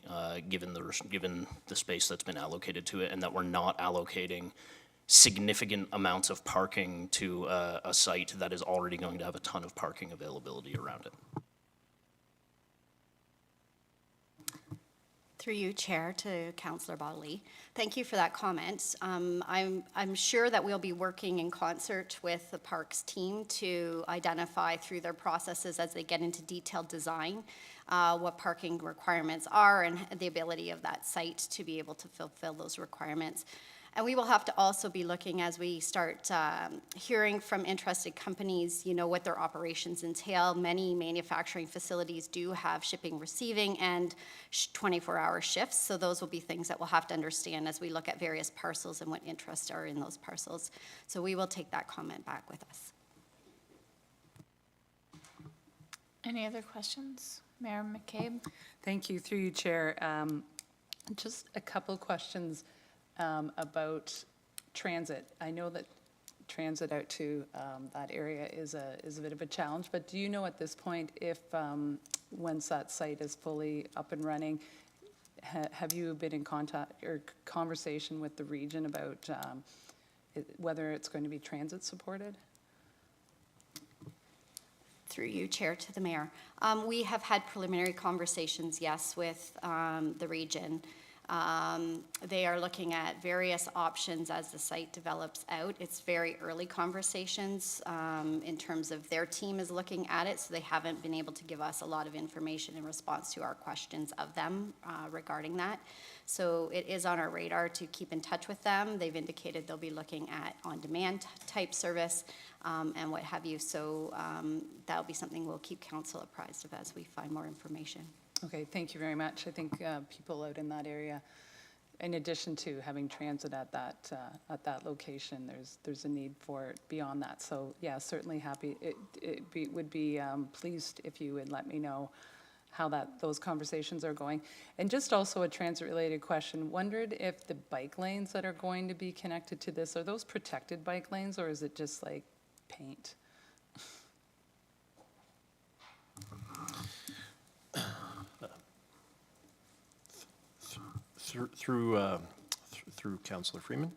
given the space that's been allocated to it, and that we're not allocating significant amounts of parking to a site that is already going to have a ton of parking availability around it. Through you, Chair, to Councillor Bodley. Thank you for that comment. I'm sure that we'll be working in concert with the Parks team to identify through their processes as they get into detailed design what parking requirements are and the ability of that site to be able to fulfill those requirements. And we will have to also be looking as we start hearing from interested companies, you know, what their operations entail. Many manufacturing facilities do have shipping, receiving, and 24-hour shifts. So those will be things that we'll have to understand as we look at various parcels and what interests are in those parcels. So we will take that comment back with us. Any other questions? Mayor McCabe? Thank you. Through you, Chair. Just a couple questions. About transit. I know that transit out to that area is a bit of a challenge, but do you know at this point if once that site is fully up and running, have you been in contact or conversation with the region about whether it's going to be transit supported? Through you, Chair, to the Mayor. We have had preliminary conversations, yes, with the region. They are looking at various options as the site develops out. It's very early conversations in terms of their team is looking at it, so they haven't been able to give us a lot of information in response to our questions of them regarding that. So it is on our radar to keep in touch with them. They've indicated they'll be looking at on-demand type service and what have you. So that'll be something we'll keep council apprised of as we find more information. Okay, thank you very much. I think people out in that area, in addition to having transit at that location, there's a need for it beyond that. So yeah, certainly happy. Would be pleased if you would let me know how those conversations are going. And just also a transit-related question. Wondered if the bike lanes that are going to be connected to this, are those protected bike lanes or is it just like paint? Through Councillor Freeman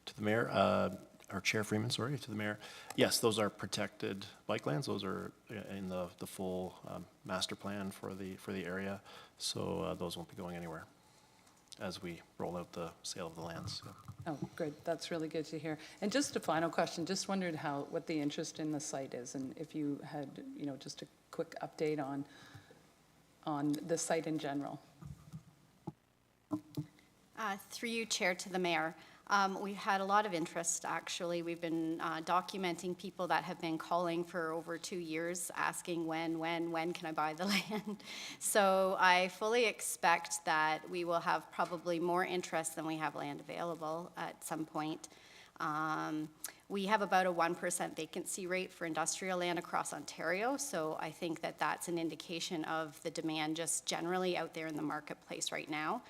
to the Mayor, or Chair Freeman, sorry, to the Mayor. Yes, those are protected bike lanes. Those are in the full master plan for the area. So those won't be going anywhere as we roll out the sale of the lands. Yeah. Oh, good. That's really good to hear. And just a final question. Just wondered what the interest in the site is, and if you had, just a quick update on the site in general. Through you, Chair, to the Mayor. We've had a lot of interest, actually. We've been documenting people that have been calling for over 2 years, asking when can I buy the land? So I fully expect that we will have probably more interest than we have land available at some point. We have about a 1% vacancy rate for industrial land across Ontario, so I think that that's an indication of the demand just generally out there in the marketplace right now.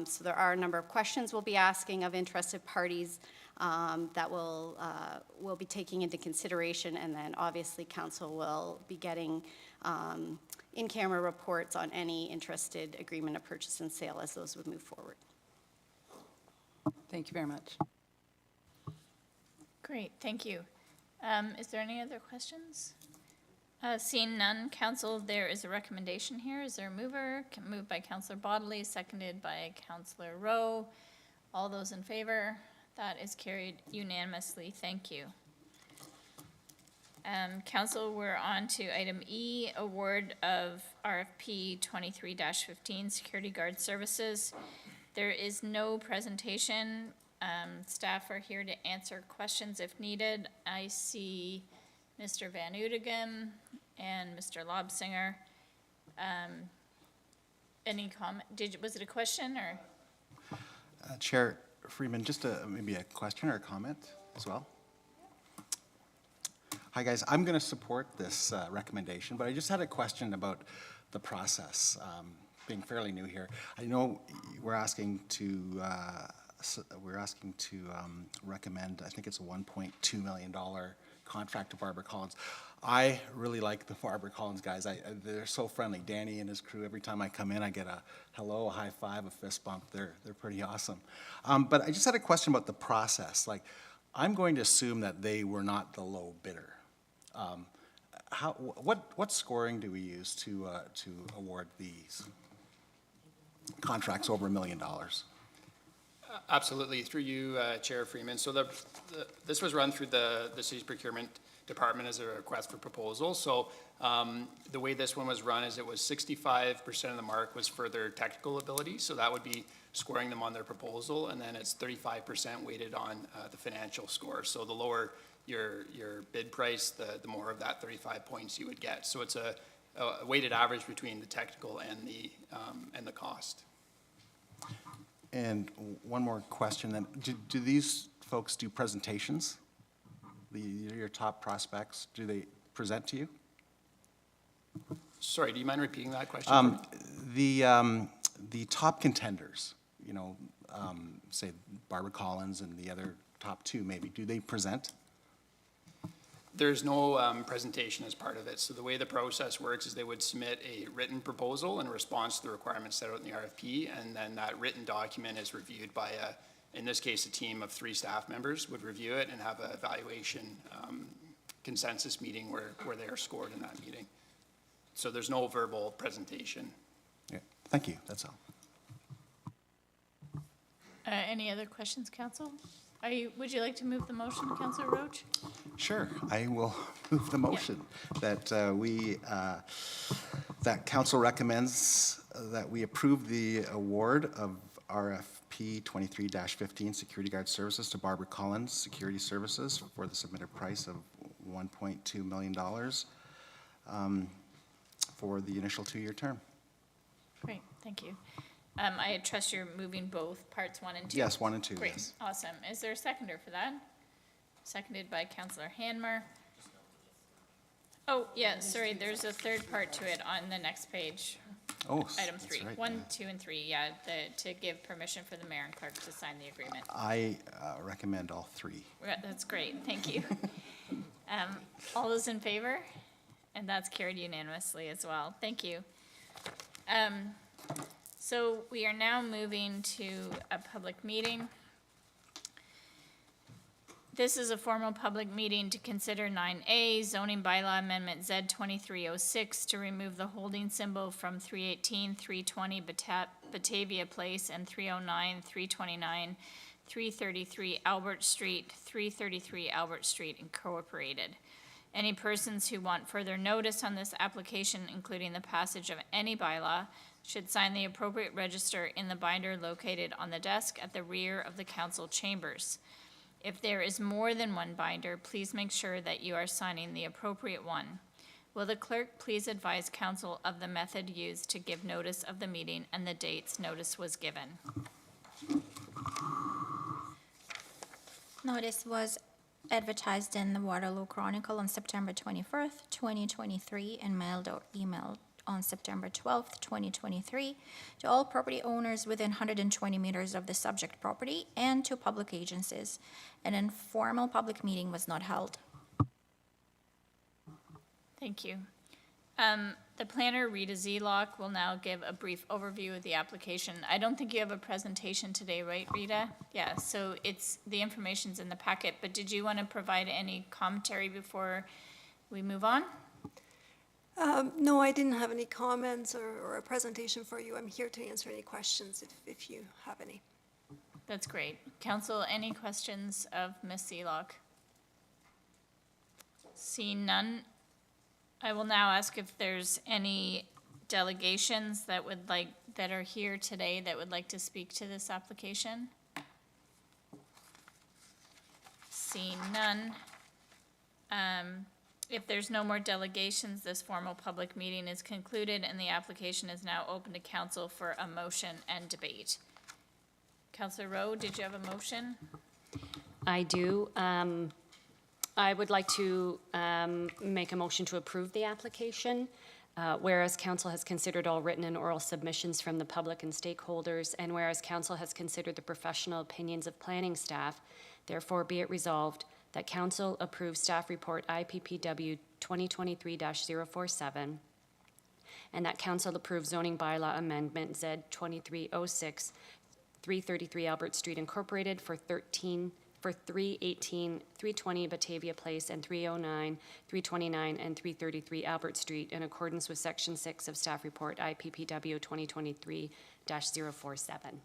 So there are a number of questions we'll be asking of interested parties that we'll be taking into consideration, and then obviously council will be getting in-camera reports on any interested agreement of purchase and sale as those would move forward. Thank you very much. Great, thank you. Is there any other questions? Seeing none, council, there is a recommendation here. Is there a mover? Moved by Councillor Bodley, seconded by Councillor Rowe. All those in favor? That is carried unanimously. Thank you. Council, we're on to item E, award of RFP 23-15 Security Guard Services. There is no presentation. Staff are here to answer questions if needed. I see Mr. Van Oudegem and Mr. Lobsinger. Any comment? Was it a question or? Chair Freeman, just maybe a question or a comment as well. Hi guys, I'm going to support this recommendation, but I just had a question about the process. Being fairly new here, I know we're asking to recommend, I think it's a $1.2 million contract to Barbara Collins. I really like the Barbara Collins guys. They're so friendly. Danny and his crew, every time I come in, I get a hello, a high five, a fist bump. They're pretty awesome. But I just had a question about the process. Like, I'm going to assume that they were not the low bidder. What scoring do we use to award these contracts over $1 million? Absolutely, through you, Chair Freeman. So this was run through the city's procurement department as a request for proposal. So the way this one was run is it was 65% of the mark was for their technical ability. So that would be scoring them on their proposal, and then it's 35% weighted on the financial score. So the lower your bid price, the more of that 35 points you would get. So it's a weighted average between the technical and the cost. And one more question then. Do these folks do presentations? Your top prospects, do they present to you? Sorry, do you mind repeating that question? The top contenders, you know, say Barbara Collins and the other top two maybe, do they present? There's no presentation as part of it. So the way the process works is they would submit a written proposal in response to the requirements set out in the RFP, and then that written document is reviewed by in this case, a team of 3 staff members would review it and have an evaluation consensus meeting where they are scored in that meeting. So there's no verbal presentation. Yeah. Thank you, that's all. Any other questions, council? Would you like to move the motion, Councillor Roach? Sure, I will move the motion that that council recommends that we approve the award of RFP 23-15 Security Guard Services to Barbara Collins Security Services for the submitted price of $1.2 million for the initial 2-year term. Great, thank you. I trust you're moving both parts 1 and 2? Yes, 1 and 2, Great, yes. awesome. Is there a seconder for that? Seconded by Councillor Hanmer. Oh, yeah, sorry, there's a third part to it on the next page. Oh, Item that's 3, right, 1, yeah. 2, and 3, yeah, to give permission for the mayor and clerk to sign the agreement. I recommend all 3. That's great, thank you. All those in favor? And that's carried unanimously as well. Thank you. So we are now moving to a public meeting. This is a formal public meeting to consider 9A zoning bylaw amendment Z2306 to remove the holding symbol from 318, 320 Batavia Place and 309, 329, 333 Albert Street, 333 Albert Street Incorporated. Any persons who want further notice on this application, including the passage of any bylaw, should sign the appropriate register in the binder located on the desk at the rear of the council chambers. If there is more than one binder, please make sure that you are signing the appropriate one. Will the clerk please advise council of the method used to give notice of the meeting and the dates notice was given? Notice was advertised in the Waterloo Chronicle on September 21st, 2023, and mailed or emailed on September 12th, 2023, to all property owners within 120 meters of the subject property and to public agencies. An informal public meeting was not held. Thank you. The planner, Rita Zelock, will now give a brief overview of the application. I don't think you have a presentation today, right, Rita? Yeah, so the information's in the packet, but did you want to provide any commentary before we move on? No, I didn't have any comments or a presentation for you. I'm here to answer any questions if you have any. That's great. Council, any questions of Ms. Zelock? Seeing none, I will now ask if there's any delegations that are here today that would like to speak to this application. Seeing none, if there's no more delegations, this formal public meeting is concluded and the application is now open to council for a motion and debate. Councillor Rowe, did you have a motion? I do. I would like to make a motion to approve the application. Whereas council has considered all written and oral submissions from the public and stakeholders, and whereas council has considered the professional opinions of planning staff, therefore be it resolved that council approves staff report IPPW 2023-047, and that council approves zoning bylaw amendment Z 2306, 333 Albert Street Incorporated for 318, 320 Batavia Place, and 309, 329, and 333 Albert Street in accordance with Section 6 of Staff Report IPPW 2023-047.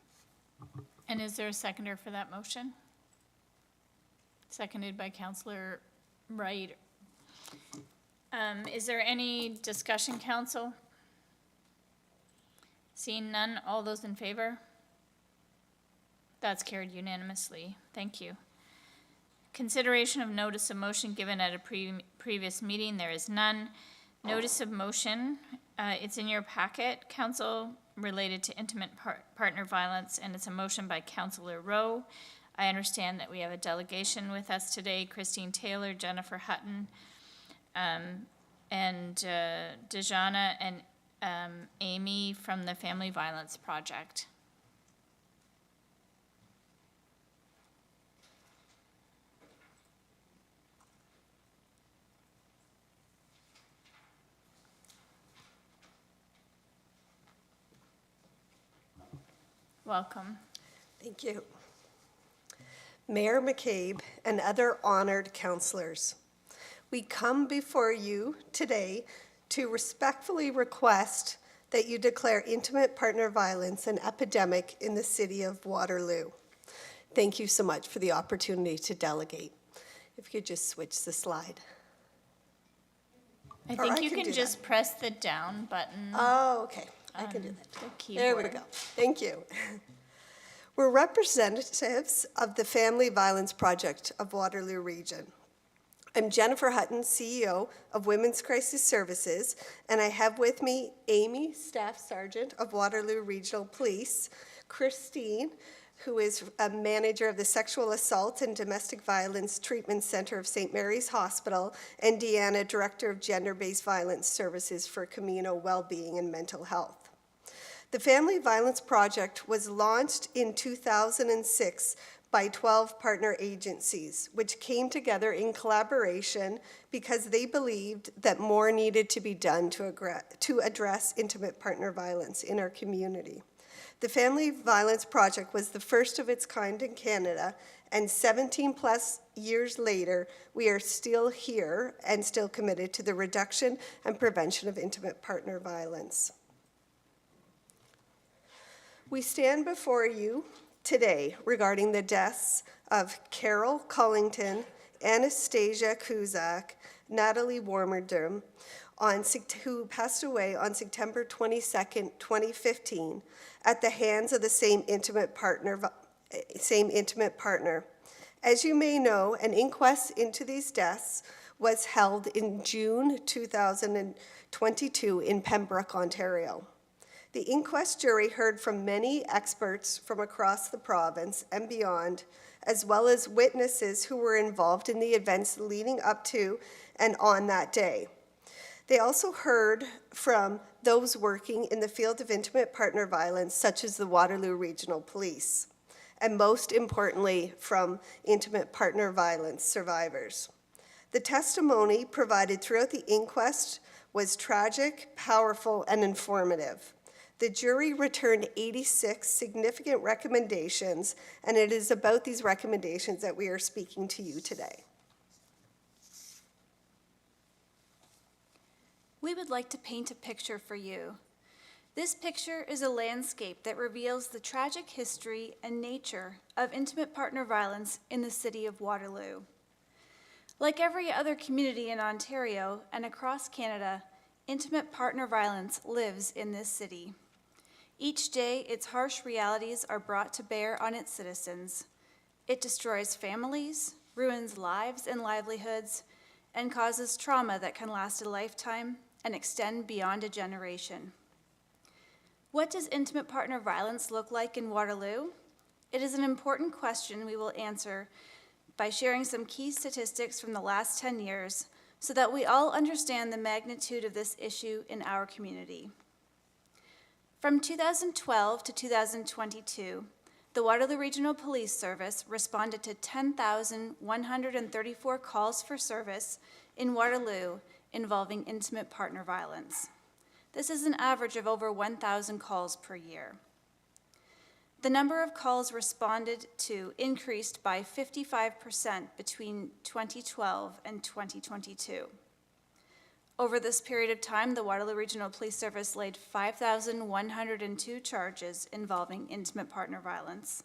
And is there a seconder for that motion? Seconded by Councillor Wright. Is there any discussion, council? Seeing none, all those in favor? That's carried unanimously. Thank you. Consideration of notice of motion given at a previous meeting, there is none. Notice of motion, it's in your packet, council, related to intimate partner violence, and it's a motion by Councillor Rowe. I understand that we have a delegation with us today, Christine Taylor, Jennifer Hutton, and Dejana and Amy from the Family Violence Project. Welcome. Thank you. Mayor McCabe and other honored councillors, we come before you today to respectfully request that you declare intimate partner violence an epidemic in the city of Waterloo. Thank you so much for the opportunity to delegate. If you could just switch the slide. I think you can just press the down button. Oh, okay. I can do that. The There we keyboard. go. Thank you. We're representatives of the Family Violence Project of Waterloo Region. I'm Jennifer Hutton, CEO of Women's Crisis Services, and I have with me Amy, Staff Sergeant of Waterloo Regional Police, Christine, who is a manager of the Sexual Assault and Domestic Violence Treatment Center of St. Mary's Hospital, and Deanna, Director of Gender-Based Violence Services for Camino Wellbeing and Mental Health. The Family Violence Project was launched in 2006 by 12 partner agencies, which came together in collaboration because they believed that more needed to be done to address intimate partner violence in our community. The Family Violence Project was the first of its kind in Canada, and 17 plus years later, we are still here and still committed to the reduction and prevention of intimate partner violence. We stand before you today regarding the deaths of Carol Cullington, Anastasia Kuzak, Natalie Warmerdum, who passed away on September 22nd, 2015, at the hands of the same intimate partner. As you may know, an inquest into these deaths was held in June 2022 in Pembroke, Ontario. The inquest jury heard from many experts from across the province and beyond, as well as witnesses who were involved in the events leading up to and on that day. They also heard from those working in the field of intimate partner violence, such as the Waterloo Regional Police, and most importantly, from intimate partner violence survivors. The testimony provided throughout the inquest was tragic, powerful, and informative. The jury returned 86 significant recommendations, and it is about these recommendations that we are speaking to you today. We would like to paint a picture for you. This picture is a landscape that reveals the tragic history and nature of intimate partner violence in the city of Waterloo. Like every other community in Ontario and across Canada, intimate partner violence lives in this city. Each day, its harsh realities are brought to bear on its citizens. It destroys families, ruins lives and livelihoods, and causes trauma that can last a lifetime and extend beyond a generation. What does intimate partner violence look like in Waterloo? It is an important question we will answer by sharing some key statistics from the last 10 years so that we all understand the magnitude of this issue in our community. From 2012 to 2022, the Waterloo Regional Police Service responded to 10,134 calls for service in Waterloo involving intimate partner violence. This is an average of over 1,000 calls per year. The number of calls responded to increased by 55% between 2012 and 2022. Over this period of time, the Waterloo Regional Police Service laid 5,102 charges involving intimate partner violence.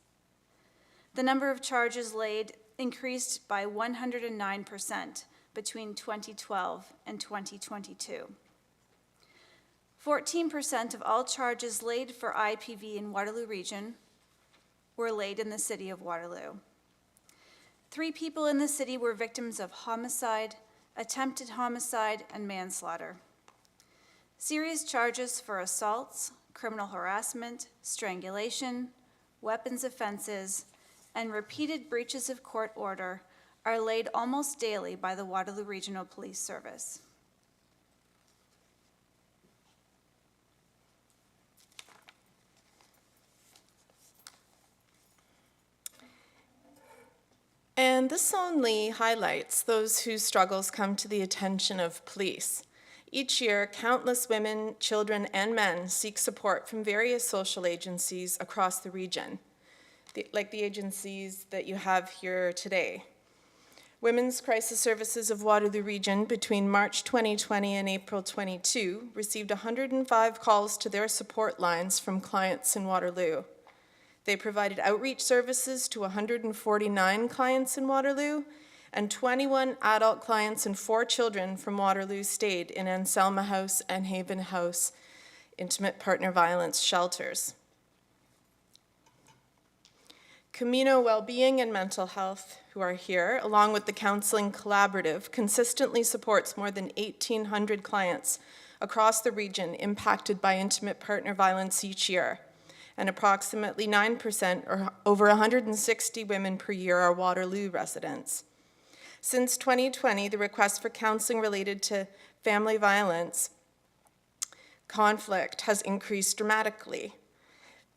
The number of charges laid increased by 109% between 2012 and 2022. 14% of all charges laid for IPV in Waterloo Region were laid in the city of Waterloo. 3 people in the city were victims of homicide, attempted homicide, and manslaughter. Serious charges for assaults, criminal harassment, strangulation, weapons offenses, and repeated breaches of court order are laid almost daily by the Waterloo Regional Police Service. And this only highlights those whose struggles come to the attention of police. Each year, countless women, children, and men seek support from various social agencies across the region, like the agencies that you have here today. Women's Crisis Services of Waterloo Region between March 2020 and April 22 received 105 calls to their support lines from clients in Waterloo. They provided outreach services to 149 clients in Waterloo, and 21 adult clients and 4 children from Waterloo stayed in Anselma House and Haven House intimate partner violence shelters. Camino Wellbeing and Mental Health, who are here, along with the Counseling Collaborative, consistently supports more than 1,800 clients across the region impacted by intimate partner violence each year, and approximately 9%, or over 160 women per year, are Waterloo residents. Since 2020, the request for counseling related to family violence conflict has increased dramatically.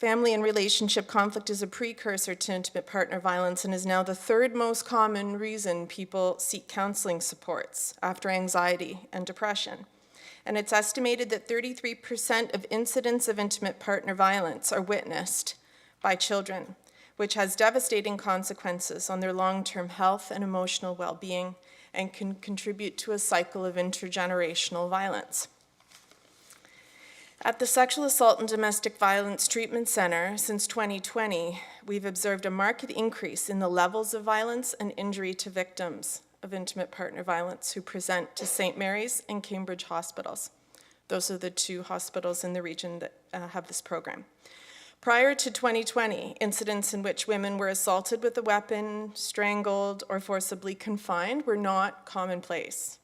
Family and relationship conflict is a precursor to intimate partner violence and is now the 3rd most common reason people seek counseling supports after anxiety and depression. And it's estimated that 33% of incidents of intimate partner violence are witnessed by children, which has devastating consequences on their long-term health and emotional well-being and can contribute to a cycle of intergenerational violence. At the Sexual Assault and Domestic Violence Treatment Center, since 2020, we've observed a marked increase in the levels of violence and injury to victims, of intimate partner violence who present to St. Mary's and Cambridge hospitals. Those are the two hospitals in the region that have this program. Prior to 2020, incidents in which women were assaulted with a weapon, strangled, or forcibly confined were not commonplace.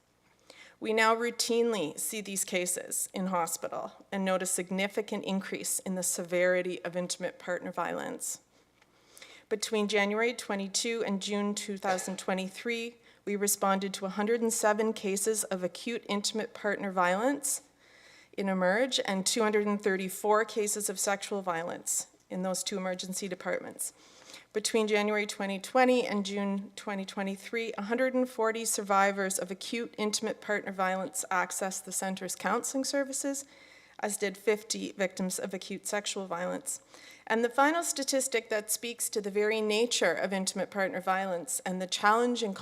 We now routinely see these cases in hospital and note a significant increase in the severity of intimate partner violence. Between January 22 and June 2023, we responded to 107 cases of acute intimate partner violence in Emerge and 234 cases of sexual violence in those two emergency departments. Between January 2020 and June 2023, 140 survivors of acute intimate partner violence accessed the center's counseling services, as did 50 victims of acute sexual violence. And the final statistic that speaks to the very nature of intimate partner violence and the challenge in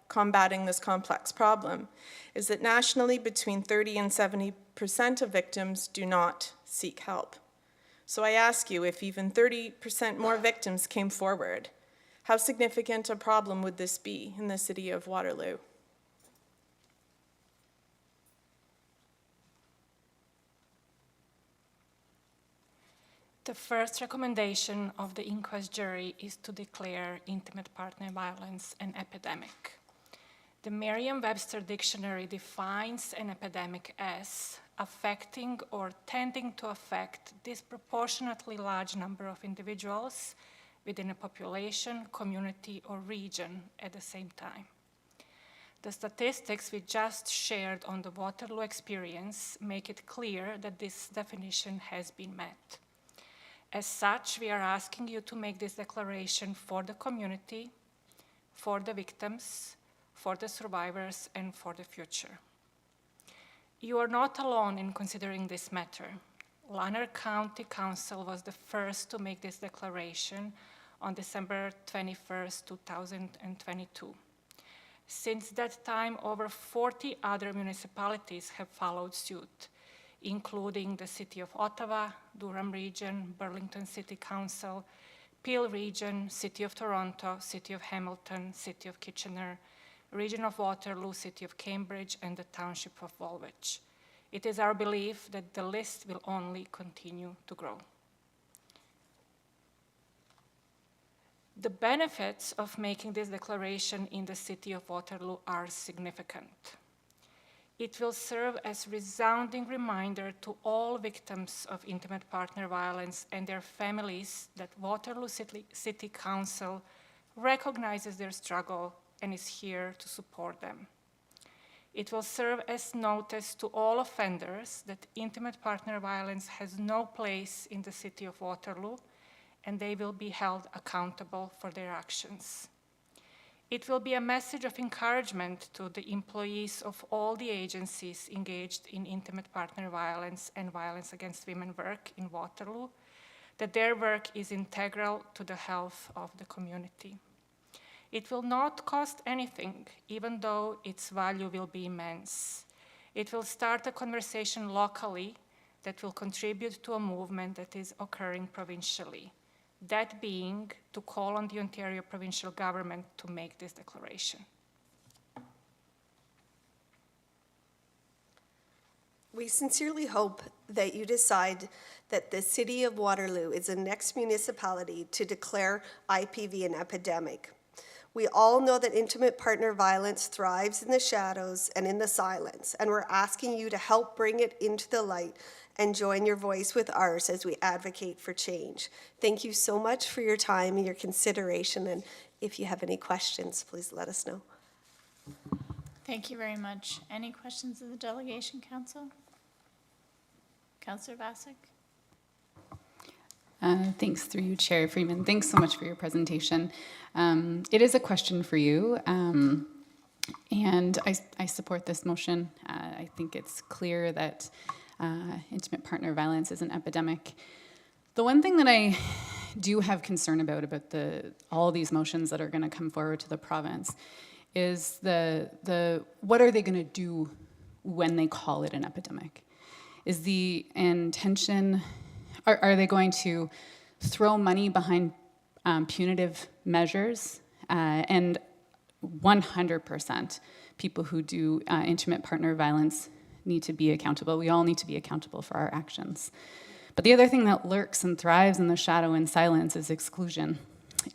combating this complex problem is that nationally between 30 and 70% of victims do not seek help. So I ask you, if even 30% more victims came forward, how significant a problem would this be in the city of Waterloo? The first recommendation of the inquest jury is to declare intimate partner violence an epidemic. The Merriam-Webster dictionary defines an epidemic as affecting or tending to affect disproportionately large number of individuals within a population, community, or region at the same time. The statistics we just shared on the Waterloo experience make it clear that this definition has been met. As such, we are asking you to make this declaration for the community, for the victims, for the survivors, and for the future. You are not alone in considering this matter. Lanark County Council was the first to make this declaration on December 21st, 2022. Since that time, over 40 other municipalities have followed suit, including the City of Ottawa, Durham Region, Burlington City Council, Peel Region, City of Toronto, City of Hamilton, City of Kitchener, Region of Waterloo, City of Cambridge, and the Township of Woolwich. It is our belief that the list will only continue to grow. The benefits of making this declaration in the City of Waterloo are significant. It will serve as a resounding reminder to all victims of intimate partner violence and their families that Waterloo City Council recognizes their struggle and is here to support them. It will serve as notice to all offenders that intimate partner violence has no place in the City of Waterloo, and they will be held accountable for their actions. It will be a message of encouragement to the employees of all the agencies engaged in intimate partner violence and violence against women work in Waterloo, that their work is integral to the health of the community. It will not cost anything, even though its value will be immense. It will start a conversation locally that will contribute to a movement that is occurring provincially. That being to call on the Ontario provincial government to make this declaration. We sincerely hope that you decide that the City of Waterloo is the next municipality to declare IPV an epidemic. We all know that intimate partner violence thrives in the shadows and in the silence, and we're asking you to help bring it into the light and join your voice with ours as we advocate for change. Thank you so much for your time and your consideration, and if you have any questions, please let us know. Thank you very much. Any questions of the Delegation Council? Councillor Vasek? Thanks, through you, Chair Freeman. Thanks so much for your presentation. It is a question for you, and I support this motion. I think it's clear that intimate partner violence is an epidemic. The one thing that I do have concern about all these motions that are going to come forward to the province is what are they going to do when they call it an epidemic? Is the intention, are they going to throw money behind punitive measures? And 100% people who do intimate partner violence need to be accountable. We all need to be accountable for our actions. But the other thing that lurks and thrives in the shadow and silence is exclusion.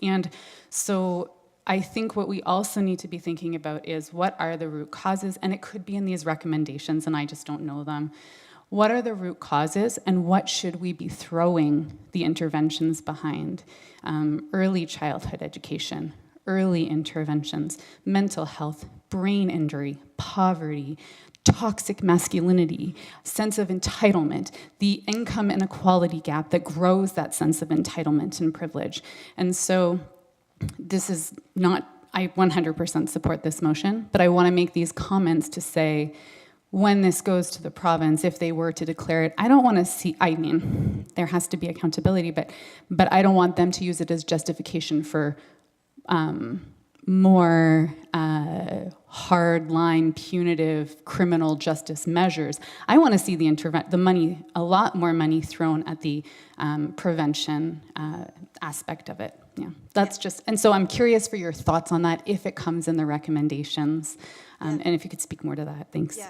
And so I think what we also need to be thinking about is what are the root causes, and it could be in these recommendations and I just don't know them. What are the root causes and what should we be throwing the interventions behind? Early childhood education, early interventions, mental health, brain injury, poverty, toxic masculinity, sense of entitlement, the income inequality gap that grows that sense of entitlement and privilege. And so this is not, I 100% support this motion, but I want to make these comments to say, when this goes to the province, if they were to declare it, I don't want to see, I mean, there has to be accountability, but I don't want them to use it as justification for more hard-line, punitive criminal justice measures. I want to see the money, a lot more money thrown at the prevention aspect of it. Yeah, that's just, and so I'm curious for your thoughts on that if it comes in the recommendations, and if you could speak more to that, thanks. Yeah,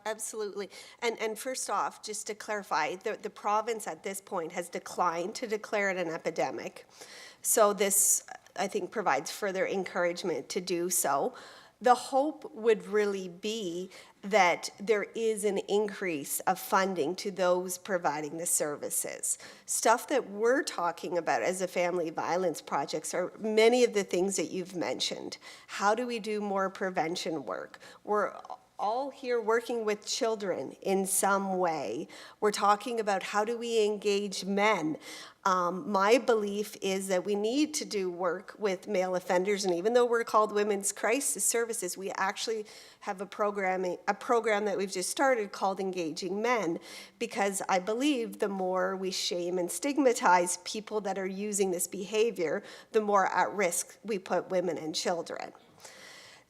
absolutely. And first off, just to clarify, the province at this point has declined to declare it an epidemic. So this, I think, provides further encouragement to do so. The hope would really be that there is an increase of funding to those providing the services. Stuff that we're talking about as a family violence projects are many of the things that you've mentioned. How do we do more prevention work? We're all here working with children in some way. We're talking about how do we engage men. My belief is that we need to do work with male offenders, and even though we're called Women's Crisis Services, we actually have a program that we've just started called Engaging Men, because I believe the more we shame and stigmatize people that are using this behavior, the more at risk we put women and children.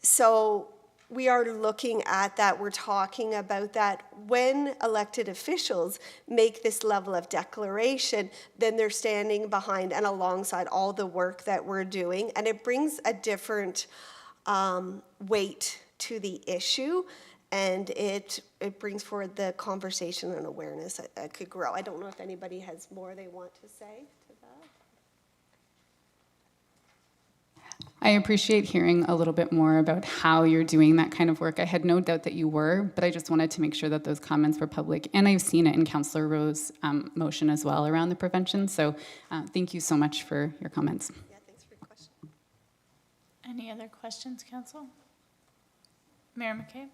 So we are looking at that, we're talking about that. When elected officials make this level of declaration, then they're standing behind and alongside all the work that we're doing, and it brings a different weight to the issue, and it brings forward the conversation and awareness that could grow. I don't know if anybody has more they want to say to that. I appreciate hearing a little bit more about how you're doing that kind of work. I had no doubt that you were, but I just wanted to make sure that those comments were public. And I've seen it in Councillor Rowe's motion as well around the prevention. So thank you so much for your comments. Yeah, thanks for your question. Any other questions, Council? Mayor McCabe?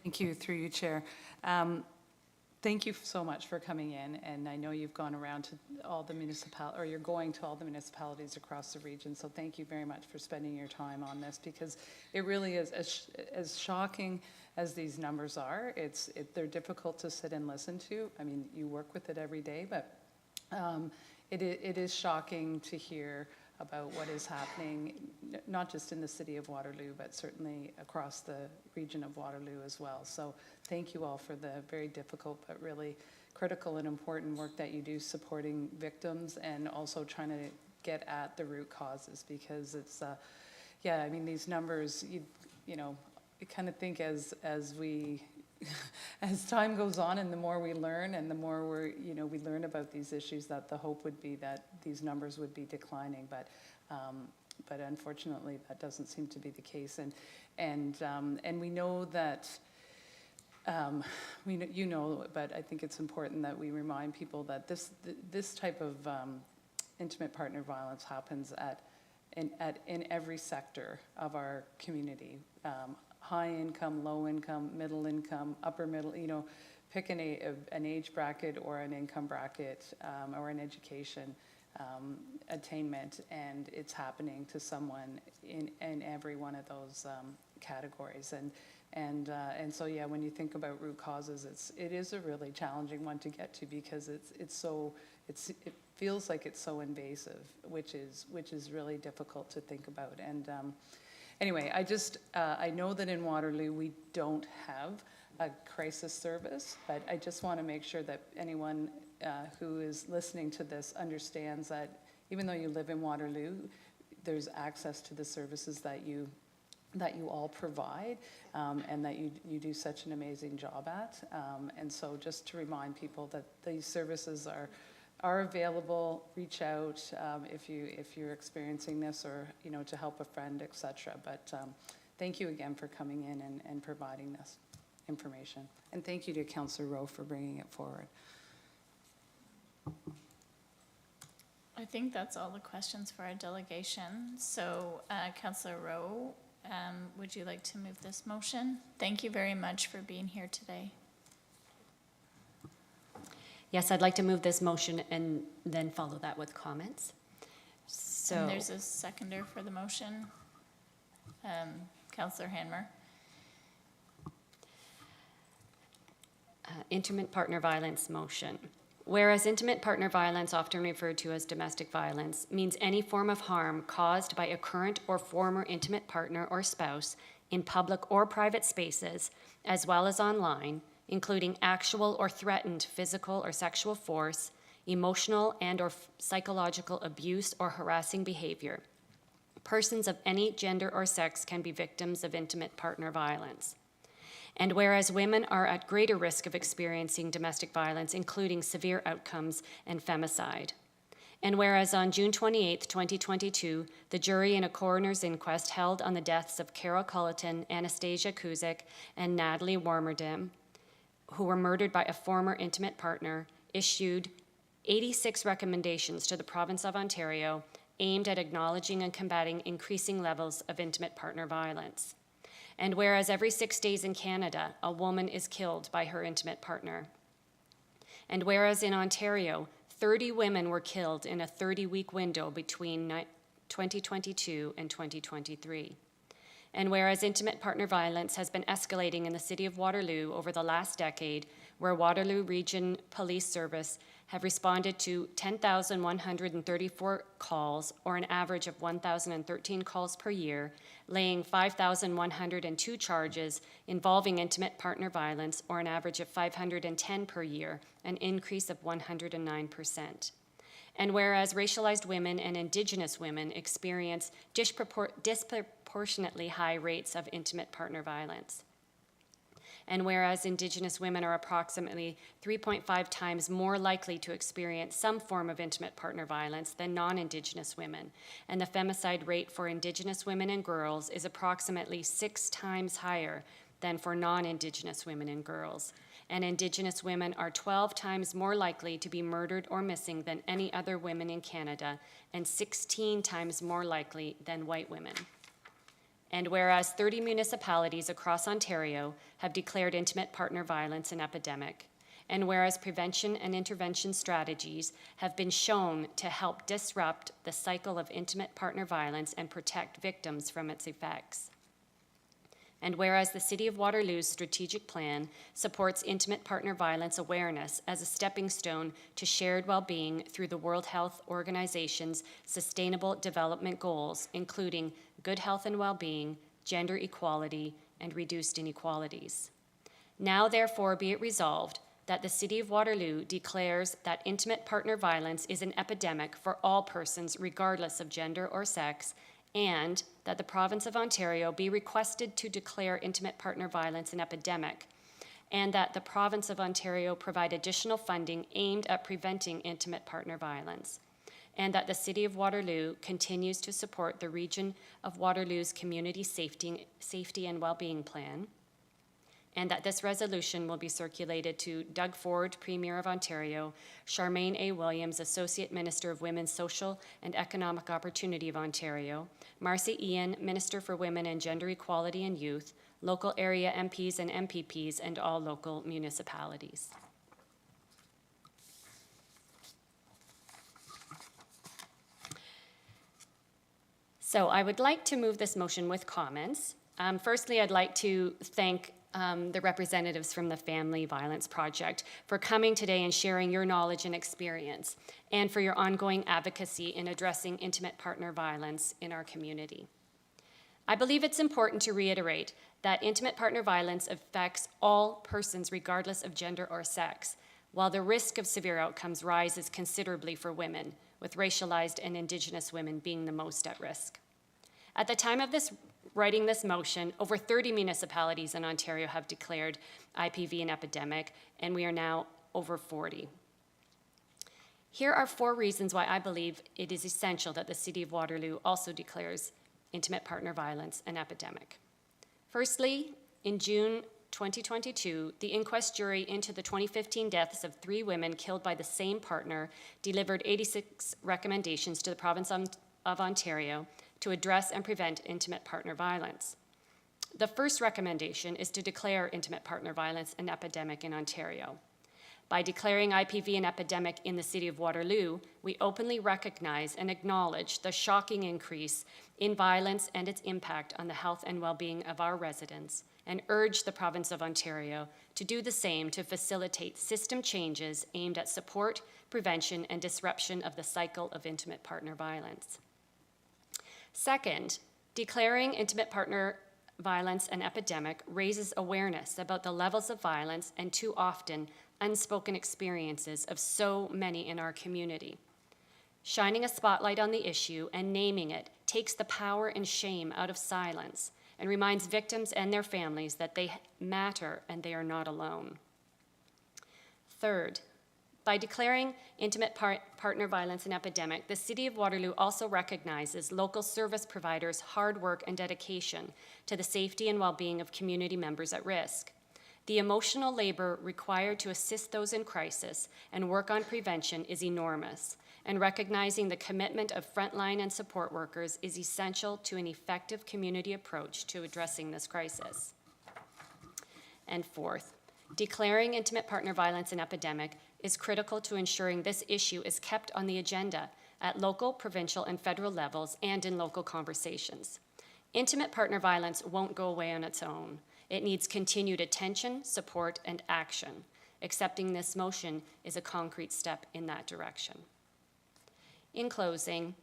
Thank you, through you, Chair. Thank you so much for coming in, and I know you've gone around to all the you're going to all the municipalities across the region, so thank you very much for spending your time on this, because it really is, as shocking as these numbers are, they're difficult to sit and listen to. I mean, you work with it every day, but it is shocking to hear about what is happening, not just in the city of Waterloo, but certainly across the region of Waterloo as well. So thank you all for the very difficult but really critical and important work that you do supporting victims and also trying to get at the root causes, because it's, yeah, I mean, these numbers, you know, you kind of think as we, as time goes on and the more we learn and the more we learn about these issues, that the hope would be that these numbers would be declining, but unfortunately that doesn't seem to be the case, and we know that but I think it's important that we remind people that this type of intimate partner violence happens in every sector of our community. High income, low income, middle income, upper middle, pick an age bracket or an income bracket or an education attainment, and it's happening to someone in every one of those categories. And so, yeah, when you think about root causes, it is a really challenging one to get to, because it feels like it's so invasive, which is really difficult to think about. And anyway, I know that in Waterloo we don't have a crisis service, but I just want to make sure that anyone who is listening to this understands that even though you live in Waterloo, there's access to the services that you all provide, and that you do such an amazing job at. And so just to remind people that these services are available. Reach out if you're experiencing this, or to help a friend, etc. But thank you again for coming in and providing this information. And thank you to Councillor Rowe for bringing it forward. I think that's all the questions for our delegation. So, Councillor Rowe, would you like to move this motion? Thank you very much for being here today. Yes, I'd like to move this motion and then follow that with comments. So, And there's a seconder for the motion. Councillor Hanmer. Intimate partner violence motion. Whereas intimate partner violence, often referred to as domestic violence, means any form of harm caused by a current or former intimate partner or spouse in public or private spaces, as well as online, including actual or threatened physical or sexual force, emotional and or psychological abuse or harassing behavior. Persons of any gender or sex can be victims of intimate partner violence. And whereas women are at greater risk of experiencing domestic violence, including severe outcomes and femicide. And whereas on June 28, 2022, the jury in a coroner's inquest held on the deaths of Carol Culleton, Anastasia Kuzik, and Natalie Warmerdam, who were murdered by a former intimate partner, issued 86 recommendations to the province of Ontario aimed at acknowledging and combating increasing levels of intimate partner violence. And whereas every 6 days in Canada, a woman is killed by her intimate partner. And whereas in Ontario, 30 women were killed in a 30-week window between 2022 and 2023. And whereas intimate partner violence has been escalating in the city of Waterloo over the last decade, where Waterloo Region Police Service have responded to 10,134 calls, or an average of 1,013 calls per year, laying 5,102 charges involving intimate partner violence, or an average of 510 per year, an increase of 109%. And whereas racialized women and Indigenous women experience disproportionately high rates of intimate partner violence. And whereas Indigenous women are approximately 3.5 times more likely to experience some form of intimate partner violence than non-Indigenous women, and the femicide rate for Indigenous women and girls is approximately 6 times higher than for non-Indigenous women and girls. And Indigenous women are 12 times more likely to be murdered or missing than any other women in Canada, and 16 times more likely than white women. And whereas 30 municipalities across Ontario have declared intimate partner violence an epidemic, and whereas prevention and intervention strategies have been shown to help disrupt the cycle of intimate partner violence and protect victims from its effects. And whereas the City of Waterloo's strategic plan supports intimate partner violence awareness as a stepping stone to shared well-being through the World Health Organization's Sustainable Development Goals, including good health and well-being, gender equality, and reduced inequalities. Now, therefore, be it resolved that the City of Waterloo declares that intimate partner violence is an epidemic for all persons regardless of gender or sex, and that the Province of Ontario be requested to declare intimate partner violence an epidemic, and that the Province of Ontario provide additional funding aimed at preventing intimate partner violence, and that the City of Waterloo continues to support the Region of Waterloo's Community Safety and Wellbeing Plan, and that this resolution will be circulated to Doug Ford, Premier of Ontario, Charmaine A. Williams, Associate Minister of Women's Social and Economic Opportunity of Ontario, Marcy Ian, Minister for Women and Gender Equality and Youth, local area MPs and MPPs, and all local municipalities. So I would like to move this motion with comments. Firstly, I'd like to thank the representatives from the Family Violence Project for coming today and sharing your knowledge and experience, and for your ongoing advocacy in addressing intimate partner violence in our community. I believe it's important to reiterate that intimate partner violence affects all persons regardless of gender or sex. While the risk of severe outcomes rises considerably for women, with racialized and Indigenous women being the most at risk. At the time of writing this motion, over 30 municipalities in Ontario have declared IPV an epidemic, and we are now over 40. Here are 4 reasons why I believe it is essential that the City of Waterloo also declares intimate partner violence an epidemic. Firstly, in June 2022, the inquest jury into the 2015 deaths of 3 women killed by the same partner delivered 86 recommendations to the province of Ontario to address and prevent intimate partner violence. The first recommendation is to declare intimate partner violence an epidemic in Ontario. By declaring IPV an epidemic in the City of Waterloo, we openly recognize and acknowledge the shocking increase in violence and its impact on the health and well-being of our residents, and urge the province of Ontario to do the same to facilitate system changes aimed at support, prevention, and disruption of the cycle of intimate partner violence. Second, declaring intimate partner violence an epidemic raises awareness about the levels of violence and, too often, unspoken experiences of so many in our community. Shining a spotlight on the issue and naming it takes the power and shame out of silence and reminds victims and their families that they matter and they are not alone. Third, by declaring intimate partner violence an epidemic, the City of Waterloo also recognizes local service providers' hard work and dedication to the safety and well-being of community members at risk. The emotional labor required to assist those in crisis and work on prevention is enormous, and recognizing the commitment of frontline and support workers is essential to an effective community approach to addressing this crisis. And fourth, declaring intimate partner violence an epidemic is critical to ensuring this issue is kept on the agenda at local, provincial, and federal levels and in local conversations. Intimate partner violence won't go away on its own. It needs continued attention, support, and action. Accepting this motion is a concrete step in that direction. In closing,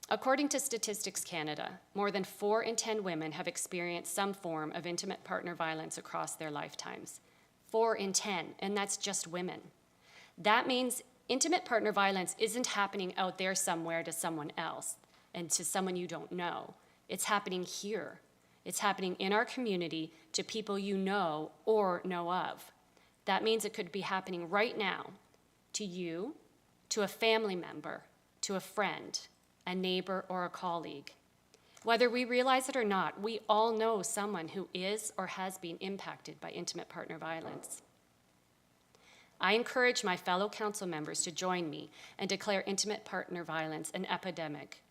according to Statistics Canada, more than 4 in 10 women have experienced some form of intimate partner violence across their lifetimes. 4 in 10, and that's just women. That means intimate partner violence isn't happening out there somewhere to someone else and to someone you don't know. It's happening here. It's happening in our community to people you know or know of. That means it could be happening right now to you, to a family member, to a friend, a neighbor, or a colleague. Whether we realize it or not, we all know someone who is or has been impacted by intimate partner violence. I encourage my fellow council members to join me and declare intimate partner violence an epidemic.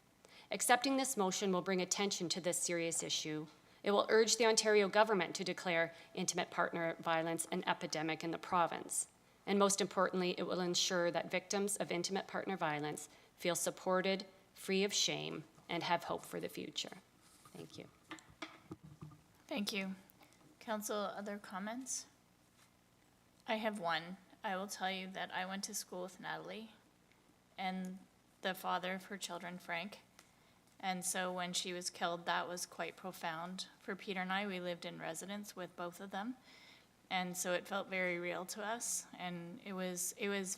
Accepting this motion will bring attention to this serious issue. It will urge the Ontario government to declare intimate partner violence an epidemic in the province. And most importantly, it will ensure that victims of intimate partner violence feel supported, free of shame, and have hope for the future. Thank you. Thank you. Council, other comments? I have one. I will tell you that I went to school with Natalie and the father of her children, Frank. And so when she was killed, that was quite profound. For Peter and I, we lived in residence with both of them. And so it felt very real to us, and it was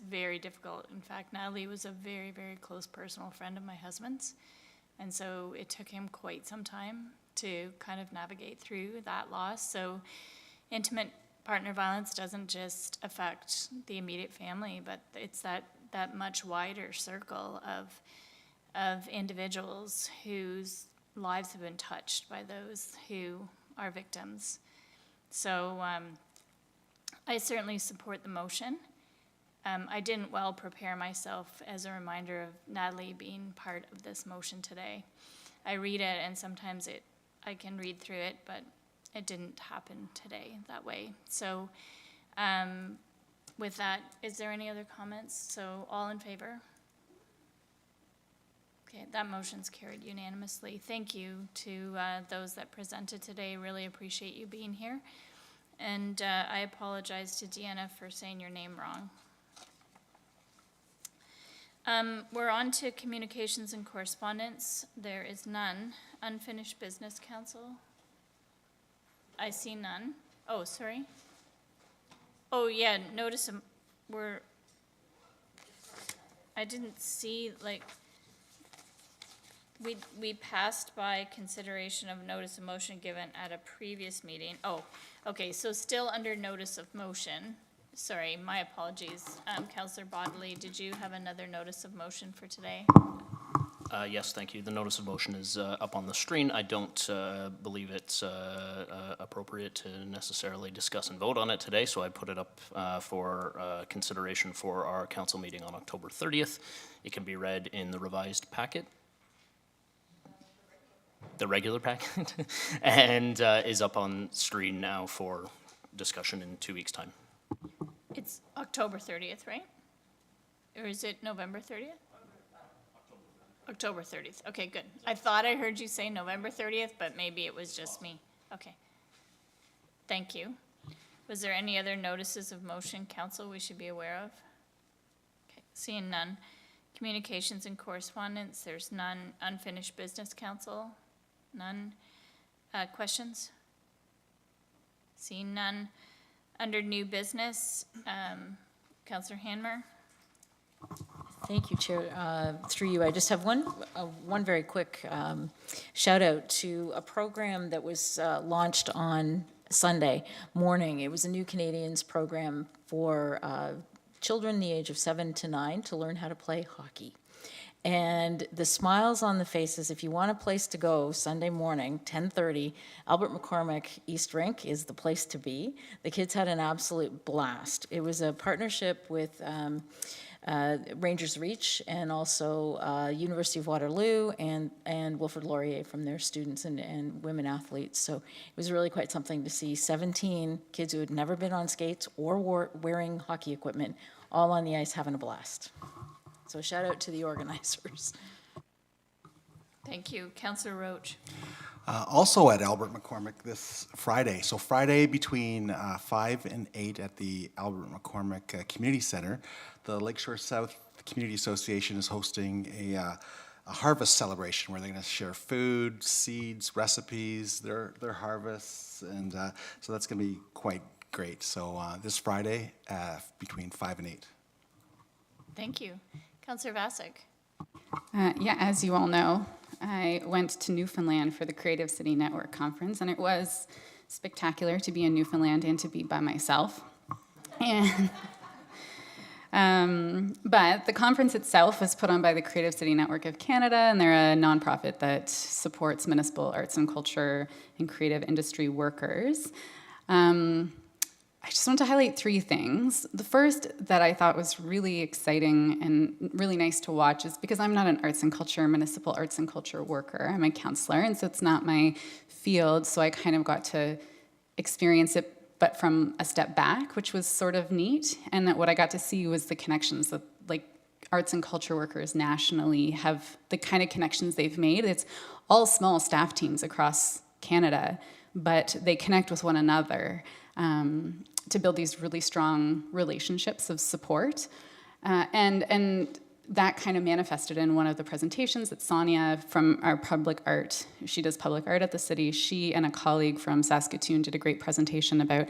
very difficult. In fact, Natalie was a very, very close personal friend of my husband's, and so it took him quite some time to kind of navigate through that loss. So intimate partner violence doesn't just affect the immediate family, but it's that much wider circle of individuals whose lives have been touched by those who are victims. So I certainly support the motion. I didn't well prepare myself as a reminder of Natalie being part of this motion today. I read it and sometimes I can read through it, but it didn't happen today that way. So with that, is there any other comments? So all in favor? Okay, that motion's carried unanimously. Thank you to those that presented today. Really appreciate you being here. And I apologize to Deanna for saying your name wrong. We're on to communications and correspondence. There is none. Unfinished business, Council? I see none. Oh, sorry. Oh, yeah, notice we're... I didn't see, like, we passed by consideration of notice of motion given at a previous meeting. Oh, okay, so still under notice of motion. Sorry, my apologies. Councillor Bodley, did you have another notice of motion for today? Yes, thank you. The notice of motion is up on the screen. I don't believe it's appropriate to necessarily discuss and vote on it today, so I put it up for consideration for our council meeting on October 30th. It can be read in the revised packet, the regular packet, and is up on screen now for discussion in 2 weeks' time. It's October 30th, right? Or is it November 30th? October 30th. Okay, good. I thought I heard you say November 30th, but maybe it was just me. Okay. Thank you. Was there any other notices of motion, council, we should be aware of? Okay, seeing none. Communications and correspondence, there's none. Unfinished business, council? None. Questions? Seeing none. Under new business, Councillor Hanmer? Thank you, Chair. Through you, I just have one very quick shout out to a program that was launched on Sunday morning. It was a New Canadians program for children the age of 7 to 9 to learn how to play hockey. And the smiles on the faces, if you want a place to go Sunday morning, 10:30, Albert McCormick East Rink is the place to be. The kids had an absolute blast. It was a partnership with Rangers Reach and also University of Waterloo and Wilfrid Laurier from their students and women athletes. So it was really quite something to see 17 kids who had never been on skates or wearing hockey equipment all on the ice having a blast. So shout out to the organizers. Thank you. Councillor Roach. Also at Albert McCormick this Friday. So Friday between 5 and 8 at the Albert McCormick Community Center, the Lakeshore South Community Association is hosting a harvest celebration where they're going to share food, seeds, recipes, their harvests, and so that's going to be quite great. So this Friday between 5 and 8. Thank you. Councillor Vasek. Yeah, as you all know, I went to Newfoundland for the Creative City Network Conference, and it was spectacular to be in Newfoundland and to be by myself. And but the conference itself was put on by the Creative City Network of Canada, and they're a nonprofit that supports municipal arts and culture and creative industry workers. I just want to highlight 3 things. The first that I thought was really exciting and really nice to watch is because I'm not an municipal arts and culture worker. I'm a counselor, and so it's not my field, so I kind of got to experience it, but from a step back, which was sort of neat. And that what I got to see was the connections that, like, arts and culture workers nationally have, the kind of connections they've made. It's all small staff teams across Canada, but they connect with one another to build these really strong relationships of support. And that kind of manifested in one of the presentations that Sonia from our public art, she does public art at the city, she and a colleague from Saskatoon did a great presentation about,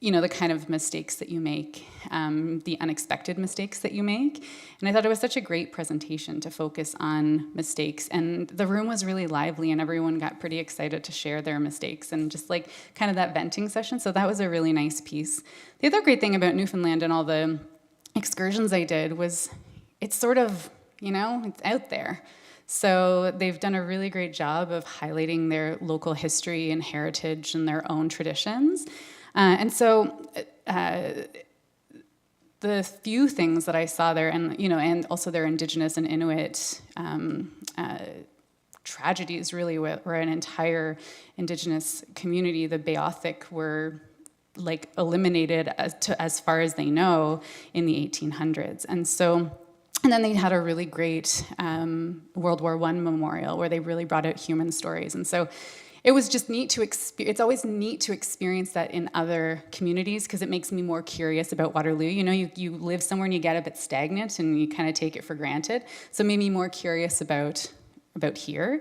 you know, the kind of mistakes that you make, the unexpected mistakes that you make. And I thought it was such a great presentation to focus on mistakes. And the room was really lively and everyone got pretty excited to share their mistakes and just like kind of that venting session. So that was a really nice piece. The other great thing about Newfoundland and all the excursions I did was it's sort of, you know, it's out there. So they've done a really great job of highlighting their local history and heritage and their own traditions. And so the few things that I saw there, and you know, and also their Indigenous and Inuit tragedies, really, where an entire Indigenous community, the Beothuk, were like eliminated as far as they know in the 1800s, and so. And then they had a really great World War I memorial where they really brought out human stories, and so. It was just neat to experience. It's always neat to experience that in other communities because it makes me more curious about Waterloo. You know, you live somewhere and you get a bit stagnant and you kind of take it for granted. So it made me more curious about here.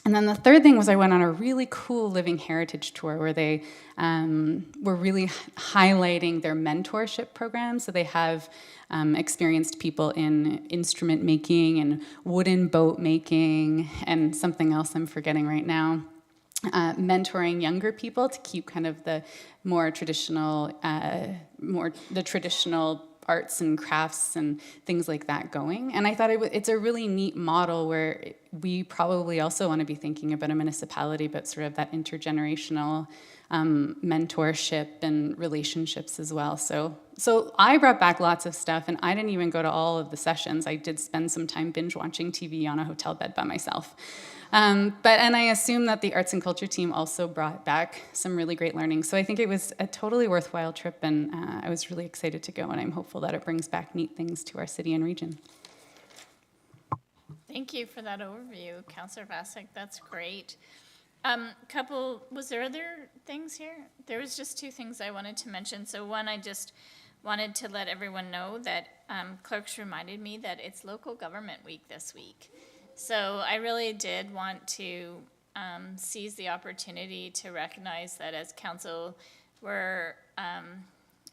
And then the third thing was I went on a really cool living heritage tour where they were really highlighting their mentorship program. So they have experienced people in instrument making and wooden boat making and something else I'm forgetting right now. Mentoring younger people to keep kind of the more traditional, traditional arts and crafts and things like that going. And I thought it's a really neat model where we probably also want to be thinking about a municipality, but sort of that intergenerational mentorship and relationships as well. So I brought back lots of stuff, and I didn't even go to all of the sessions. I did spend some time binge watching TV on a hotel bed by myself. And I assume that the arts and culture team also brought back some really great learning. So I think it was a totally worthwhile trip, and I was really excited to go, and I'm hopeful that it brings back neat things to our city and region. Thank you for that overview, Councillor Vasek. That's great. Was there other things here? There was just two things I wanted to mention. So one, I just wanted to let everyone know that clerks reminded me that it's local government week this week. So I really did want to seize the opportunity to recognize that as council, we're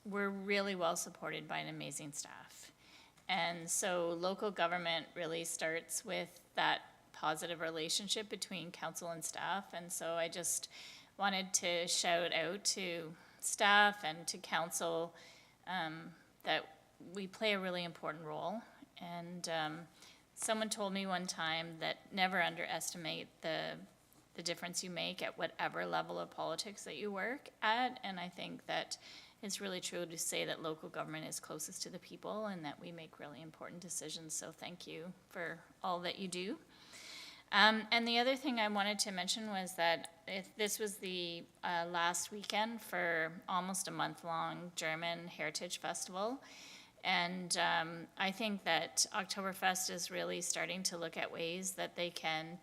really well supported by an amazing staff. And so local government really starts with that positive relationship between council and staff. And so I just wanted to shout out to staff and to council that we play a really important role. And someone told me one time that never underestimate the difference you make at whatever level of politics that you work at. And I think that it's really true to say that local government is closest to the people and that we make really important decisions. So thank you for all that you do. And the other thing I wanted to mention was that this was the last weekend for almost a month-long German Heritage Festival. And I think that Oktoberfest is really starting to look at ways that they can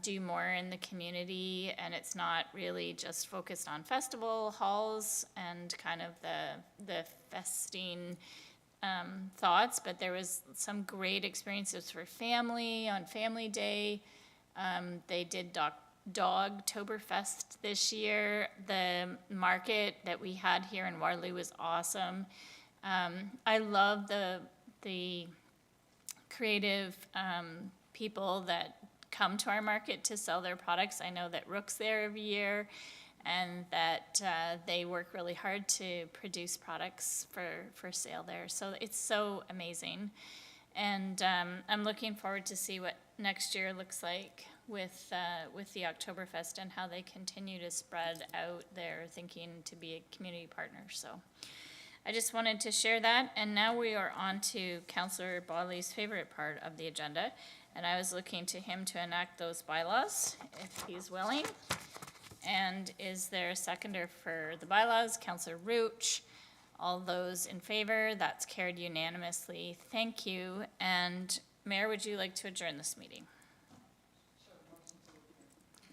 do more in the community, and it's not really just focused on festival halls and kind of the festing thoughts, but there was some great experiences for family on Family Day. They did Dogtoberfest this year. The market that we had here in Waterloo was awesome. I love the creative people that come to our market to sell their products. I know that Rook's there every year, and that they work really hard to produce products for sale there. So it's so amazing. And I'm looking forward to see what next year looks like with the Oktoberfest and how they continue to spread out their thinking to be a community partner. So I just wanted to share that. And now we are on to Councillor Bodley's favorite part of the agenda. And I was looking to him to enact those bylaws, if he's willing. And is there a seconder for the bylaws? Councillor Rooch. All those in favor? That's carried unanimously. Thank you. And Mayor, would you like to adjourn this meeting?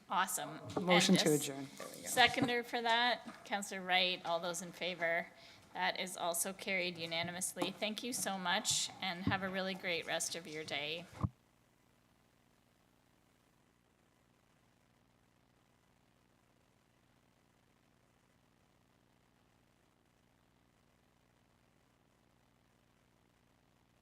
Awesome. Motion And to a adjourn. There we go. Seconder for that, Councillor Wright. All those in favor? That is also carried unanimously. Thank you so much, and have a really great rest of your day.